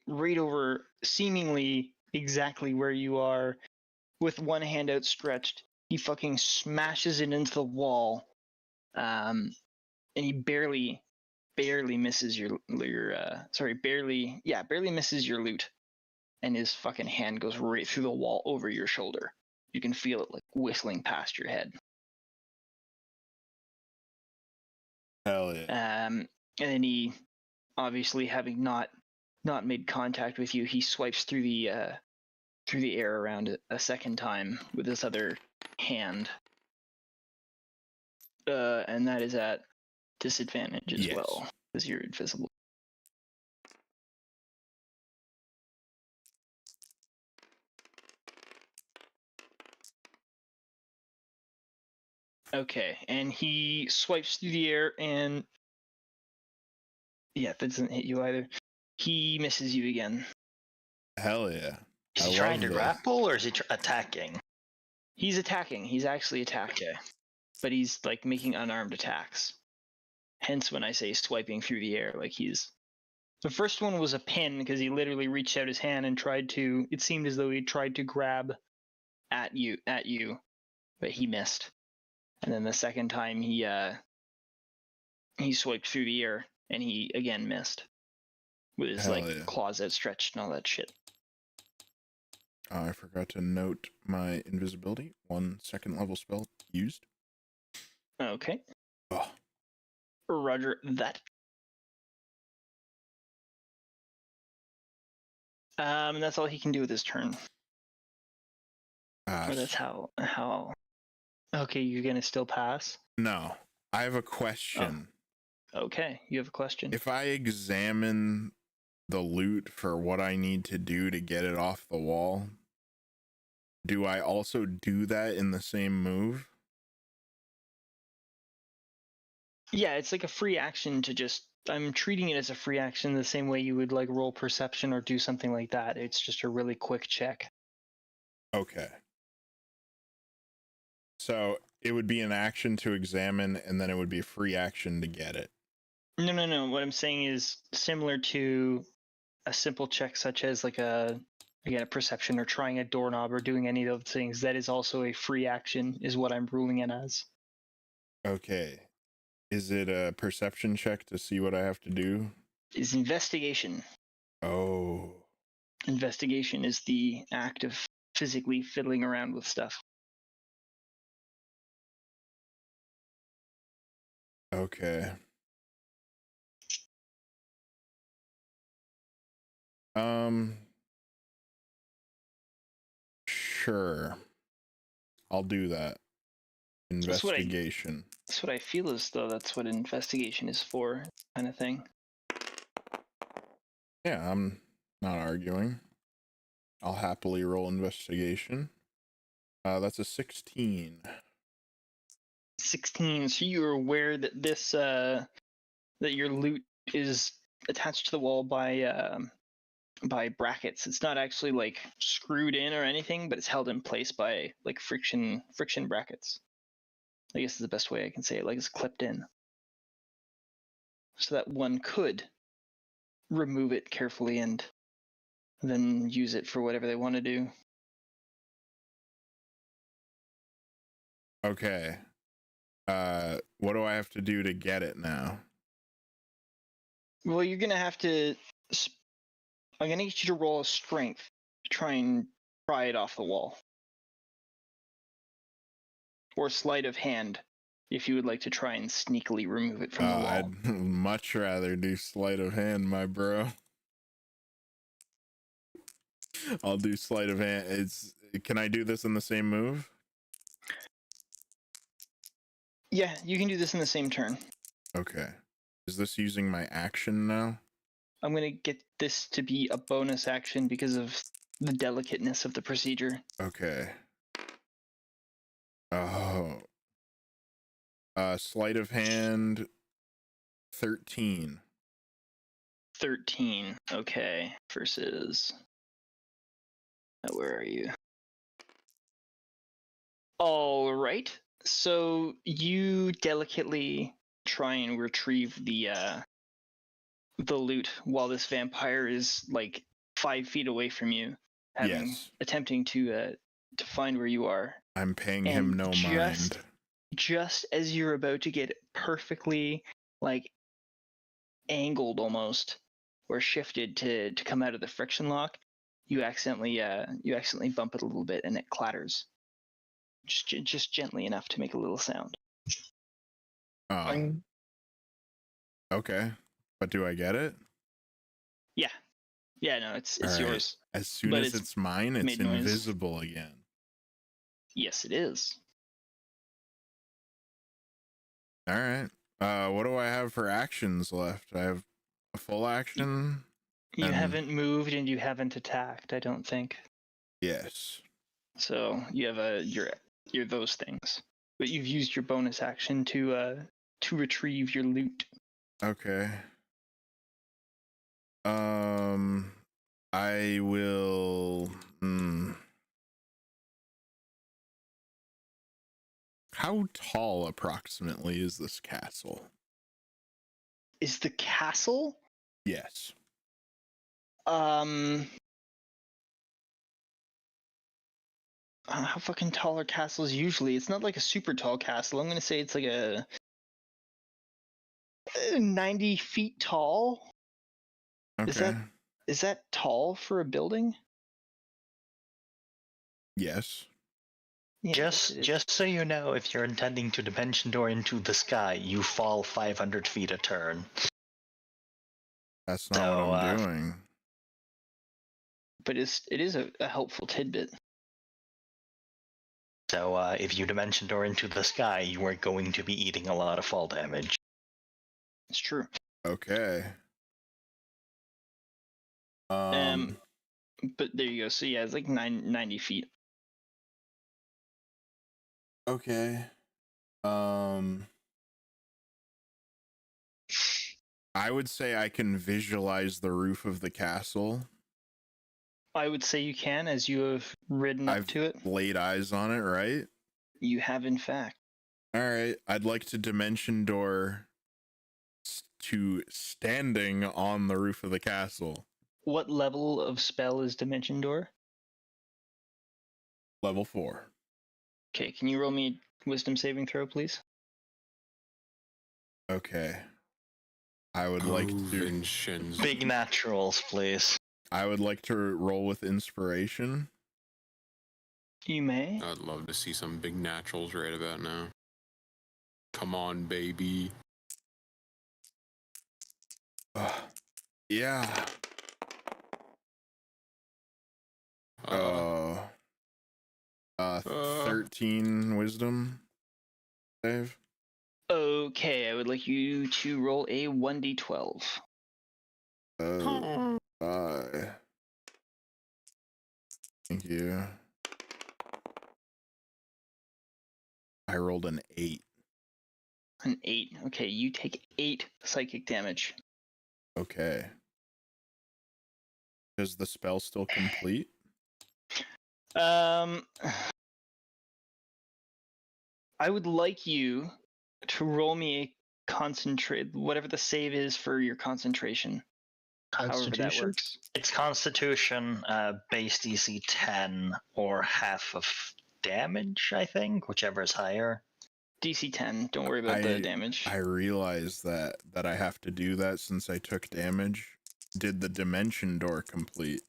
Speaker 1: right over seemingly exactly where you are with one hand outstretched. He fucking smashes it into the wall. And he barely misses barely misses your loot. And his fucking hand goes right through the wall over your shoulder. You can feel it like whistling past your head.
Speaker 3: Hell yeah.
Speaker 1: And then he, obviously having not made contact with you, he swipes through the air around a second time with his other hand. And that is at disadvantage as well, because you're invisible. Okay, and he swipes through the air, and that doesn't hit you either. He misses you again.
Speaker 3: Hell yeah.
Speaker 5: Is he trying to grapple or is he attacking?
Speaker 1: He's attacking. He's actually attacking.
Speaker 5: Okay.
Speaker 1: But he's like making unarmed attacks. Hence when I say swiping through the air, like he's. The first one was a pin because he literally reached out his hand and tried to. It seemed as though he tried to grab at you, but he missed. And then the second time he swiped through the air and he again missed with his claws outstretched and all that shit.
Speaker 3: I forgot to note my invisibility. 1 second level spell used.
Speaker 1: Okay.
Speaker 3: Oh.
Speaker 1: Roger that. And that's all he can do with his turn. Or that's how. Okay, you're gonna still pass?
Speaker 3: No, I have a question.
Speaker 1: Oh. Okay, you have a question.
Speaker 3: If I examine the loot for what I need to do to get it off the wall, do I also do that in the same move?
Speaker 1: Yeah, it's like a free action to just. I'm treating it as a free action the same way you would like roll perception or do something like that. It's just a really quick check.
Speaker 3: Okay. So it would be an action to examine, and then it would be a free action to get it.
Speaker 1: No. What I'm saying is similar to a simple check, such as like a perception or trying a doorknob or doing any of those things. That is also a free action, is what I'm ruling it as.
Speaker 3: Okay. Is it a perception check to see what I have to do?
Speaker 1: Is investigation.
Speaker 3: Oh.
Speaker 1: Investigation is the act of physically fiddling around with stuff.
Speaker 3: Okay. Sure. I'll do that. Investigation.
Speaker 1: That's what I feel as though that's what investigation is for, kind of thing.
Speaker 3: Yeah, I'm not arguing. I'll happily roll investigation. That's a 16.
Speaker 1: 16. So you're aware that this that your loot is attached to the wall by brackets. It's not actually like screwed in or anything, but it's held in place by like friction brackets. I guess is the best way I can say it. Like it's clipped in, so that one could remove it carefully and then use it for whatever they want to do.
Speaker 3: Okay. What do I have to do to get it now?
Speaker 1: Well, you're gonna have to. I'm gonna get you to roll a strength to try and pry it off the wall, or sleight of hand if you would like to try and sneakily remove it from the wall.
Speaker 3: I'd much rather do sleight of hand, my bro. I'll do sleight of hand. Can I do this in the same move?
Speaker 1: Yeah, you can do this in the same turn.
Speaker 3: Okay. Is this using my action now?
Speaker 1: I'm going to get this to be a bonus action because of the delicateness of the procedure.
Speaker 3: Okay. Oh. Sleight of hand 13.
Speaker 1: 13. Okay. Versus... where are you? All right. So you delicately try and retrieve the loot while this vampire is like 5 feet away from you, attempting to find where you are.
Speaker 3: I'm paying him no mind.
Speaker 1: Just as you're about to get perfectly like angled almost or shifted to come out of the friction lock, you accidentally bump it a little bit and it clatters. Just gently enough to make a little sound.
Speaker 3: Oh. Okay. But do I get it?
Speaker 1: Yeah. Yeah, no, it's
Speaker 3: right.
Speaker 1: yours.
Speaker 3: As soon as it's mine, it's invisible again.
Speaker 1: Yes, it is.
Speaker 3: All right. What do I have for actions left? I have a full action.
Speaker 1: You haven't moved and you haven't attacked, I don't think.
Speaker 3: Yes.
Speaker 1: So you have you're those things, but you've used your bonus action to retrieve your loot.
Speaker 3: Okay. I will. How tall approximately is this castle?
Speaker 1: Is the castle?
Speaker 3: Yes.
Speaker 1: How fucking tall are castles usually? It's not like a super tall castle. I'm gonna say it's like a 90 feet tall.
Speaker 3: Okay.
Speaker 1: Is that tall for a building?
Speaker 3: Yes.
Speaker 5: Yeah, just so you know, if you're intending to dimension door into the sky, you fall 500 feet a turn.
Speaker 3: That's not what I'm doing.
Speaker 1: But it is a helpful tidbit.
Speaker 5: So if you dimension door into the sky, you are going to be eating a lot of fall damage.
Speaker 1: It's true.
Speaker 3: Okay.
Speaker 1: But there you go. So yeah, it's like 90 feet.
Speaker 3: Okay. I would say I can visualize the roof of the castle.
Speaker 1: I would say you can, as you have ridden up to it.
Speaker 3: I've laid eyes on it, right?
Speaker 1: You have, in fact.
Speaker 3: All right, I'd like to dimension door to standing on the roof of the castle.
Speaker 1: What level of spell is Dimension Door?
Speaker 3: Level 4.
Speaker 1: Okay, can you roll me a wisdom saving throw, please?
Speaker 3: Okay. I would like to
Speaker 4: Vinshenzo.
Speaker 5: Big naturals, please.
Speaker 3: I would like to roll with inspiration.
Speaker 1: You may.
Speaker 4: I'd love to see some big naturals right about now. Come on, baby.
Speaker 3: Yeah.
Speaker 4: Uh,
Speaker 3: 13 wisdom save.
Speaker 1: Okay, I would like you to roll a 1d12.
Speaker 3: Bye. Thank you. I rolled an 8.
Speaker 1: An 8. Okay, you take 8 psychic damage.
Speaker 3: Okay. Is the spell still complete?
Speaker 1: I would like you to roll me a concentrate, whatever the save is for your concentration. However that
Speaker 2: Constitution?
Speaker 1: works.
Speaker 5: It's Constitution, base DC 10 or half of damage, I think, whichever is higher.
Speaker 1: DC 10. Don't worry about the damage.
Speaker 3: I realize that I have to do that since I took damage. Did the dimension door complete?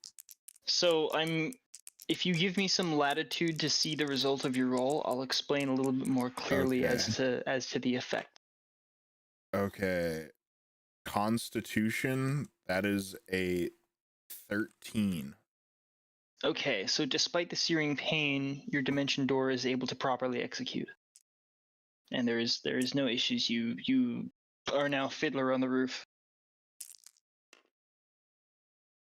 Speaker 1: So if you give me some latitude to see the result of your roll, I'll explain a little bit more clearly
Speaker 3: Okay.
Speaker 1: as to the effect.
Speaker 3: Okay. Constitution, that is a 13.
Speaker 1: Okay, so despite the searing pain, your dimension door is able to properly execute. And there is no issues. You are now Fiddler on the roof.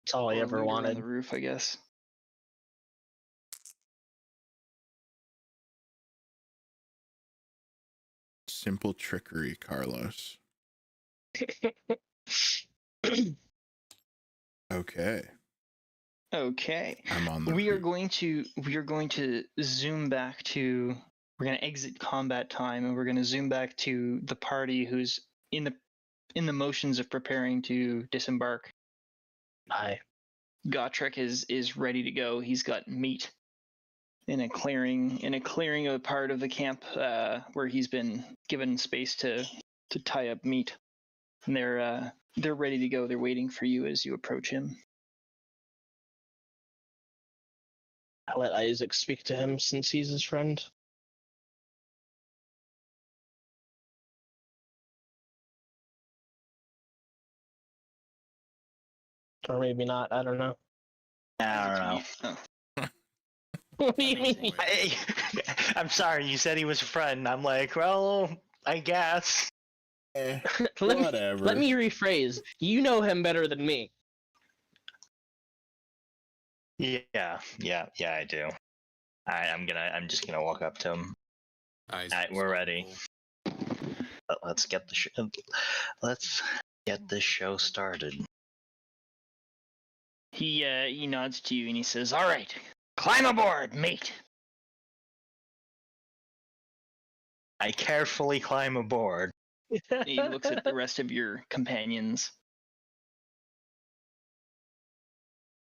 Speaker 2: That's all I
Speaker 1: Or
Speaker 2: ever
Speaker 1: Looter
Speaker 2: wanted.
Speaker 1: on the roof, I guess.
Speaker 3: Simple trickery, Carlos. Okay.
Speaker 1: Okay.
Speaker 3: I'm on the
Speaker 1: We are
Speaker 3: roof.
Speaker 1: going to zoom back to, we're going to exit combat time, and we're going to zoom back to the party who's in the motions of preparing to disembark.
Speaker 2: Aye.
Speaker 1: Gotrek is ready to go. He's got meat in a clearing of a part of the camp where he's been given space to tie up meat. And they're ready to go. They're waiting for you as you approach him.
Speaker 2: I'll let Isaac speak to him since he's his friend. Or maybe not, I don't know.
Speaker 5: I don't know.
Speaker 1: Oh.
Speaker 2: What do you mean?
Speaker 5: I'm sorry, you said he was a friend. I'm like, well, I guess.
Speaker 3: Whatever.
Speaker 2: Let me rephrase. You know him better than me.
Speaker 5: Yeah, I do. I'm just gonna walk up to him. Alright, we're ready. Let's get this show started.
Speaker 1: He nods to you and he says, "All right, climb aboard, mate."
Speaker 5: I carefully climb aboard.
Speaker 1: He looks at the rest of your companions.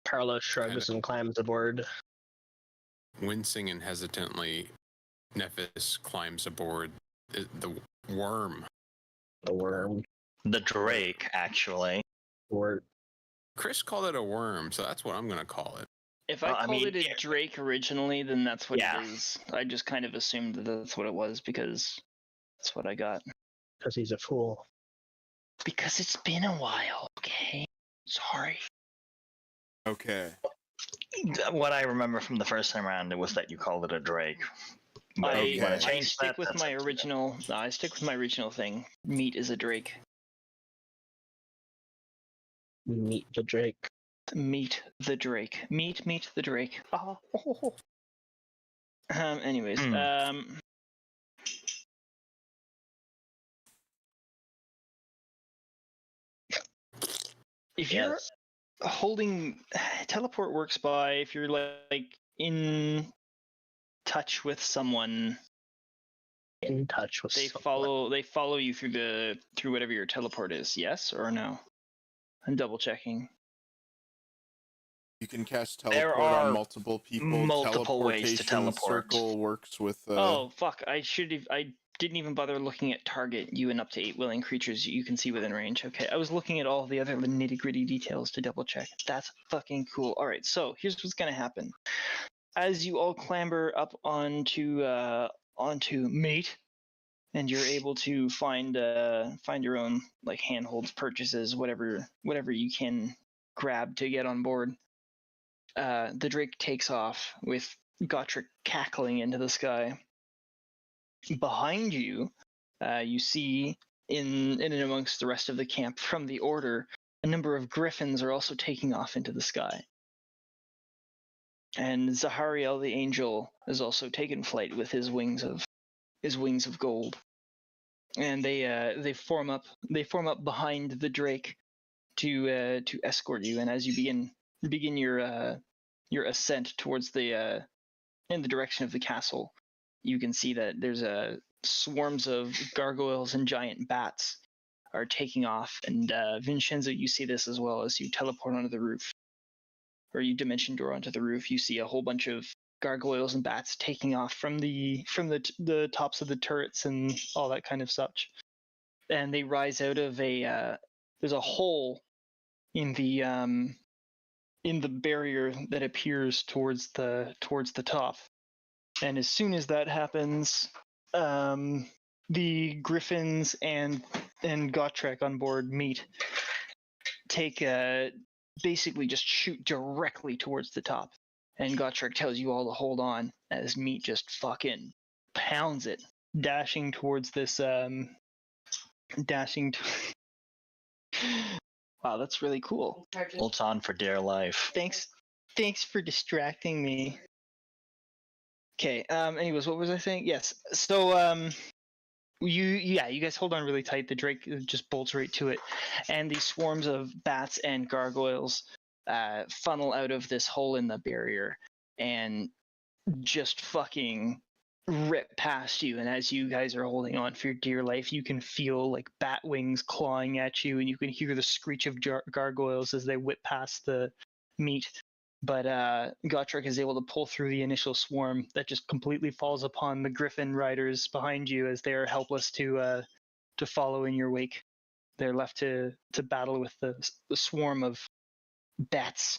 Speaker 2: Carlos shrugs and climbs aboard.
Speaker 4: Wincing and hesitantly, Nephis climbs aboard the worm.
Speaker 2: The worm.
Speaker 5: The Drake, actually.
Speaker 2: Or
Speaker 4: Chris called it a worm, so that's what I'm going to call it.
Speaker 1: If
Speaker 5: Well,
Speaker 1: I
Speaker 5: I
Speaker 1: called
Speaker 5: mean,
Speaker 1: it a
Speaker 5: yeah.
Speaker 1: Drake originally, then that's what
Speaker 5: Yeah.
Speaker 1: it is. I just kind of assumed that that's what it was because that's what I got.
Speaker 2: because he's a fool.
Speaker 1: Because it's been a while, okay? Sorry.
Speaker 3: Okay.
Speaker 5: What I remember from the first time around, it was that you called it a Drake. But
Speaker 1: I,
Speaker 5: if you wanna
Speaker 1: I
Speaker 5: change
Speaker 1: stick
Speaker 5: that,
Speaker 1: with
Speaker 5: that's
Speaker 1: my
Speaker 5: up to you.
Speaker 1: original. I stick with my original thing. Meat is a Drake.
Speaker 2: Meet the Drake.
Speaker 1: Meet the Drake. Meet the Drake. Oh. Anyways, if you're
Speaker 2: Yes.
Speaker 1: holding teleport works by if you're like in touch with someone
Speaker 2: In touch with
Speaker 1: They
Speaker 2: someone.
Speaker 1: follow you through whatever your teleport is. Yes or no? I'm double checking.
Speaker 3: You can cast
Speaker 5: There
Speaker 3: teleport on
Speaker 5: are
Speaker 3: multiple people.
Speaker 5: multiple ways to
Speaker 3: Teleportation
Speaker 5: teleport.
Speaker 3: circle works with.
Speaker 1: Oh fuck! I didn't even bother looking at target. You and up to 8 willing creatures you can see within range. Okay, I was looking at all the other nitty gritty details to double check. That's fucking cool. All right, so here's what's gonna happen. As you all clamber up onto mate, and you're able to find your own like handholds, purchases, whatever you can grab to get on board. The Drake takes off with Gotrek cackling into the sky. Behind you, you see in and amongst the rest of the camp from the Order, a number of griffins are also taking off into the sky. And Zahariel the Angel has also taken flight with his wings of gold. And they form up behind the Drake to escort you. And as you begin your ascent towards in the direction of the castle, you can see that there's swarms of gargoyles and giant bats are taking off. And Vinshenzo, you see this as well as you teleport onto the roof, or you dimension door onto the roof. You see a whole bunch of gargoyles and bats taking off from the tops of the turrets and all that kind of such. And they rise out of there's a hole in the barrier that appears towards the top. And as soon as that happens, the griffins and Gotrek on board meet, basically just shoot directly towards the top. And Gotrek tells you all to hold on as Meat just fucking pounds it, dashing towards this Wow, that's really cool.
Speaker 5: Holds on for dear life.
Speaker 1: Thanks for distracting me. Okay, anyways, what was I saying? Yes. So you guys hold on really tight. The Drake just bolts right to it, and these swarms of bats and gargoyles funnel out of this hole in the barrier and just fucking rip past you. And as you guys are holding on for your dear life, you can feel like bat wings clawing at you, and you can hear the screech of gargoyles as they whip past the meat. But Gotrek is able to pull through the initial swarm that just completely falls upon the griffin riders behind you as they are helpless to follow in your wake. They're left to battle with the swarm of bats.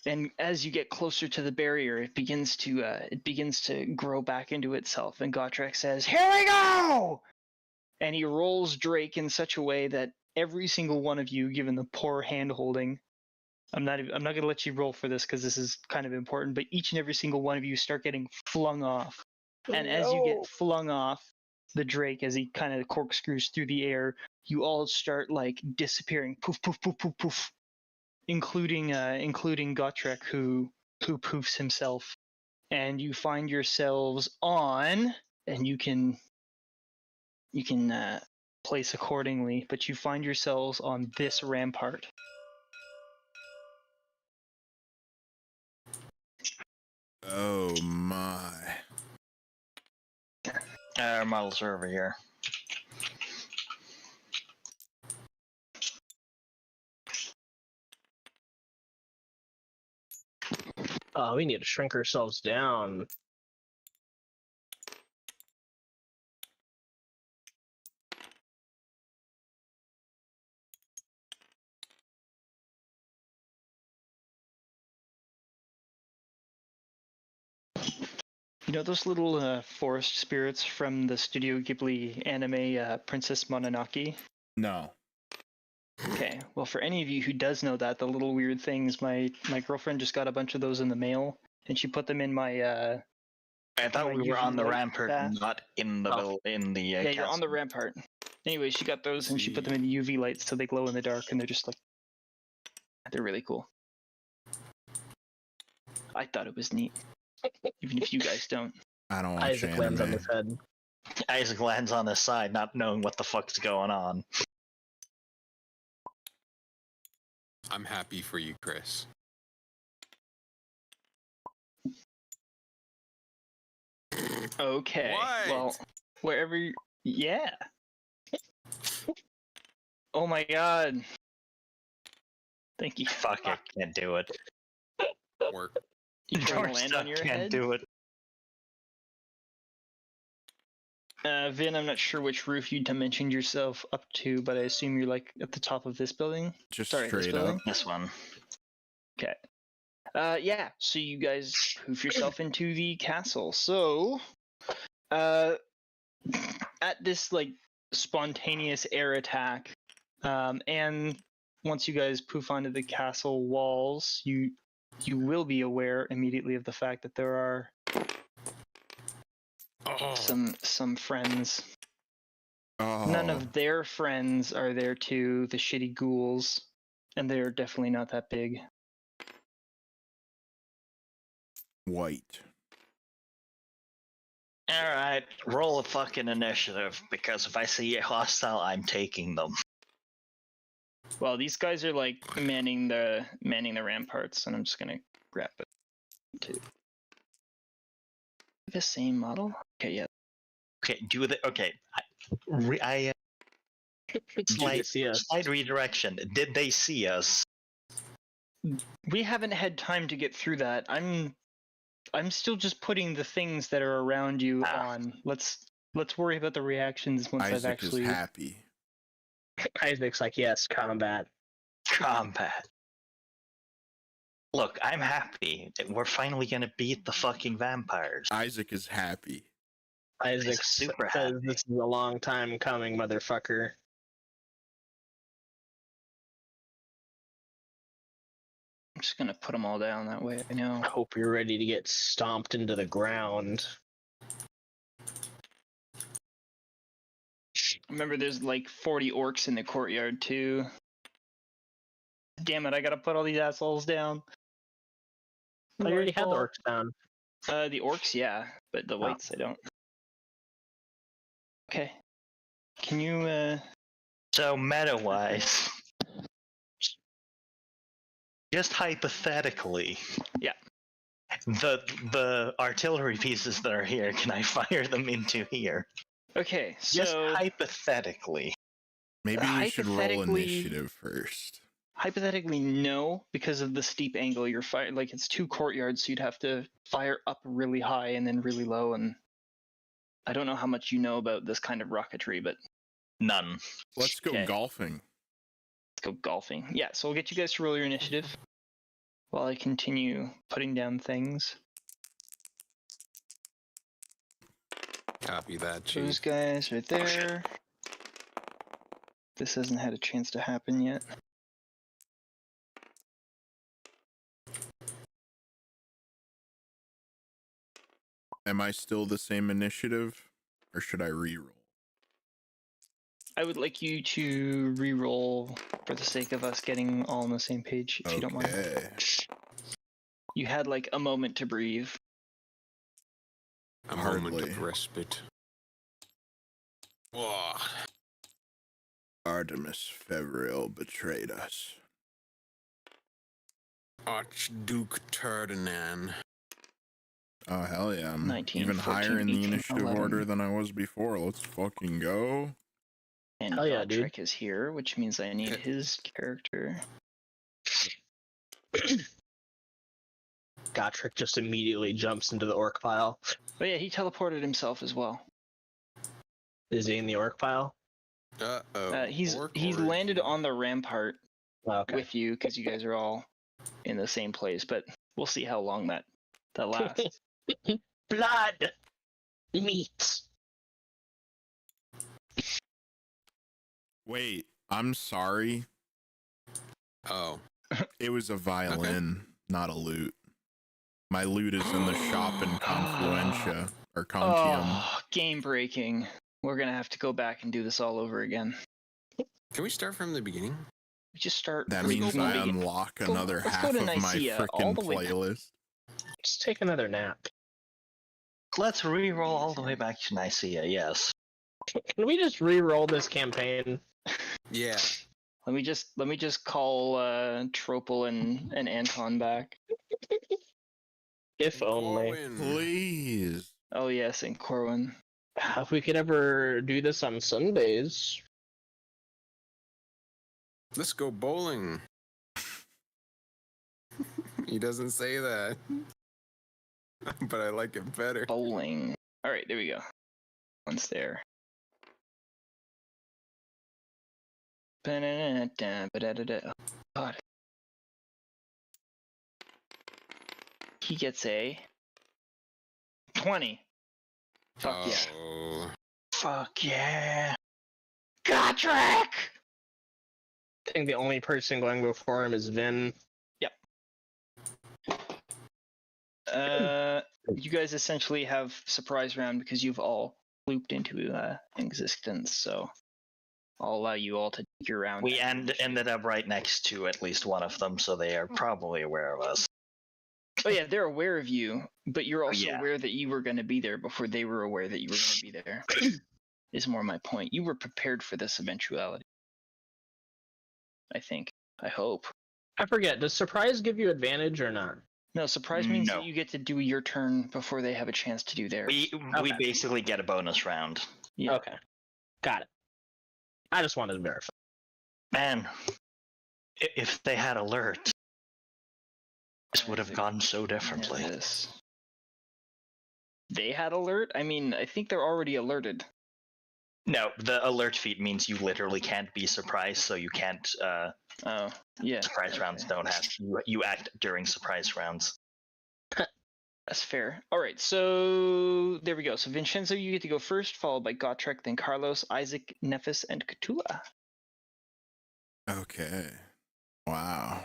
Speaker 1: And as you get closer to the barrier, it begins to grow back into itself. And Gotrek says, "Here we go!" And he rolls Drake in such a way that every single one of you, given the poor hand holding, I'm not going to let you roll for this because this is kind of important, but each and every single one of you start getting flung off. And as you get flung off, the Drake, as he kind of corkscrews through the air, you all start like disappearing, poof, poof, poof, poof, poof, including Gotrek, who poofs himself. And you find yourselves on, and you can place accordingly, but you find yourselves on this rampart.
Speaker 3: Oh my.
Speaker 5: Our models are over here.
Speaker 2: We need to shrink ourselves down.
Speaker 1: You know those little forest spirits from the Studio Ghibli anime Princess Mononoke?
Speaker 3: No.
Speaker 1: Okay, well, for any of you who does know that, the little weird things, my girlfriend just got a bunch of those in the mail, and she put them in my
Speaker 5: I thought we were
Speaker 1: UV
Speaker 5: on the
Speaker 1: light
Speaker 5: rampart,
Speaker 1: bath.
Speaker 5: not in the
Speaker 1: Yeah, you're on the
Speaker 5: castle.
Speaker 1: rampart. Anyway, she got those, and she put them in UV lights so they glow in the dark, and they're just like, they're really cool. I thought it was neat, even if you guys don't.
Speaker 3: I don't watch
Speaker 2: Isaac lands on
Speaker 3: anime.
Speaker 2: his head.
Speaker 5: Isaac lands on his side, not knowing what the fuck's going on.
Speaker 4: I'm happy for you, Chris.
Speaker 1: Okay,
Speaker 4: What?
Speaker 1: well, Wherever you... Yeah. Oh my god. Thank you.
Speaker 5: Fuck it, can't do it.
Speaker 4: Work.
Speaker 1: You trying to land on your
Speaker 5: can't
Speaker 1: head?
Speaker 5: do it.
Speaker 1: Vin, I'm not sure which roof you dimensioned yourself up to, but I assume you're like at the top of this building.
Speaker 3: Just
Speaker 1: Sorry, this
Speaker 3: straight
Speaker 1: building?
Speaker 3: up.
Speaker 5: This one.
Speaker 1: Okay. Yeah, so you guys poof yourself into the castle. So, at this, like, spontaneous air attack, and once you guys poof onto the castle walls, you will be aware immediately of the fact that there are some friends.
Speaker 3: Oh,
Speaker 1: None of their friends are there too, the shitty ghouls, and they're definitely not that big.
Speaker 3: white.
Speaker 5: Alright, roll a fucking initiative, because if I see a hostile, I'm taking them.
Speaker 1: Well, these guys are like manning the ramparts, and I'm just gonna grab it too. The same model? Okay, yeah.
Speaker 5: Okay,
Speaker 2: see us?
Speaker 5: slight redirection. Did they see us?
Speaker 1: We haven't had time to get through that. I'm still just putting the things that are around you on. Let's worry about the reactions once I've
Speaker 3: Isaac
Speaker 1: actually.
Speaker 3: is happy.
Speaker 2: Isaac's like, yes, combat.
Speaker 5: Combat. Look, I'm happy. We're finally gonna beat the fucking vampires.
Speaker 3: Isaac is happy.
Speaker 2: Isaac
Speaker 5: super
Speaker 2: says
Speaker 5: happy.
Speaker 2: this is a long time coming, motherfucker.
Speaker 1: I'm just gonna put them all down that way. I know.
Speaker 2: I hope you're ready to get stomped into the ground.
Speaker 1: Remember, there's like 40 orcs in the courtyard too. Damn it! I gotta put all these assholes down.
Speaker 2: I already had the orcs down.
Speaker 1: The orcs, yeah, but the whites I don't. Okay. Can you
Speaker 5: So meta-wise, just hypothetically,
Speaker 1: Yeah.
Speaker 5: the artillery pieces that are here, can I fire them into here?
Speaker 1: Okay,
Speaker 5: Just
Speaker 1: so
Speaker 5: hypothetically.
Speaker 3: Maybe we should roll
Speaker 1: hypothetically-
Speaker 3: initiative first.
Speaker 1: hypothetically no, because of the steep angle you're firing. Like, it's 2 courtyards, so you'd have to fire up really high and then really low, and I don't know how much you know about this kind of rocketry, but
Speaker 5: None.
Speaker 3: Let's go
Speaker 1: Okay.
Speaker 3: golfing.
Speaker 1: let's go golfing. Yeah, so we'll get you guys to roll your initiative while I continue putting down things.
Speaker 4: Copy that,
Speaker 1: Those
Speaker 4: Chief.
Speaker 1: guys right there. This hasn't had a chance to happen yet.
Speaker 3: Am I still the same initiative, or should I re-roll?
Speaker 1: I would like you to re-roll for the sake of us getting all on the same page, if you don't mind.
Speaker 3: Okay.
Speaker 1: You had like a moment to breathe.
Speaker 4: A moment
Speaker 3: Hardly.
Speaker 4: of respite. Whoa.
Speaker 3: Artemis Fevril betrayed us.
Speaker 4: Archduke Ferdinand.
Speaker 3: Oh, hell yeah. I'm
Speaker 1: 19,
Speaker 3: even
Speaker 1: 14,
Speaker 3: higher in the
Speaker 1: 18,
Speaker 3: initiative
Speaker 1: 11.
Speaker 3: order than I was before. Let's fucking go.
Speaker 1: And
Speaker 2: Hell yeah, dude.
Speaker 1: Godric is here, which means I need his character.
Speaker 2: Gotrek just immediately jumps into the orc pile.
Speaker 1: Oh yeah, he teleported himself as well.
Speaker 2: Is he in the orc pile?
Speaker 4: Uh-oh.
Speaker 1: He's
Speaker 4: Orc
Speaker 1: landed
Speaker 4: origin.
Speaker 1: on the rampart
Speaker 2: Oh, okay.
Speaker 1: with you because you guys are all in the same place, but we'll see how long that lasts.
Speaker 2: Blood! Meat!
Speaker 3: Wait, I'm sorry.
Speaker 4: Oh.
Speaker 3: It was a violin, not a lute. My lute is in the shop in Confluentia, or Contium.
Speaker 1: Oh, game breaking. We're gonna have to go back and do this all over again.
Speaker 4: Can we start from the beginning?
Speaker 1: We just start.
Speaker 3: That
Speaker 1: let's go
Speaker 3: means
Speaker 1: from the
Speaker 3: I
Speaker 1: beginning.
Speaker 3: unlock
Speaker 1: Go-
Speaker 3: another
Speaker 1: let's go
Speaker 3: half
Speaker 1: to
Speaker 3: of my
Speaker 1: Nicaea, all
Speaker 3: frickin'
Speaker 1: the way back.
Speaker 3: playlist.
Speaker 2: Just take another nap.
Speaker 5: Let's re-roll all the way back to Nicaea, yes.
Speaker 2: Can we just re-roll this campaign?
Speaker 4: Yeah.
Speaker 1: Let me just call Tropel and Anton back.
Speaker 2: If only.
Speaker 4: Corwin.
Speaker 3: Please.
Speaker 1: Oh yes, and Corwin.
Speaker 2: If we could ever do this on Sundays.
Speaker 4: Let's go bowling. He doesn't say that, but I like it better.
Speaker 1: Bowling. All right, there we go. Once there. Oh, God. He gets a 20. Fuck yeah.
Speaker 4: Oh,
Speaker 5: Fuck yeah.
Speaker 1: Gotrek!
Speaker 2: I think the only person going before him is Vin.
Speaker 1: You guys essentially have surprise round because you've all looped into existence, so I'll allow you all to take your round.
Speaker 5: We ended up right next to at least one of them, so they are probably aware of us.
Speaker 1: Oh yeah, they're aware of you, but you're also
Speaker 5: Yeah.
Speaker 1: aware that you were going to be there before they were aware that you were going to be there. Is more my point. You were prepared for this eventuality. I think. I hope.
Speaker 2: I forget, does surprise give you advantage or not?
Speaker 1: No, surprise means
Speaker 5: No.
Speaker 1: that you get to do your turn before they have a chance to do theirs.
Speaker 5: We
Speaker 2: Okay.
Speaker 5: basically get a bonus round.
Speaker 1: Yeah.
Speaker 2: Okay. Got it. I just wanted to verify.
Speaker 5: Man, if they had alert, this would have gone so differently.
Speaker 1: Yes. They had alert? I mean, I think they're already alerted.
Speaker 5: No, the alert feat means you literally can't be surprised, so you can't.
Speaker 1: Oh, yeah.
Speaker 5: Surprise rounds don't have. You act during surprise rounds.
Speaker 1: That's fair. All right, so there we go. So Vinshenzo, you get to go first, followed by Gotrek, then Carlos, Isaac, Nephis, and Khutula.
Speaker 3: Okay. Wow.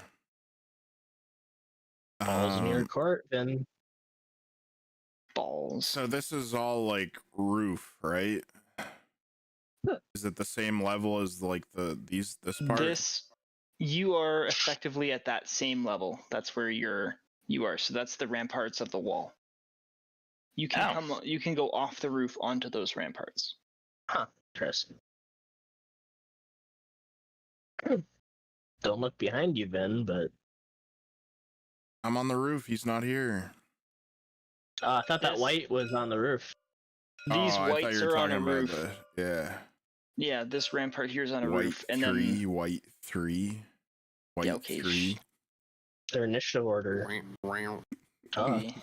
Speaker 2: Balls in your court, Vin.
Speaker 1: Balls.
Speaker 3: So this is all like roof, right? Is it the same level as like this part?
Speaker 1: You are effectively at that same level. That's where you are. So that's the ramparts of the wall. You can you can go off the roof onto those ramparts.
Speaker 2: Huh. Interesting. Don't look behind you, Vin, but
Speaker 3: I'm on the roof. He's not here.
Speaker 2: I thought that
Speaker 1: This-
Speaker 2: white was on the roof.
Speaker 1: These
Speaker 3: I thought
Speaker 1: whites
Speaker 3: you were
Speaker 1: are on a
Speaker 3: talking about
Speaker 1: roof.
Speaker 3: Yeah.
Speaker 1: Yeah, this rampart here is on a
Speaker 3: White
Speaker 1: roof, and
Speaker 3: 3,
Speaker 1: then
Speaker 3: white 3, white
Speaker 1: okay,
Speaker 3: 3.
Speaker 2: Their initiative order.
Speaker 4: Round,
Speaker 2: Oh,
Speaker 1: okay.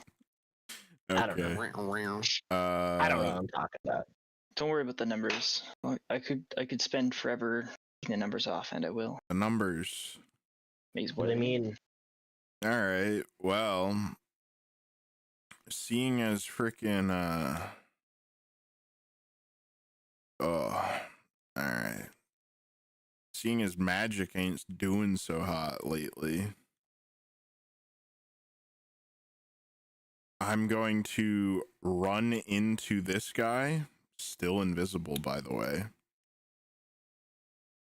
Speaker 2: I don't know.
Speaker 3: Okay.
Speaker 4: round.
Speaker 2: I don't know what I'm talking about.
Speaker 1: Don't worry about the numbers. I could spend forever taking the numbers off, and I will.
Speaker 3: The numbers.
Speaker 1: Is
Speaker 2: What do you mean?
Speaker 3: All right. Well, seeing as freaking all right. Seeing as magic ain't doing so hot lately, I'm going to run into this guy, still invisible by the way.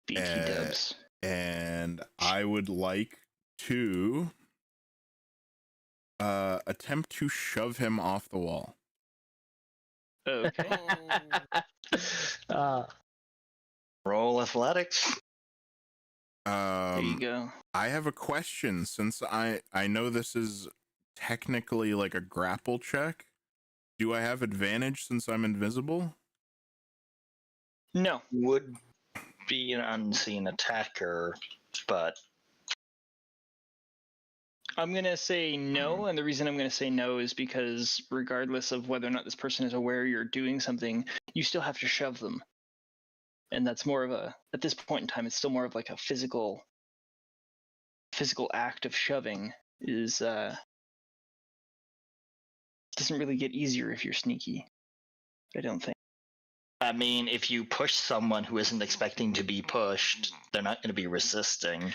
Speaker 1: BT dubs.
Speaker 3: And I would like to attempt to shove him off the wall.
Speaker 1: Okay.
Speaker 5: Roll athletics.
Speaker 1: There you go.
Speaker 3: I have a question, since I know this is technically like a grapple check. Do I have advantage since I'm invisible?
Speaker 1: No.
Speaker 5: Would be an unseen attacker, but
Speaker 1: I'm going to say no, and the reason I'm going to say no is because regardless of whether or not this person is aware you're doing something, you still have to shove them. And that's more of at this point in time, it's still more of like a physical act of shoving is, doesn't really get easier if you're sneaky. I don't think.
Speaker 5: I mean, if you push someone who isn't expecting to be pushed, they're not going to be resisting.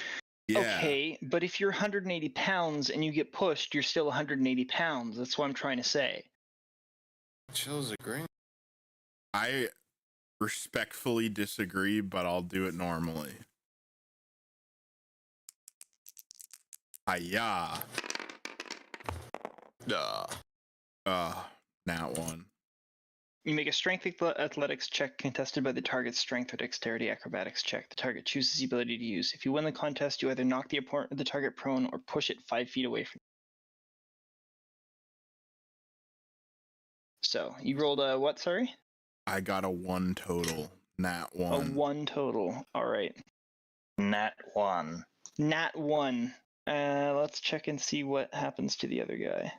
Speaker 3: Yeah.
Speaker 1: Okay, but if you're 180 pounds and you get pushed, you're still 180 pounds. That's what I'm trying to say.
Speaker 4: Chill's agreeing.
Speaker 3: I respectfully disagree, but I'll do it normally. Hiya. Nat one.
Speaker 1: You make a strength athletics check contested by the target's strength or dexterity acrobatics check. The target chooses the ability to use. If you win the contest, you either knock the target prone or push it 5 feet away from you. So, you rolled a what, sorry?
Speaker 3: I got a 1 total. Nat 1.
Speaker 1: A 1 total. All right.
Speaker 5: Nat 1.
Speaker 1: Nat 1. Let's check and see what happens to the other guy.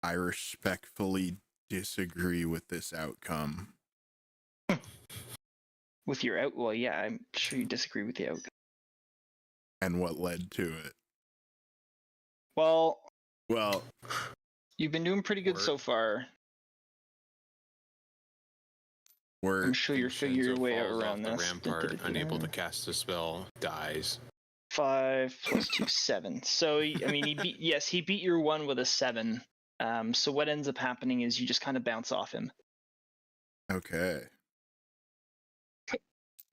Speaker 3: I respectfully disagree with this outcome.
Speaker 1: With your out, well, yeah, I'm sure you disagree with the outcome.
Speaker 3: And what led to it?
Speaker 1: Well,
Speaker 3: Well,
Speaker 1: you've been doing pretty good so far. I'm sure you're figuring your way
Speaker 4: falls
Speaker 1: around
Speaker 4: off
Speaker 1: this.
Speaker 4: the rampart, unable to cast a spell, dies.
Speaker 1: 5 plus 2, 7. So, I mean, he beat your 1 with a 7. So what ends up happening is you just kind of bounce off him.
Speaker 3: okay.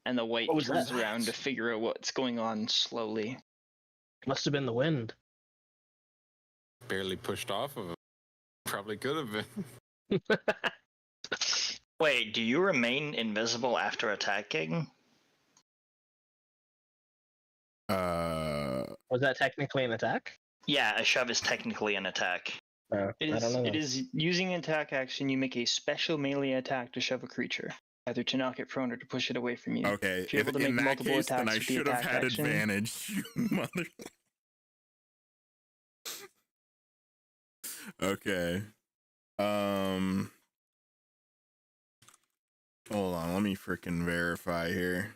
Speaker 1: And the white
Speaker 2: What was
Speaker 1: turns
Speaker 2: that?
Speaker 1: around to figure out what's going on slowly.
Speaker 2: Must have been the wind.
Speaker 4: Barely pushed off of him. Probably could have been.
Speaker 5: Wait, do you remain invisible after attacking?
Speaker 2: Was that technically an attack?
Speaker 5: Yeah, a shove is technically an attack.
Speaker 2: I don't know.
Speaker 1: It is using an attack action, you make a special melee attack to shove a creature. Either to knock it prone or to push it away from you.
Speaker 3: Okay,
Speaker 1: If you're able to
Speaker 3: in
Speaker 1: make
Speaker 3: that
Speaker 1: multiple
Speaker 3: case, then
Speaker 1: attacks
Speaker 3: I
Speaker 1: with the
Speaker 3: should have
Speaker 1: attack
Speaker 3: had
Speaker 1: action-
Speaker 3: advantage, you mother... Okay. Hold on, let me freaking verify here.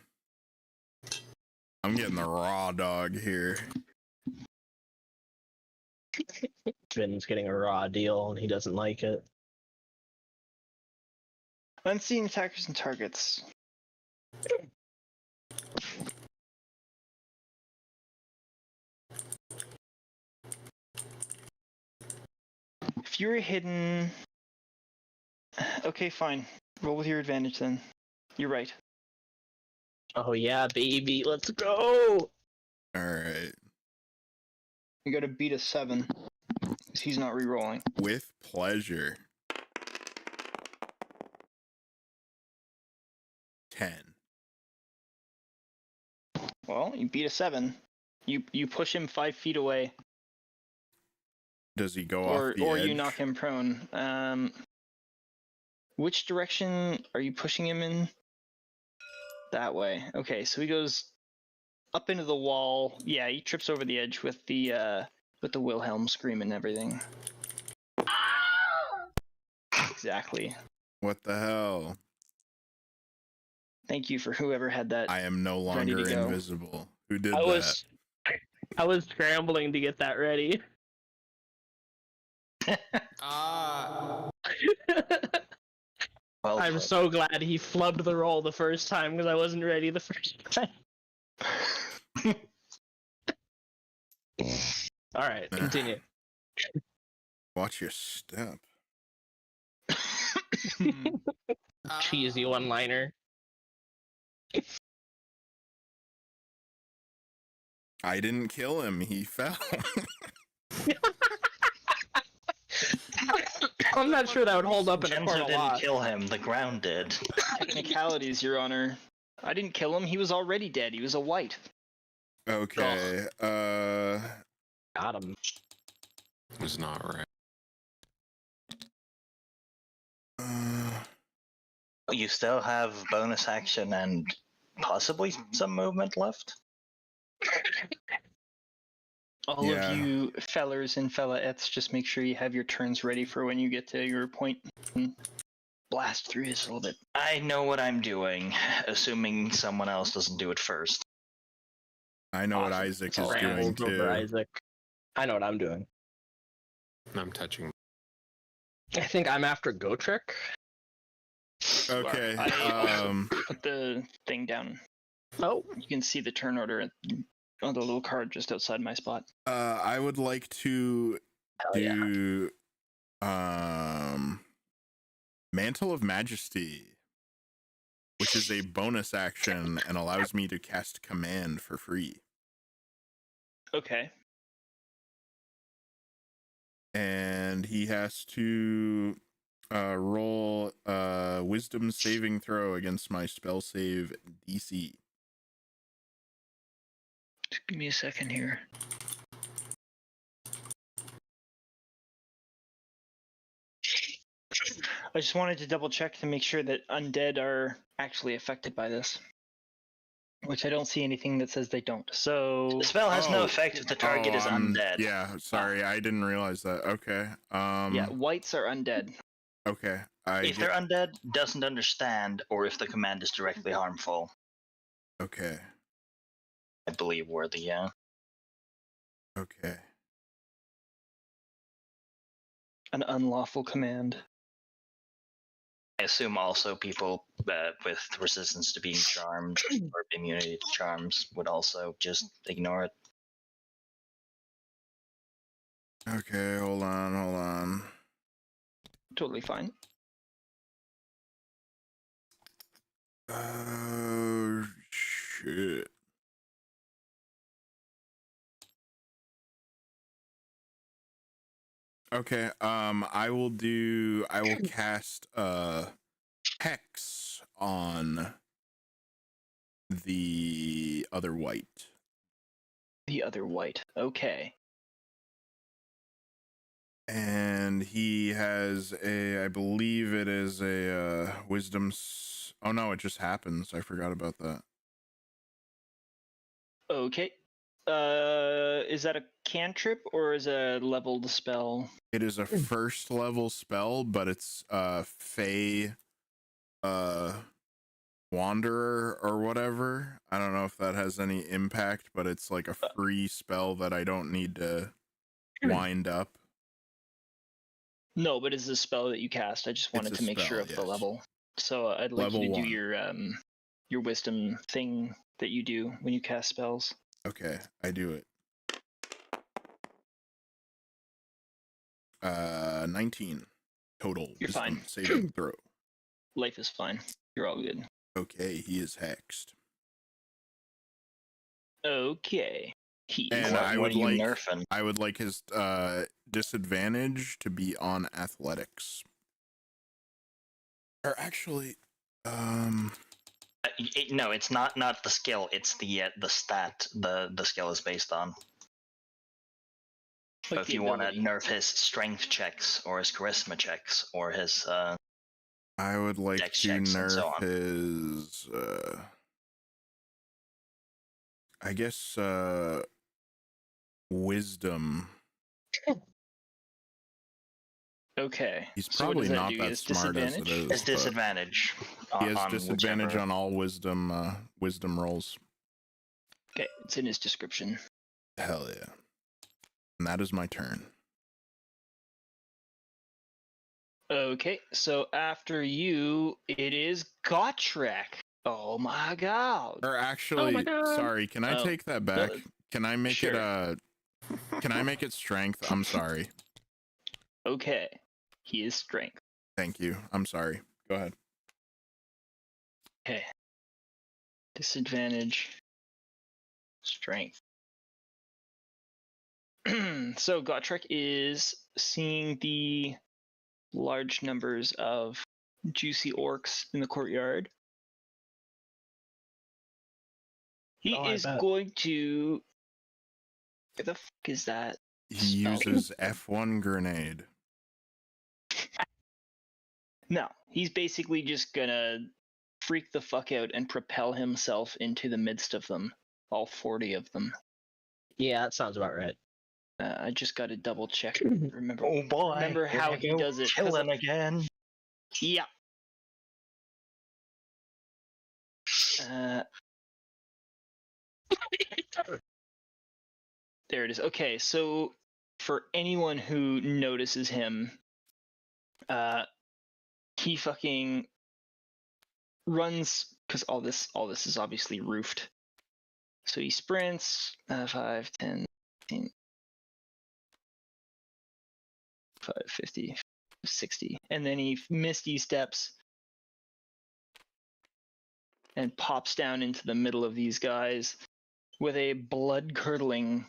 Speaker 3: I'm getting the raw dog here.
Speaker 2: Vin's getting a raw deal and he doesn't like it.
Speaker 1: Unseen attackers and targets. If you're hidden... Okay, fine. Roll with your advantage then. You're right.
Speaker 2: Oh yeah, baby, let's go!
Speaker 3: Alright.
Speaker 1: You gotta beat a 7. 'Cause he's not re-rolling.
Speaker 3: With pleasure. 10.
Speaker 1: Well, you beat a 7. You push him 5 feet away.
Speaker 3: Does he go
Speaker 1: Or
Speaker 3: off the edge?
Speaker 1: you knock him prone. Which direction are you pushing him in? That way. Okay, so he goes up into the wall. Yeah, he trips over the edge with the Wilhelm scream and everything. Exactly.
Speaker 3: What the hell?
Speaker 1: Thank you for whoever had that.
Speaker 3: I am no
Speaker 1: Ready to
Speaker 3: longer
Speaker 1: go.
Speaker 3: invisible. Who did
Speaker 2: I
Speaker 3: that?
Speaker 2: was scrambling to get that ready.
Speaker 5: Well,
Speaker 2: I'm so glad he flubbed the roll the first time because I wasn't ready the first time. Alright, continue.
Speaker 3: Watch your step.
Speaker 2: Cheesy one-liner.
Speaker 3: I didn't kill him. He fell.
Speaker 2: I'm not sure that would hold up in a
Speaker 5: Vinshenzo
Speaker 2: court a
Speaker 5: didn't
Speaker 2: lot.
Speaker 5: kill him, the ground did.
Speaker 1: Technicalities, Your Honor. I didn't kill him. He was already dead. He was a white.
Speaker 3: Okay.
Speaker 2: Got him.
Speaker 4: Was not right.
Speaker 5: You still have bonus action and possibly some movement left?
Speaker 1: All
Speaker 3: Yeah.
Speaker 1: of you fellers and fellaettes, just make sure you have your turns ready for when you get to your point and blast through this a little bit.
Speaker 5: I know what I'm doing, assuming someone else doesn't do it first.
Speaker 3: I know what
Speaker 2: Awesome.
Speaker 3: Isaac is
Speaker 2: Scrambled
Speaker 3: doing
Speaker 2: over
Speaker 3: too.
Speaker 2: Isaac. I know what I'm doing.
Speaker 4: I'm touching.
Speaker 2: I think I'm after Gotrek.
Speaker 3: Okay.
Speaker 1: Put the thing down.
Speaker 2: Oh,
Speaker 1: You can see the turn order on the little card just outside my spot.
Speaker 3: I would like to
Speaker 2: hell yeah.
Speaker 3: do Mantle of Majesty, which is a bonus action and allows me to cast command for free.
Speaker 1: Okay.
Speaker 3: And he has to roll a wisdom saving throw against my spell save DC.
Speaker 1: Just give me a second here. I just wanted to double check to make sure that undead are actually affected by this. Which I don't see anything that says they don't. So
Speaker 5: The spell has no effect if the target is undead.
Speaker 3: Yeah, sorry, I didn't realize that. Okay.
Speaker 1: yeah, whites are undead.
Speaker 3: Okay.
Speaker 5: If they're undead, doesn't understand, or if the command is directly harmful,
Speaker 3: Okay.
Speaker 5: I believe were the
Speaker 3: Okay.
Speaker 1: An unlawful command.
Speaker 5: I assume also people with resistance to being charmed or immunity to charms would also just ignore it.
Speaker 3: Okay, hold on.
Speaker 1: Totally fine.
Speaker 3: Oh shit. Okay, I will cast hex on the other white.
Speaker 1: The other white. Okay.
Speaker 3: And he has I believe it is a wisdom. Oh no, it just happens. I forgot about that.
Speaker 1: Okay. Is that a cantrip or is a leveled spell?
Speaker 3: It is a first level spell, but it's Fey Wanderer or whatever. I don't know if that has any impact, but it's like a free spell that I don't need to wind up.
Speaker 1: No, but it's a spell that you cast. I just wanted to make sure of the level. So I'd like
Speaker 3: Level
Speaker 1: you to
Speaker 3: 1.
Speaker 1: do your wisdom thing that you do when you cast spells.
Speaker 3: Okay, I do it. 19 total.
Speaker 1: You're fine.
Speaker 3: Saving throw.
Speaker 1: Life is fine. You're all good.
Speaker 3: Okay, he is hexed.
Speaker 1: Okay.
Speaker 3: And I
Speaker 5: what
Speaker 3: would
Speaker 5: are you
Speaker 3: like
Speaker 5: nerfing?
Speaker 3: I would like his disadvantage to be on athletics. Or actually,
Speaker 5: No, it's not the skill. It's the stat the skill is based on. So
Speaker 1: Like
Speaker 5: if
Speaker 1: the
Speaker 5: you want to
Speaker 1: ability.
Speaker 5: nerf his strength checks or his charisma checks or his
Speaker 3: I would like
Speaker 5: dex
Speaker 3: to
Speaker 5: checks and so
Speaker 3: nerf
Speaker 5: on.
Speaker 3: his I guess wisdom.
Speaker 1: Okay.
Speaker 3: He's
Speaker 1: So what
Speaker 3: probably
Speaker 1: does
Speaker 3: not
Speaker 1: do?
Speaker 3: that
Speaker 1: Is
Speaker 3: smart as it
Speaker 1: disadvantage?
Speaker 3: is.
Speaker 5: It's disadvantage.
Speaker 3: He has disadvantage
Speaker 5: whichever.
Speaker 3: on all wisdom rolls.
Speaker 1: Okay, it's in his description.
Speaker 3: Hell yeah. And that is my turn.
Speaker 1: Okay, so after you, it is Gotrek. Oh my god.
Speaker 3: Or actually, sorry, can I
Speaker 1: Oh,
Speaker 3: take that back?
Speaker 1: no,
Speaker 3: Can I make
Speaker 1: sure.
Speaker 3: can I make it strength? I'm sorry.
Speaker 1: Okay. He is strength.
Speaker 3: Thank you. I'm sorry. Go ahead.
Speaker 1: Okay. Disadvantage. Strength. So Gotrek is seeing the large numbers of juicy orcs in the courtyard. He is going to. Where the fuck is that?
Speaker 3: He
Speaker 1: spell?
Speaker 3: uses F1 grenade.
Speaker 1: No, he's basically just gonna freak the fuck out and propel himself into the midst of them. All 40 of them.
Speaker 2: Yeah, that sounds about right.
Speaker 1: I just gotta double check. Remember?
Speaker 5: Oh boy!
Speaker 1: Remember how he does it? 'cause
Speaker 5: Killing again.
Speaker 1: Yeah. There it is. Okay, so for anyone who notices him, he fucking runs because all this is obviously roofed. So he sprints 5, 10, 15, 5, 50, 60, and then he misty steps and pops down into the middle of these guys with a blood-curdling,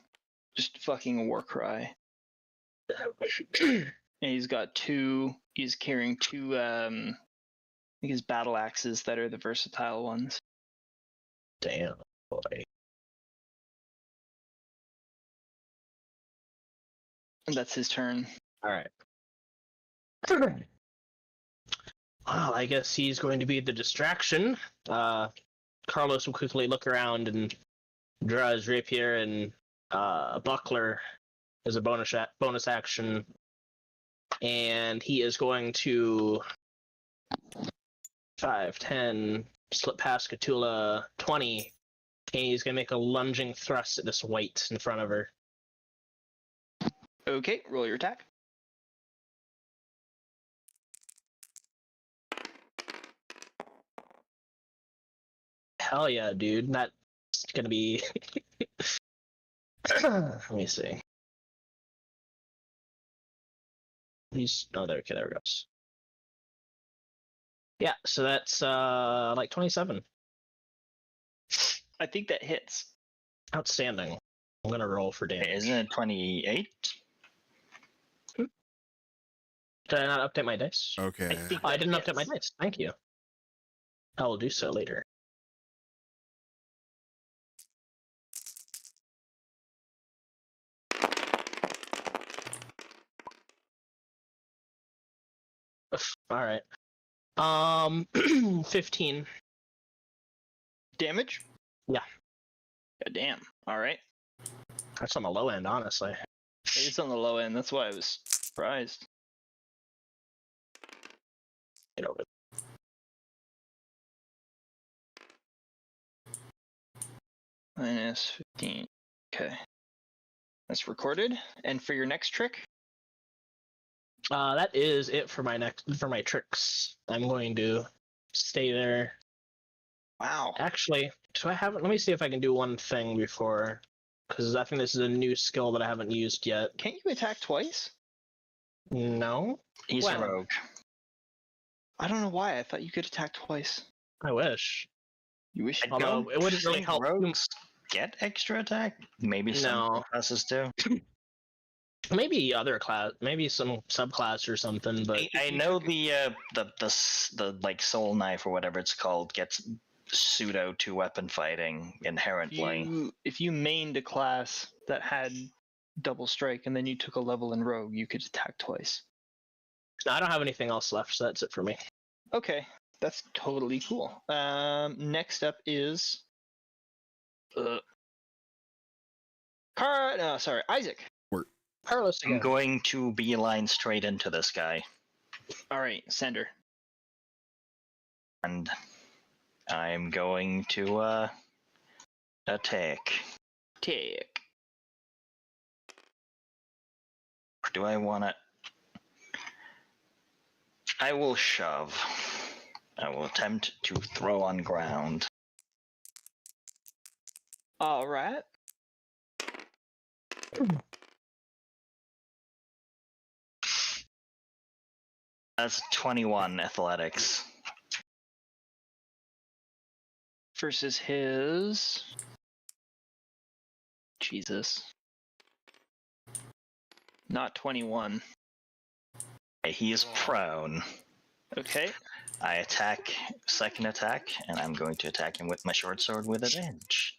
Speaker 1: just fucking war cry. And he's carrying two, I think his battle axes that are the versatile ones.
Speaker 2: Damn, boy.
Speaker 1: And that's his turn.
Speaker 2: All right. Well, I guess he's going to be the distraction. Carlos will quickly look around and draw his rapier, and Buckler is a bonus action. And he is going to 5, 10, slip past Khutula, 20, and he's going to make a lunging thrust at this white in front of her.
Speaker 1: Okay, roll your attack.
Speaker 2: Hell yeah, dude. That's going to be... Let me see. Oh, there it goes. Yeah, so that's like 27.
Speaker 1: I think that hits.
Speaker 2: Outstanding. I'm gonna roll for damage.
Speaker 5: Isn't it 28?
Speaker 2: Did I not update my dice?
Speaker 3: Okay.
Speaker 2: I didn't update my dice. Thank you. I will do so later. All right. 15
Speaker 1: damage?
Speaker 2: Yeah.
Speaker 1: God damn. All right.
Speaker 2: That's on the low end, honestly.
Speaker 1: It's on the low end. That's why I was surprised.
Speaker 2: Get over it.
Speaker 1: Minus 15. Okay. That's recorded. And for your next trick?
Speaker 2: That is it for my tricks. I'm going to stay there.
Speaker 1: Wow.
Speaker 2: Actually, let me see if I can do one thing before, because I think this is a new skill that I haven't used yet.
Speaker 1: Can't you attack twice?
Speaker 2: No?
Speaker 5: He's
Speaker 2: Well,
Speaker 5: a rogue.
Speaker 1: I don't know why. I thought you could attack twice.
Speaker 2: I wish.
Speaker 1: You wish you
Speaker 2: Although
Speaker 1: could?
Speaker 2: it wouldn't really
Speaker 5: Think
Speaker 2: help.
Speaker 5: rogues get extra attack? Maybe some
Speaker 2: No.
Speaker 5: classes do.
Speaker 2: Maybe other class, maybe some subclass or something, but
Speaker 5: I know the like soul knife or whatever it's called gets pseudo 2-weapon fighting inherently.
Speaker 1: If you mained a class that had double strike and then you took a level in rogue, you could attack twice.
Speaker 2: I don't have anything else left, so that's it for me.
Speaker 1: Okay, that's totally cool. Next up is Isaac.
Speaker 2: Carlos
Speaker 5: I'm
Speaker 2: again.
Speaker 5: going to beeline straight into this guy,
Speaker 1: All right, sender.
Speaker 5: and I'm going to attack.
Speaker 1: Take.
Speaker 5: Or do I want it? I will shove. I will attempt to throw on ground.
Speaker 1: All right.
Speaker 5: That's 21 athletics.
Speaker 1: Versus his. Jesus. Not 21.
Speaker 5: He is prone.
Speaker 1: Okay.
Speaker 5: I attack, second attack, and I'm going to attack him with my short sword with advantage.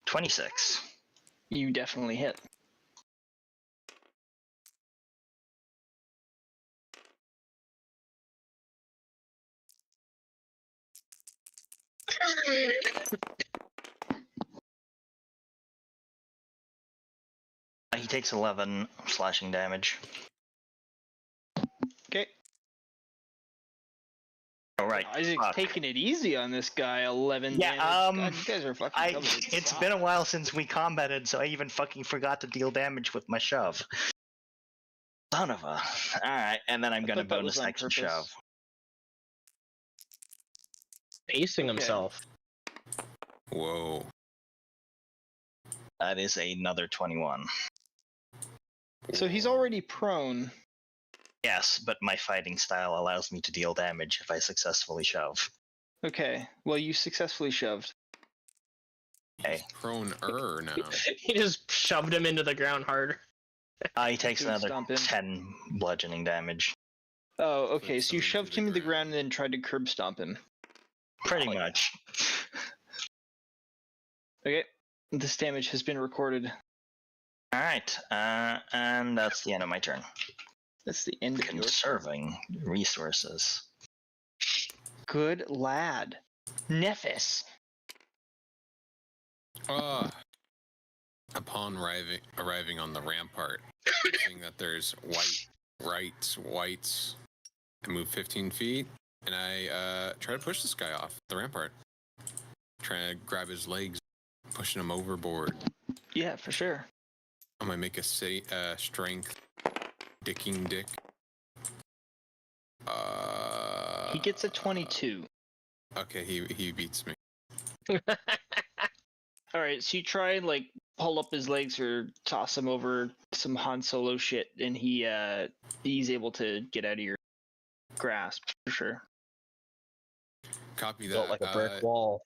Speaker 5: $26.
Speaker 1: You definitely hit.
Speaker 5: He takes 11 slashing damage.
Speaker 1: Okay.
Speaker 5: All right.
Speaker 1: Isaac's
Speaker 5: fuck.
Speaker 1: taking it easy on this guy. 11
Speaker 5: Yeah,
Speaker 1: damage. God, you guys are fucking covered.
Speaker 5: It's
Speaker 1: Wow.
Speaker 5: been a while since we combated, so I even fucking forgot to deal damage with my shove. Son of a. Alright, and then I'm gonna
Speaker 1: thought that was
Speaker 5: bonus
Speaker 1: on
Speaker 5: action
Speaker 1: purpose.
Speaker 5: shove.
Speaker 2: Pacing
Speaker 1: Okay.
Speaker 2: himself.
Speaker 4: Whoa.
Speaker 5: That is another 21.
Speaker 1: So he's already prone.
Speaker 5: Yes, but my fighting style allows me to deal damage if I successfully shove.
Speaker 1: Okay. Well, you successfully shoved.
Speaker 5: Okay.
Speaker 4: Prone-er now.
Speaker 2: He just shoved him into the ground hard.
Speaker 5: He takes
Speaker 1: Dude,
Speaker 5: another
Speaker 1: stomp him.
Speaker 5: 10 bludgeoning damage.
Speaker 1: Oh, okay. So you
Speaker 4: Shoved him
Speaker 1: shoved
Speaker 4: to the
Speaker 1: him to the
Speaker 4: ground.
Speaker 1: ground and then tried to curb stomp him.
Speaker 5: Pretty
Speaker 1: Quite.
Speaker 5: much.
Speaker 1: Okay. This damage has been recorded.
Speaker 5: All right, and that's the end of my turn.
Speaker 1: That's the end of your
Speaker 5: Conserving resources.
Speaker 1: Good lad. Nephis.
Speaker 4: Upon arriving on the rampart, seeing that there's whites, I move 15 feet, and I try to push this guy off the rampart. Trying to grab his legs, pushing him overboard.
Speaker 1: Yeah, for sure.
Speaker 4: I'm gonna make a strength dicking dick.
Speaker 1: He gets a 22.
Speaker 4: Okay, he beats me.
Speaker 1: All right, so you try and like pull up his legs or toss him over some Han Solo shit, and he's able to get out of your grasp for sure.
Speaker 4: Copy that.
Speaker 2: Built like a brick wall.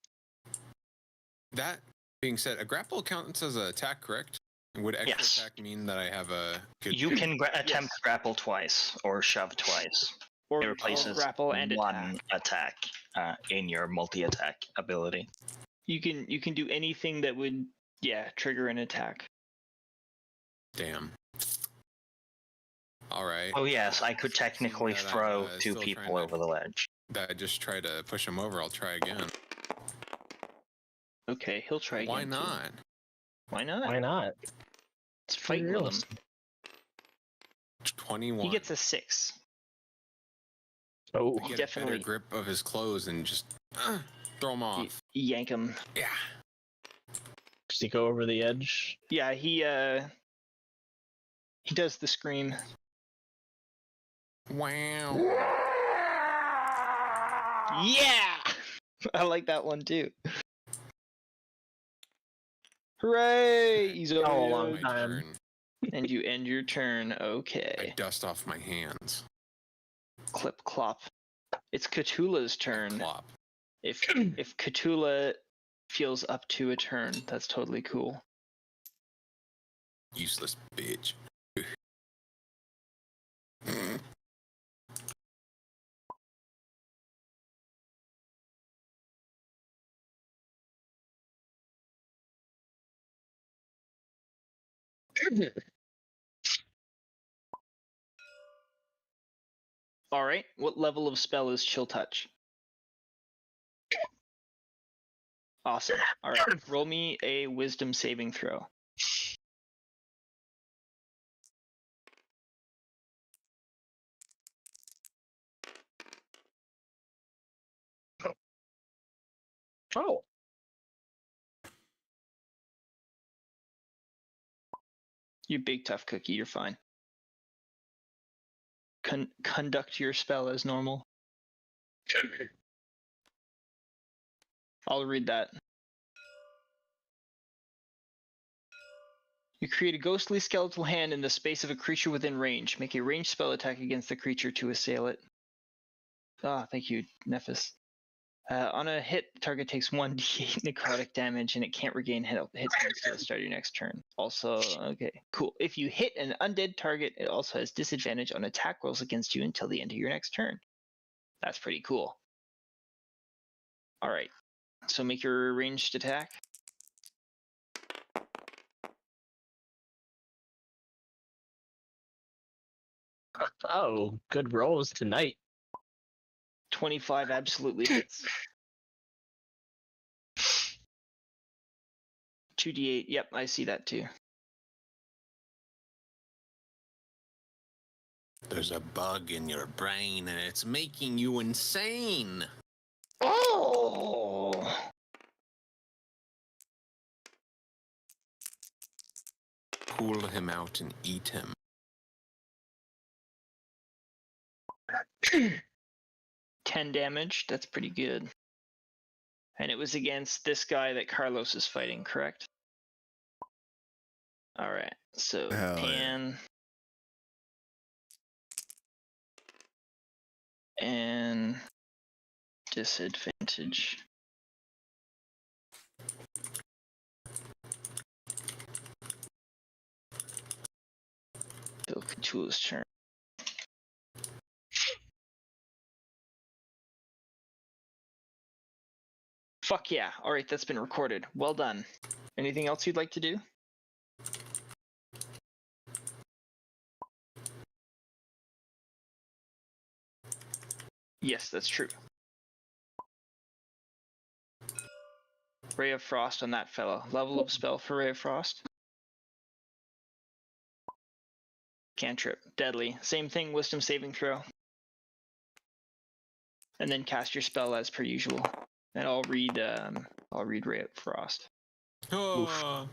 Speaker 4: That being said, a grapple counts as an attack, correct? Would extra
Speaker 5: Yes.
Speaker 4: attack mean that I have a good...
Speaker 5: You can attempt grapple twice or shove twice.
Speaker 1: Or
Speaker 5: It replaces
Speaker 1: grapple and
Speaker 5: one attack in your multi-attack ability.
Speaker 1: You can do anything that would trigger an attack.
Speaker 4: Damn. All right.
Speaker 5: Oh yes, I could technically
Speaker 4: Seeing that
Speaker 5: throw
Speaker 4: I'm,
Speaker 5: two
Speaker 4: still
Speaker 5: people
Speaker 4: trying to-
Speaker 5: over the ledge.
Speaker 4: That I just try to push him over. I'll try again.
Speaker 1: Okay, he'll try again.
Speaker 4: Why
Speaker 1: too.
Speaker 4: not?
Speaker 1: Why not?
Speaker 2: Why not?
Speaker 1: Let's fight with him.
Speaker 4: 21.
Speaker 1: He gets a 6.
Speaker 2: Oh,
Speaker 4: Get
Speaker 1: definitely-
Speaker 4: a better grip of his clothes and just throw him off.
Speaker 1: Yank him.
Speaker 4: Yeah.
Speaker 2: does he go over the edge?
Speaker 1: Yeah, he does the scream.
Speaker 4: Wow.
Speaker 1: Yeah! I like that one too. Hooray! He's over
Speaker 2: Oh,
Speaker 1: the
Speaker 2: long
Speaker 1: edge.
Speaker 4: My
Speaker 2: time.
Speaker 4: turn.
Speaker 1: And you end your turn.
Speaker 4: I
Speaker 1: Okay.
Speaker 4: dust off my hands.
Speaker 1: Clip clop. It's Khutula's turn.
Speaker 4: Plop.
Speaker 1: If Khutula feels up to a turn, that's totally cool.
Speaker 4: Useless bitch.
Speaker 1: All right. What level of spell is Chill Touch? Awesome. All right. Roll me a Wisdom saving throw.
Speaker 2: Oh,
Speaker 1: You big tough cookie. You're fine. Conduct your spell as normal. I'll read that. You create a ghostly skeletal hand in the space of a creature within range. Make a ranged spell attack against the creature to assail it. Ah, thank you, Nephis. On a hit, the target takes 1d8 necrotic damage and it can't regain hit points until the start of your next turn. Also, okay, cool. If you hit an undead target, it also has disadvantage on attack rolls against you until the end of your next turn. That's pretty cool. All right, so make your ranged attack.
Speaker 2: oh, good rolls tonight.
Speaker 1: 25 absolutely hits. 2d8, yep, I see that too.
Speaker 4: There's a bug in your brain and it's making you insane.
Speaker 1: Oh!
Speaker 4: Pull him out and eat him.
Speaker 1: 10 damage, that's pretty good. And it was against this guy that Carlos is fighting, correct? Alright, so
Speaker 3: Hell yeah.
Speaker 1: Pan. And disadvantage. Bill Khutula's turn. Fuck yeah. Alright, that's been recorded. Well done. Anything else you'd like to do? Yes, that's true. Ray of Frost on that fellow. Level of spell for Ray of Frost. Cantrip. Deadly. Same thing, wisdom saving throw. And then cast your spell as per usual. And I'll read Ray of Frost.
Speaker 4: Oh.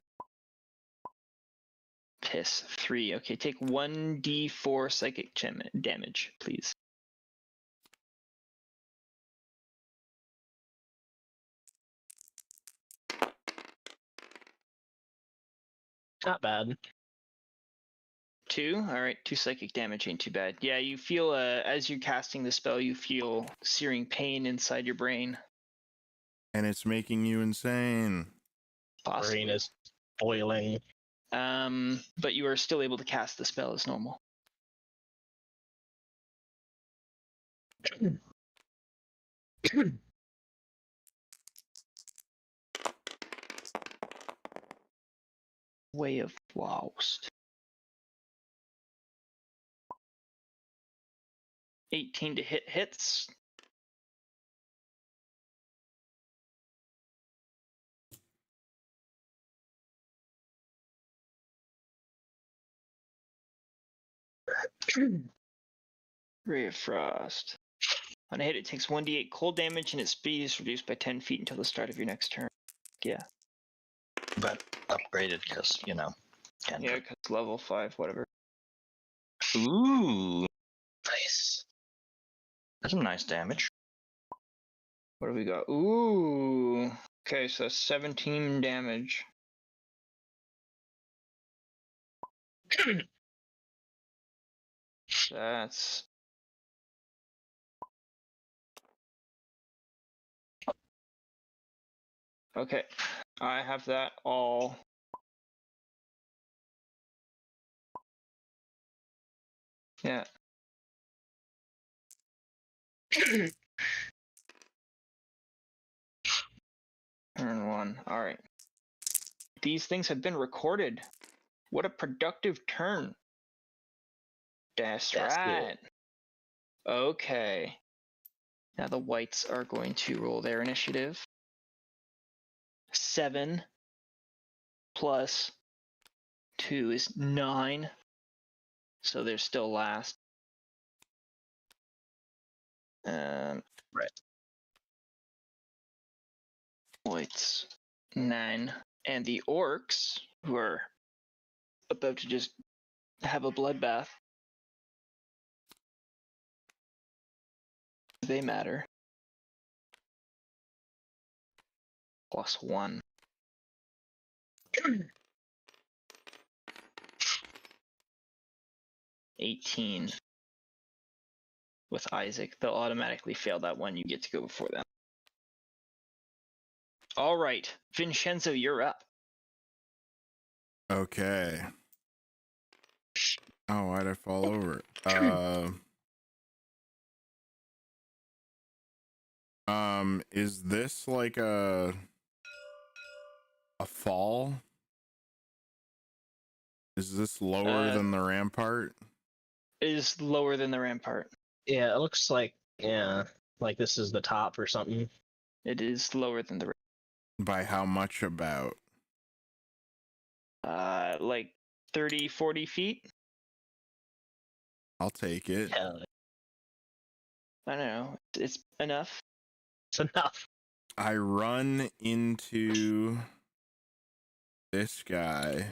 Speaker 1: Piss. 3. Okay, take 1d4 psychic damage, please.
Speaker 2: Not bad.
Speaker 1: 2? Alright, 2 psychic damage ain't too bad. Yeah, you feel, as you're casting the spell, you feel searing pain inside your brain.
Speaker 3: And it's making you insane.
Speaker 1: Possibly.
Speaker 2: Brain is boiling.
Speaker 1: But you are still able to cast the spell as normal. Way of Frost. 18 to hits. Ray of Frost. On a hit, it takes 1d8 cold damage, and its speed is reduced by 10 feet until the start of your next turn. Yeah.
Speaker 5: But upgraded because,
Speaker 1: Yeah, because level 5, whatever.
Speaker 5: Ooh. Nice. That's some nice damage.
Speaker 1: What do we got? Ooh. Okay, so 17 damage. That's... Okay, I have that all. Yeah. Turn 1. Alright. These things have been recorded. What a productive turn. That's right. Good. Okay. Now the whites are going to roll their initiative. 7 plus 2 is 9. So they're still last. Right. Whites 9. And the orcs, who are about to just have a bloodbath. They matter. +1. $18. With Isaac, they'll automatically fail that one. You get to go before them. All right, Vinshenzo, you're up.
Speaker 3: Okay. Oh, why'd I fall over? Is this like a fall? Is this lower than the rampart?
Speaker 1: It is lower than the rampart.
Speaker 2: Yeah, it looks like, like this is the top or something.
Speaker 1: It is lower than the
Speaker 3: By how much about?
Speaker 1: like 30, 40 feet?
Speaker 3: I'll take it.
Speaker 2: Hell,
Speaker 1: I don't know. It's enough.
Speaker 2: it's enough.
Speaker 3: I run into this guy.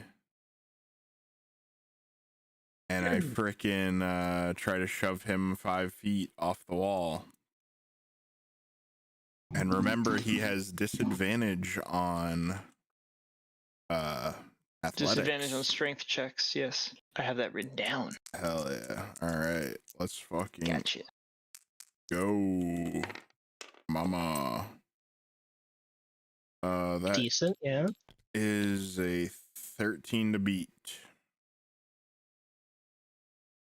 Speaker 3: And I frickin' try to shove him 5 feet off the wall. And remember, he has disadvantage on athletics.
Speaker 1: Disadvantage on strength checks, yes. I have that written down.
Speaker 3: Hell yeah. Alright, let's fucking
Speaker 1: Gotcha.
Speaker 3: go. Mama. That
Speaker 2: Decent, yeah.
Speaker 3: is a 13 to beat.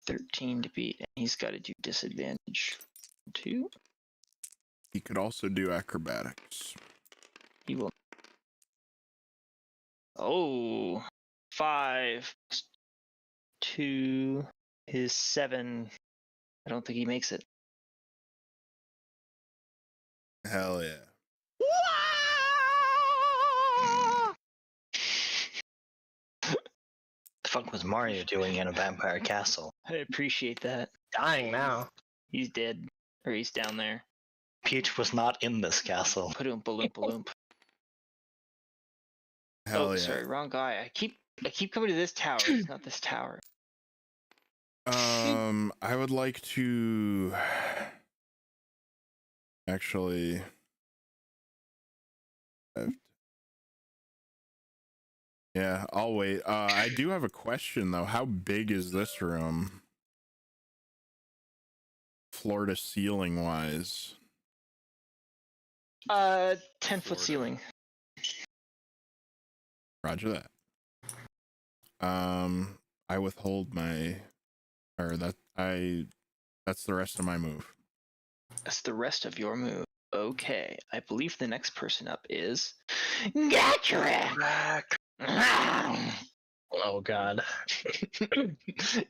Speaker 1: 13 to beat, and he's got to do disadvantage 2.
Speaker 3: He could also do acrobatics.
Speaker 1: He will. Oh, 5 plus 2 is 7. I don't think he makes it.
Speaker 3: Hell yeah.
Speaker 5: The fuck was Mario doing in a vampire castle?
Speaker 1: I appreciate that.
Speaker 2: Dying now.
Speaker 1: He's dead. Or he's down there.
Speaker 5: Peach was not in this castle.
Speaker 1: Padoompa loompa loomp.
Speaker 3: Hell
Speaker 1: Oh,
Speaker 3: yeah.
Speaker 1: sorry, wrong guy. I keep coming to this tower. It's not this tower.
Speaker 3: I would like to actually. Yeah, I'll wait. I do have a question though. How big is this room? Floor to ceiling wise.
Speaker 1: 10-foot
Speaker 4: Florida.
Speaker 1: ceiling.
Speaker 3: Roger that. I withhold my, or that's the rest of my move.
Speaker 1: That's the rest of your move. Okay, I believe the next person up is Gotcha!
Speaker 2: Oh god.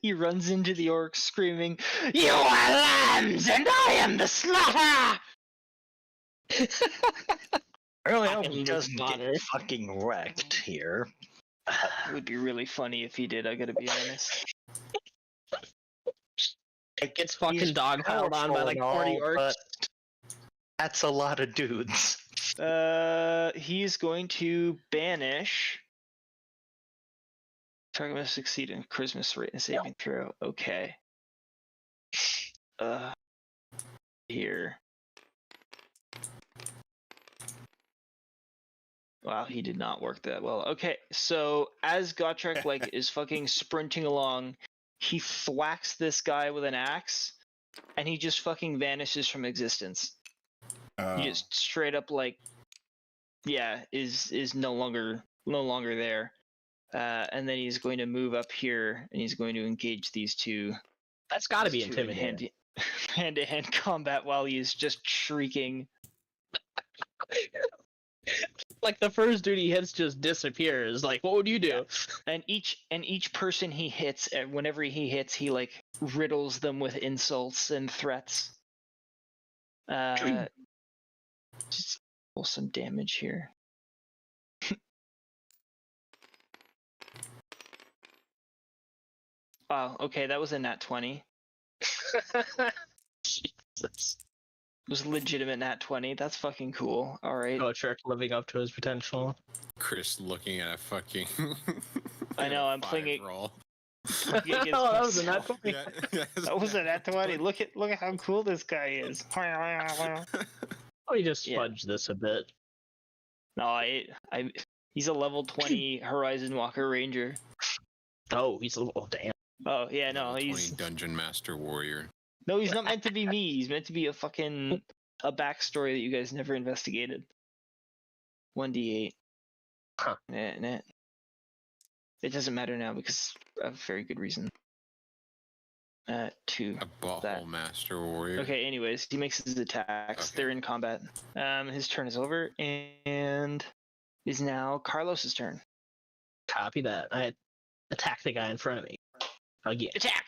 Speaker 1: He runs into the orc screaming, "You are lambs, and I am the slaughter!"
Speaker 5: I really
Speaker 2: Fucking
Speaker 5: hope he doesn't
Speaker 2: Ilmater.
Speaker 5: get fucking wrecked here.
Speaker 1: It would be really funny if he did, I gotta be honest.
Speaker 2: It gets fucking
Speaker 5: He's
Speaker 2: dogpiled on by like 40
Speaker 5: powerful and
Speaker 2: orcs.
Speaker 5: all, but that's a lot of dudes.
Speaker 1: He's going to banish. Target must succeed in Charisma rate and saving throw. Okay. Here. Wow, he did not work that well. Okay, so as Gotrek like is fucking sprinting along, he thwacks this guy with an axe, and he just fucking vanishes from existence. He just straight up like, yeah, is no longer there. And then he's going to move up here, and he's going to engage these two.
Speaker 2: That's gotta be
Speaker 1: these two in
Speaker 2: intimidating.
Speaker 1: hand-to-hand combat while he's just shrieking.
Speaker 2: Like the first dude he hits just disappears. Like, what would you do?
Speaker 1: And each person he hits, whenever he hits, he like riddles them with insults and threats. Just roll some damage here. Wow, okay, that was a nat 20.
Speaker 2: Jesus.
Speaker 1: It was a legitimate nat 20. That's fucking cool. Alright.
Speaker 2: Gotrek living up to his potential.
Speaker 4: Chris looking at a fucking.
Speaker 1: I know, I'm playing it.
Speaker 4: Roll.
Speaker 2: Oh, that was a nat 20.
Speaker 4: Yeah,
Speaker 1: That was a nat 20. Look at how cool this guy is.
Speaker 2: Oh, you just
Speaker 1: Yeah.
Speaker 2: fudged this a bit.
Speaker 1: No, he's a level 20 Horizon Walker Ranger.
Speaker 2: Oh, he's a little. Oh, damn.
Speaker 1: Oh yeah, no,
Speaker 4: Level 20
Speaker 1: he's
Speaker 4: Dungeon Master Warrior.
Speaker 1: no, he's not meant to be me. He's meant to be a backstory that you guys never investigated. 1d8.
Speaker 2: Huh.
Speaker 1: Nah. It doesn't matter now because of a very good reason. 2.
Speaker 4: A butthole master warrior.
Speaker 1: Okay, anyways, he makes his attacks.
Speaker 4: Okay.
Speaker 1: They're in combat. His turn is over, and is now Carlos's turn.
Speaker 2: Copy that. I attack the guy in front of me. Again.
Speaker 1: Attack!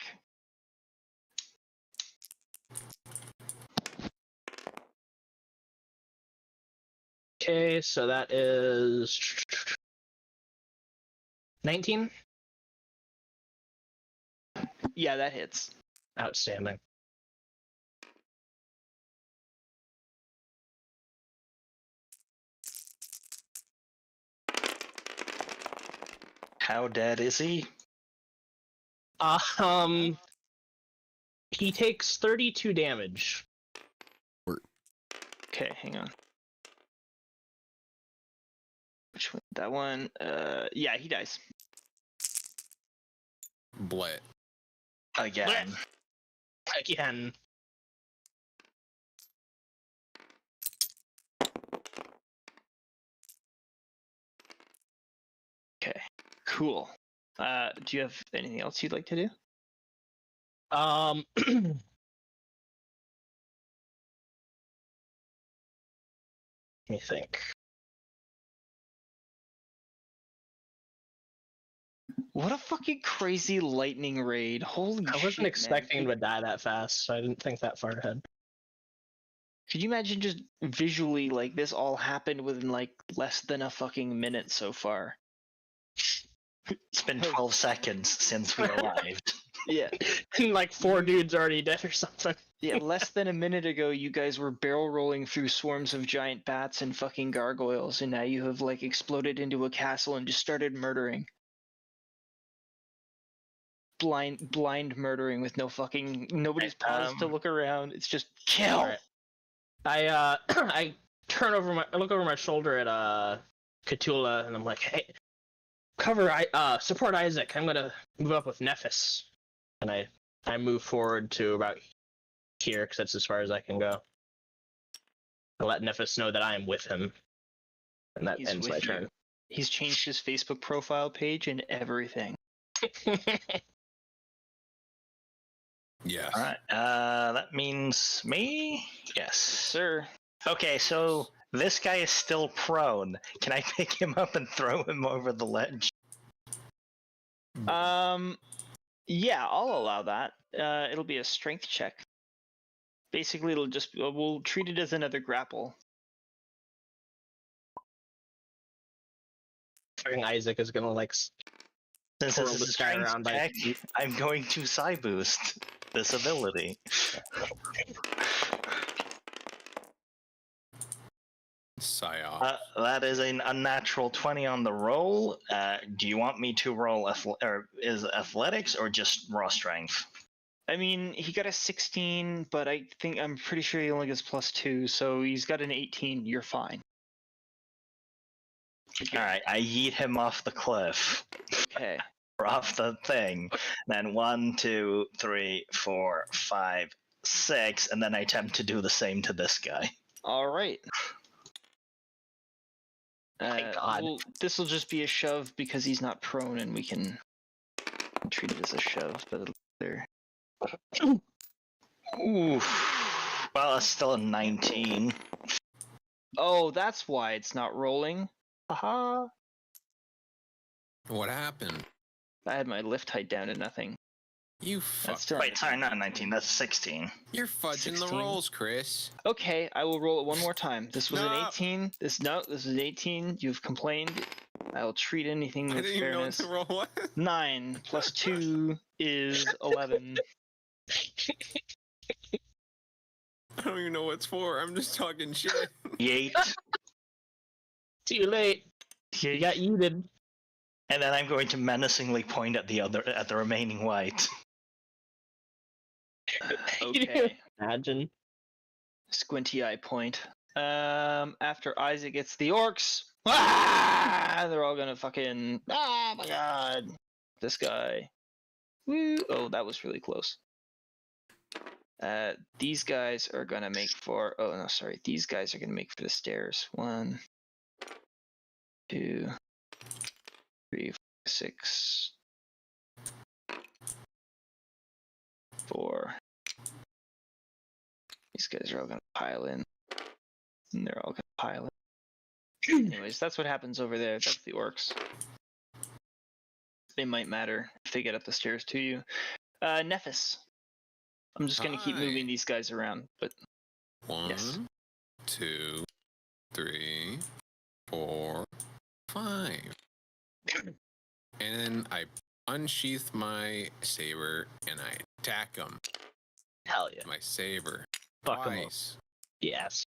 Speaker 2: Okay, so that is 19.
Speaker 1: Yeah, that hits.
Speaker 2: Outstanding.
Speaker 5: How dead is he?
Speaker 2: He takes 32 damage.
Speaker 1: Okay, hang on. Which one? That one? Yeah, he dies.
Speaker 4: Blit.
Speaker 5: Again.
Speaker 2: Again.
Speaker 1: Okay, cool. Do you have anything else you'd like to do?
Speaker 2: Let me think.
Speaker 1: What a fucking crazy lightning raid. Holy shit,
Speaker 2: I wasn't expecting him
Speaker 1: man.
Speaker 2: to die that fast, so I didn't think that far ahead.
Speaker 1: Could you imagine just visually, like, this all happened within, like, less than a fucking minute so far?
Speaker 5: It's been 12 seconds since we arrived.
Speaker 1: Yeah.
Speaker 2: And like 4 dudes already dead or something.
Speaker 1: Yeah, less than a minute ago, you guys were barrel rolling through swarms of giant bats and fucking gargoyles, and now you have, like, exploded into a castle and just started murdering. Blind murdering with no fucking... Nobody's paused to look around. It's just kill!
Speaker 2: Alright. I I look over my shoulder at Khutula, and I'm like, hey, support Isaac. I'm gonna move up with Nephis, and I move forward to about here because that's as far as I can go. I let Nephis know that I am with him, and that
Speaker 1: He's
Speaker 2: ends my
Speaker 1: with you.
Speaker 2: turn.
Speaker 1: He's changed his Facebook profile page and everything.
Speaker 4: Yes.
Speaker 5: All right. That means me. Yes.
Speaker 1: Sir.
Speaker 5: Okay, so this guy is still prone. Can I pick him up and throw him over the ledge?
Speaker 1: Yeah, I'll allow that. It'll be a strength check. Basically, it'll just... We'll treat it as another grapple.
Speaker 2: Fucking Isaac is gonna like
Speaker 5: Since
Speaker 2: twirl
Speaker 5: this is
Speaker 2: this
Speaker 5: a
Speaker 2: guy
Speaker 5: strength
Speaker 2: around by
Speaker 5: check,
Speaker 2: his feet.
Speaker 5: I'm going to psi boost this ability.
Speaker 4: Psyop.
Speaker 5: That is an unnatural 20 on the roll. Do you want me to roll is athletics or just raw strength?
Speaker 1: I mean, he got a 16, but I'm pretty sure he only gets +2, so he's got an 18. You're fine.
Speaker 5: All right, I yeet him off the cliff.
Speaker 1: Okay.
Speaker 5: Or off the thing. Then 1, 2, 3, 4, 5, 6, and then I attempt to do the same to this guy.
Speaker 1: All right.
Speaker 2: My God.
Speaker 1: This will just be a shove because he's not prone, and we can treat it as a shove, but it'll be there.
Speaker 5: Oof. Well, it's still a 19.
Speaker 1: Oh, that's why it's not rolling. Haha.
Speaker 4: What happened?
Speaker 1: I had my lift height down to nothing.
Speaker 4: You
Speaker 1: That's
Speaker 4: fuck.
Speaker 1: still
Speaker 5: Wait, sorry, not 19. That's 16.
Speaker 4: You're fudging
Speaker 1: 16.
Speaker 4: the rolls, Chris.
Speaker 1: Okay, I will roll it one more time. This was an
Speaker 4: No.
Speaker 1: 18. This is an 18. You've complained. I will treat anything
Speaker 4: I
Speaker 1: with
Speaker 4: didn't even know what
Speaker 1: fairness.
Speaker 4: to roll. What?
Speaker 1: 9 plus 2 is 11.
Speaker 4: I don't even know what it's for. I'm just talking shit.
Speaker 5: Yeet.
Speaker 2: Too late. You got yeeted.
Speaker 5: And then I'm going to menacingly point at the remaining white.
Speaker 1: Okay.
Speaker 2: Imagine.
Speaker 1: Squinty eye point. After Isaac gets the orcs, they're all gonna fucking. Oh my god! This guy. Woo! Oh, that was really close. These guys are gonna make for. Oh no, sorry. These guys are gonna make for the stairs. 1, 2, 3, 6, 4. These guys are all gonna pile in. And they're all gonna pile in. Anyways, that's what happens over there. That's the orcs. They might matter if they get up the stairs to you. Nephis. I'm just gonna keep
Speaker 4: Hi.
Speaker 1: moving these guys around, but
Speaker 4: 1,
Speaker 1: Yes.
Speaker 4: 2, 3, 4, 5. And then I unsheath my saber and I attack him.
Speaker 2: Hell yeah.
Speaker 4: My saber.
Speaker 2: Fuck 'em up.
Speaker 4: Twice.
Speaker 2: Yes.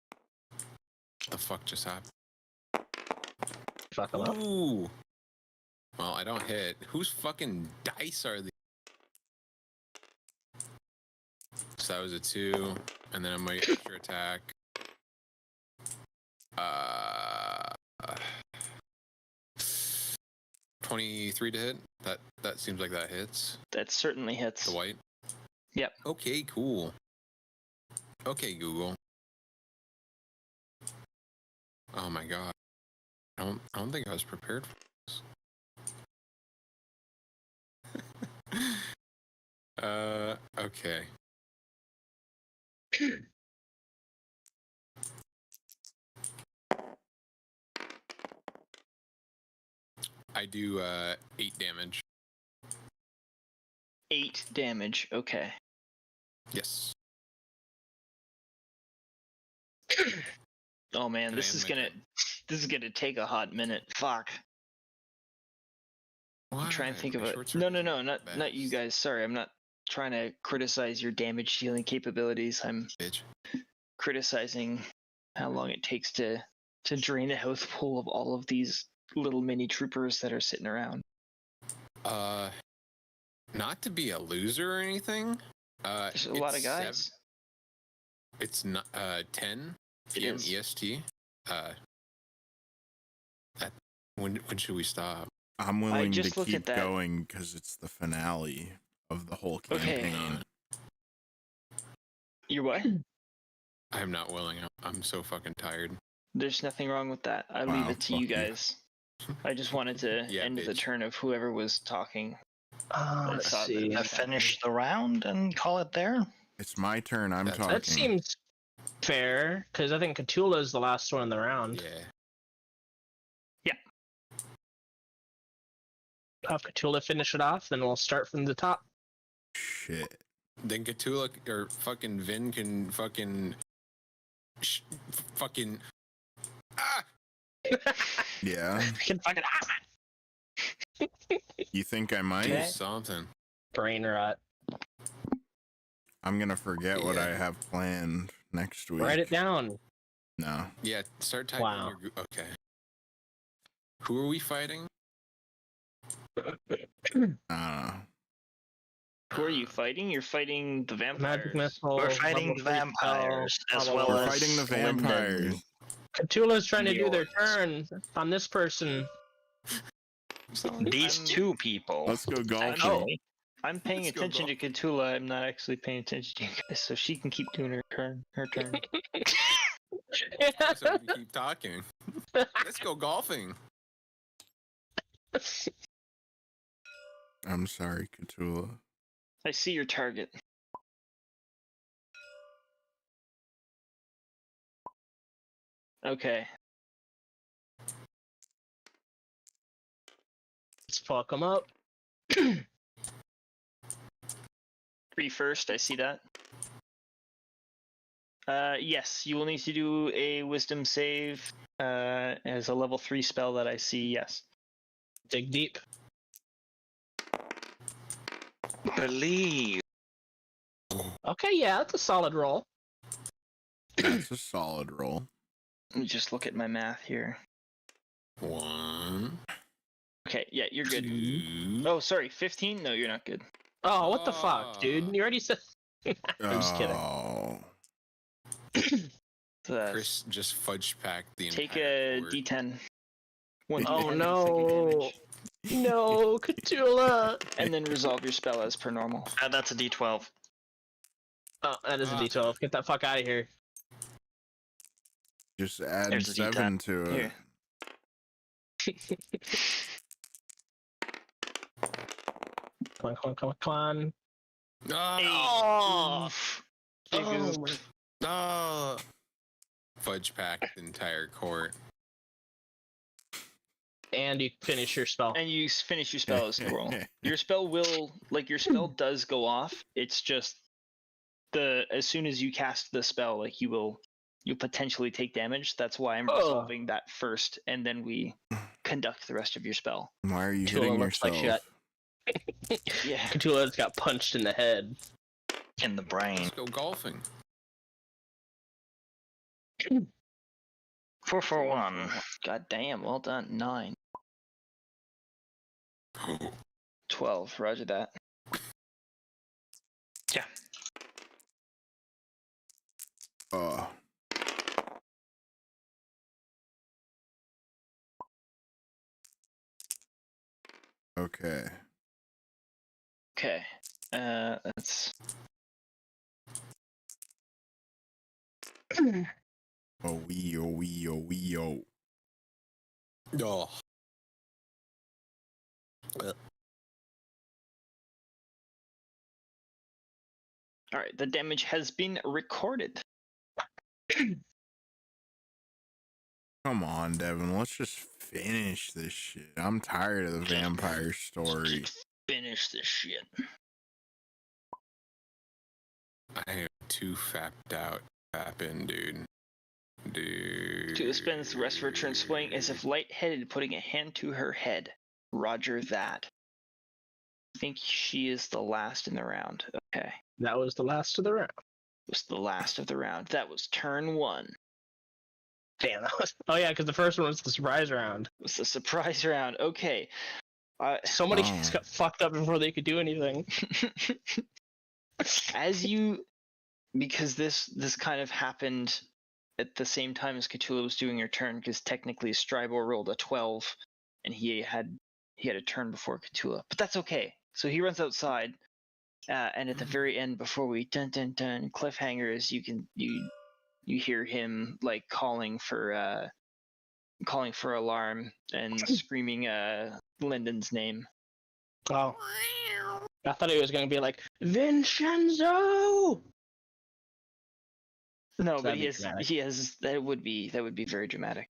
Speaker 4: What the fuck just happened?
Speaker 2: Fuck them up.
Speaker 4: Ooh. Well, I don't hit. Whose fucking dice are these? So that was a 2, and then I'm my extra attack. 23 to hit. That seems like that hits.
Speaker 1: that certainly hits.
Speaker 4: The white.
Speaker 1: Yep.
Speaker 4: Okay, cool. Okay, Google. Oh my god. I don't think I was prepared for this. Okay. I do 8 damage.
Speaker 1: 8 damage. Okay.
Speaker 4: Yes.
Speaker 1: Oh man,
Speaker 4: And I
Speaker 1: this
Speaker 4: am
Speaker 1: is
Speaker 4: my
Speaker 1: gonna take a hot minute. Fuck. I'm trying to think of
Speaker 4: My
Speaker 1: it.
Speaker 4: short
Speaker 1: No,
Speaker 4: sword is
Speaker 1: not you
Speaker 4: best.
Speaker 1: guys. Sorry, I'm not trying to criticize your damage dealing capabilities. I'm
Speaker 4: Bitch.
Speaker 1: criticizing how long it takes to drain a health pool of all of these little mini troopers that are sitting around.
Speaker 4: Not to be a loser or anything.
Speaker 1: There's a lot of guys.
Speaker 4: It's not 10
Speaker 1: It
Speaker 4: p.m.
Speaker 1: is.
Speaker 4: EST. When should we stop?
Speaker 3: I'm willing to
Speaker 1: just looked
Speaker 3: keep
Speaker 1: at that.
Speaker 3: going because it's the finale of the whole
Speaker 1: Okay.
Speaker 3: campaign.
Speaker 1: You're what?
Speaker 4: I'm not willing. I'm so fucking tired.
Speaker 1: There's nothing wrong with that. I leave
Speaker 3: Wow,
Speaker 1: it to you
Speaker 3: fuck you.
Speaker 1: guys. I just wanted to
Speaker 4: Yeah,
Speaker 1: end the
Speaker 4: bitch.
Speaker 1: turn of whoever was talking.
Speaker 2: Let's
Speaker 1: thought that
Speaker 2: see.
Speaker 1: was-
Speaker 5: Finish the round and call it there.
Speaker 3: It's my turn. I'm
Speaker 4: That's-
Speaker 3: talking.
Speaker 2: That seems fair, because I think Khutula is the last one in the round.
Speaker 4: Yeah.
Speaker 2: Have Khutula finish it off, then we'll start from the top.
Speaker 3: Shit.
Speaker 4: Then Qali or fucking Vin can fucking fucking
Speaker 3: Yeah.
Speaker 2: Can fucking
Speaker 3: You think I
Speaker 4: do
Speaker 3: might?
Speaker 4: something.
Speaker 2: brain rot.
Speaker 3: I'm gonna forget what
Speaker 4: Yeah.
Speaker 3: I have planned next week.
Speaker 2: Write it down.
Speaker 3: No.
Speaker 4: Yeah, start typing
Speaker 2: Wow.
Speaker 4: your okay. Who are we fighting?
Speaker 1: Who are you fighting? You're fighting the vampires.
Speaker 2: Magic missile.
Speaker 5: We're fighting
Speaker 2: level
Speaker 5: the
Speaker 2: 3
Speaker 5: vampires
Speaker 2: spell,
Speaker 5: as
Speaker 2: blah, blah,
Speaker 5: well
Speaker 2: blah.
Speaker 3: We're
Speaker 5: as
Speaker 3: fighting the
Speaker 5: Linden.
Speaker 3: vampires.
Speaker 2: Cthulhu's trying to
Speaker 5: the
Speaker 2: do their
Speaker 5: orcs.
Speaker 2: turn on this person.
Speaker 5: These
Speaker 1: I'm-
Speaker 5: two people.
Speaker 3: Let's go golfing.
Speaker 5: Actually,
Speaker 1: I'm paying
Speaker 4: Let's go
Speaker 1: attention to Khutula. I'm not actually paying attention to you guys, so she can keep doing her turn.
Speaker 4: So we can keep talking. Let's go golfing.
Speaker 3: I'm sorry, Khutula.
Speaker 1: I see your target. Okay.
Speaker 2: Let's fuck them up.
Speaker 1: 3 first, I see that. Yes, you will need to do a wisdom save as a level 3 spell that I see, yes.
Speaker 2: Dig deep.
Speaker 5: believe.
Speaker 2: Okay, yeah, that's a solid roll.
Speaker 3: That's a solid roll.
Speaker 1: Let me just look at my math here.
Speaker 4: 1,
Speaker 1: Okay, yeah, you're good.
Speaker 4: 2.
Speaker 1: Oh, sorry, 15? No, you're not good.
Speaker 2: Oh, what the fuck, dude? You already said. I'm just kidding.
Speaker 3: Oh.
Speaker 1: So that's-
Speaker 4: Chris just fudge packed the
Speaker 1: take
Speaker 4: entire
Speaker 1: a
Speaker 4: board.
Speaker 1: d10. One
Speaker 2: Oh,
Speaker 1: d10
Speaker 2: no.
Speaker 1: damage,
Speaker 2: No, Khutula.
Speaker 1: and then resolve your spell as per normal.
Speaker 5: That's a D12.
Speaker 2: Oh, that is a D12. Get that fuck out of here.
Speaker 3: Just add
Speaker 5: There's a
Speaker 3: 7 to it.
Speaker 1: Here.
Speaker 2: Come on.
Speaker 4: Oh,
Speaker 2: Oh, my.
Speaker 4: no. Fudge packed the entire court.
Speaker 2: And you finish your spell.
Speaker 1: And you finish your spell as normal. Your spell will, like, your spell does go off. It's just as soon as you cast the spell, like, you'll potentially take damage. That's why I'm resolving that first, and then we conduct the rest of your spell.
Speaker 3: Why are you
Speaker 2: Khutula
Speaker 3: hitting
Speaker 2: looks like
Speaker 3: yourself?
Speaker 1: Yeah.
Speaker 2: Khutula just got punched in the head.
Speaker 5: In the brain.
Speaker 4: Let's go golfing.
Speaker 5: 4 for 1.
Speaker 1: God damn, well done. 9. 12, roger that.
Speaker 5: Yeah.
Speaker 3: Oh. Okay.
Speaker 1: Okay. That's...
Speaker 3: Oh wee, oh wee, oh wee, oh.
Speaker 4: Oh.
Speaker 1: Alright, the damage has been recorded.
Speaker 3: Come on, Devon. Let's just finish this shit. I'm tired of the vampire story.
Speaker 1: Finish this shit.
Speaker 4: I am too fapped out. Fap in, dude.
Speaker 1: Khutula spends the rest of her turn swaying as if lightheaded, putting a hand to her head. Roger that. I think she is the last in the round. Okay.
Speaker 2: That was the last of the round.
Speaker 1: Was the last of the round. That was turn 1.
Speaker 2: Damn, that was. Oh yeah, because the first one was the surprise round.
Speaker 1: It was the surprise round. Okay.
Speaker 2: So many kids got fucked up before they could do anything.
Speaker 1: Because this kind of happened at the same time as Khutula was doing her turn, because technically Strybor rolled a 12 and he had a turn before Khutula. But that's okay. So he runs outside, and at the very end, before we dun cliffhangers, you hear him like calling for alarm and screaming Lyndon's name.
Speaker 2: Oh. I thought he was gonna be like, Vinshenzo!
Speaker 1: No,
Speaker 2: So
Speaker 1: but he has that would be very dramatic.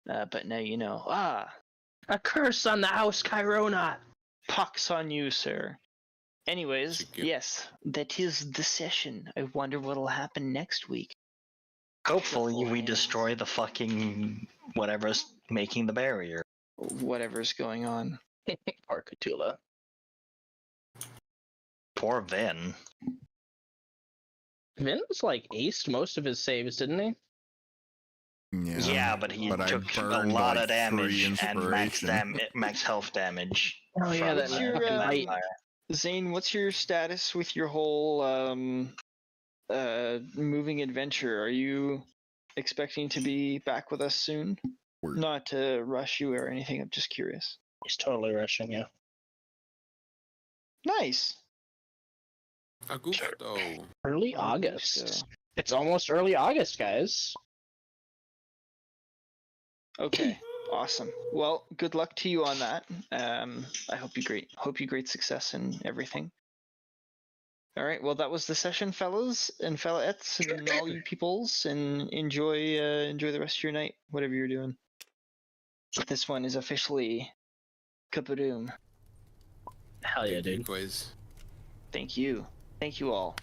Speaker 1: But now you know.
Speaker 2: A curse on the house, Cairona!
Speaker 1: Pox on you, sir. Anyways,
Speaker 4: Chicken.
Speaker 1: yes, that is the session. I wonder what'll happen next week.
Speaker 5: Hopefully, we destroy the fucking whatever's making the barrier.
Speaker 1: Whatever's going on.
Speaker 2: Or Khutula.
Speaker 5: Poor Vin.
Speaker 2: Vin was like aced most of his saves, didn't he?
Speaker 5: Yeah, but he
Speaker 3: I
Speaker 5: took a
Speaker 3: burned,
Speaker 5: lot
Speaker 3: like,
Speaker 5: of damage
Speaker 3: 3
Speaker 5: and
Speaker 3: inspiration.
Speaker 5: max health damage.
Speaker 2: Oh yeah,
Speaker 1: What's
Speaker 2: that
Speaker 1: your,
Speaker 2: fucking light.
Speaker 1: Zane, what's your status with your whole moving adventure? Are you expecting to be back with us soon? Not to rush you or anything, I'm just curious.
Speaker 2: He's totally rushing you.
Speaker 1: Nice.
Speaker 4: Augusto.
Speaker 2: Early August. It's almost early August, guys.
Speaker 1: Okay, awesome. Well, good luck to you on that. I hope you great success in everything. All right, well, that was the session, fellas and fellettes and all you peoples, and enjoy the rest of your night, whatever you're doing. This one is officially kaboom.
Speaker 2: Hell yeah, dude.
Speaker 4: Quiz.
Speaker 1: Thank you all.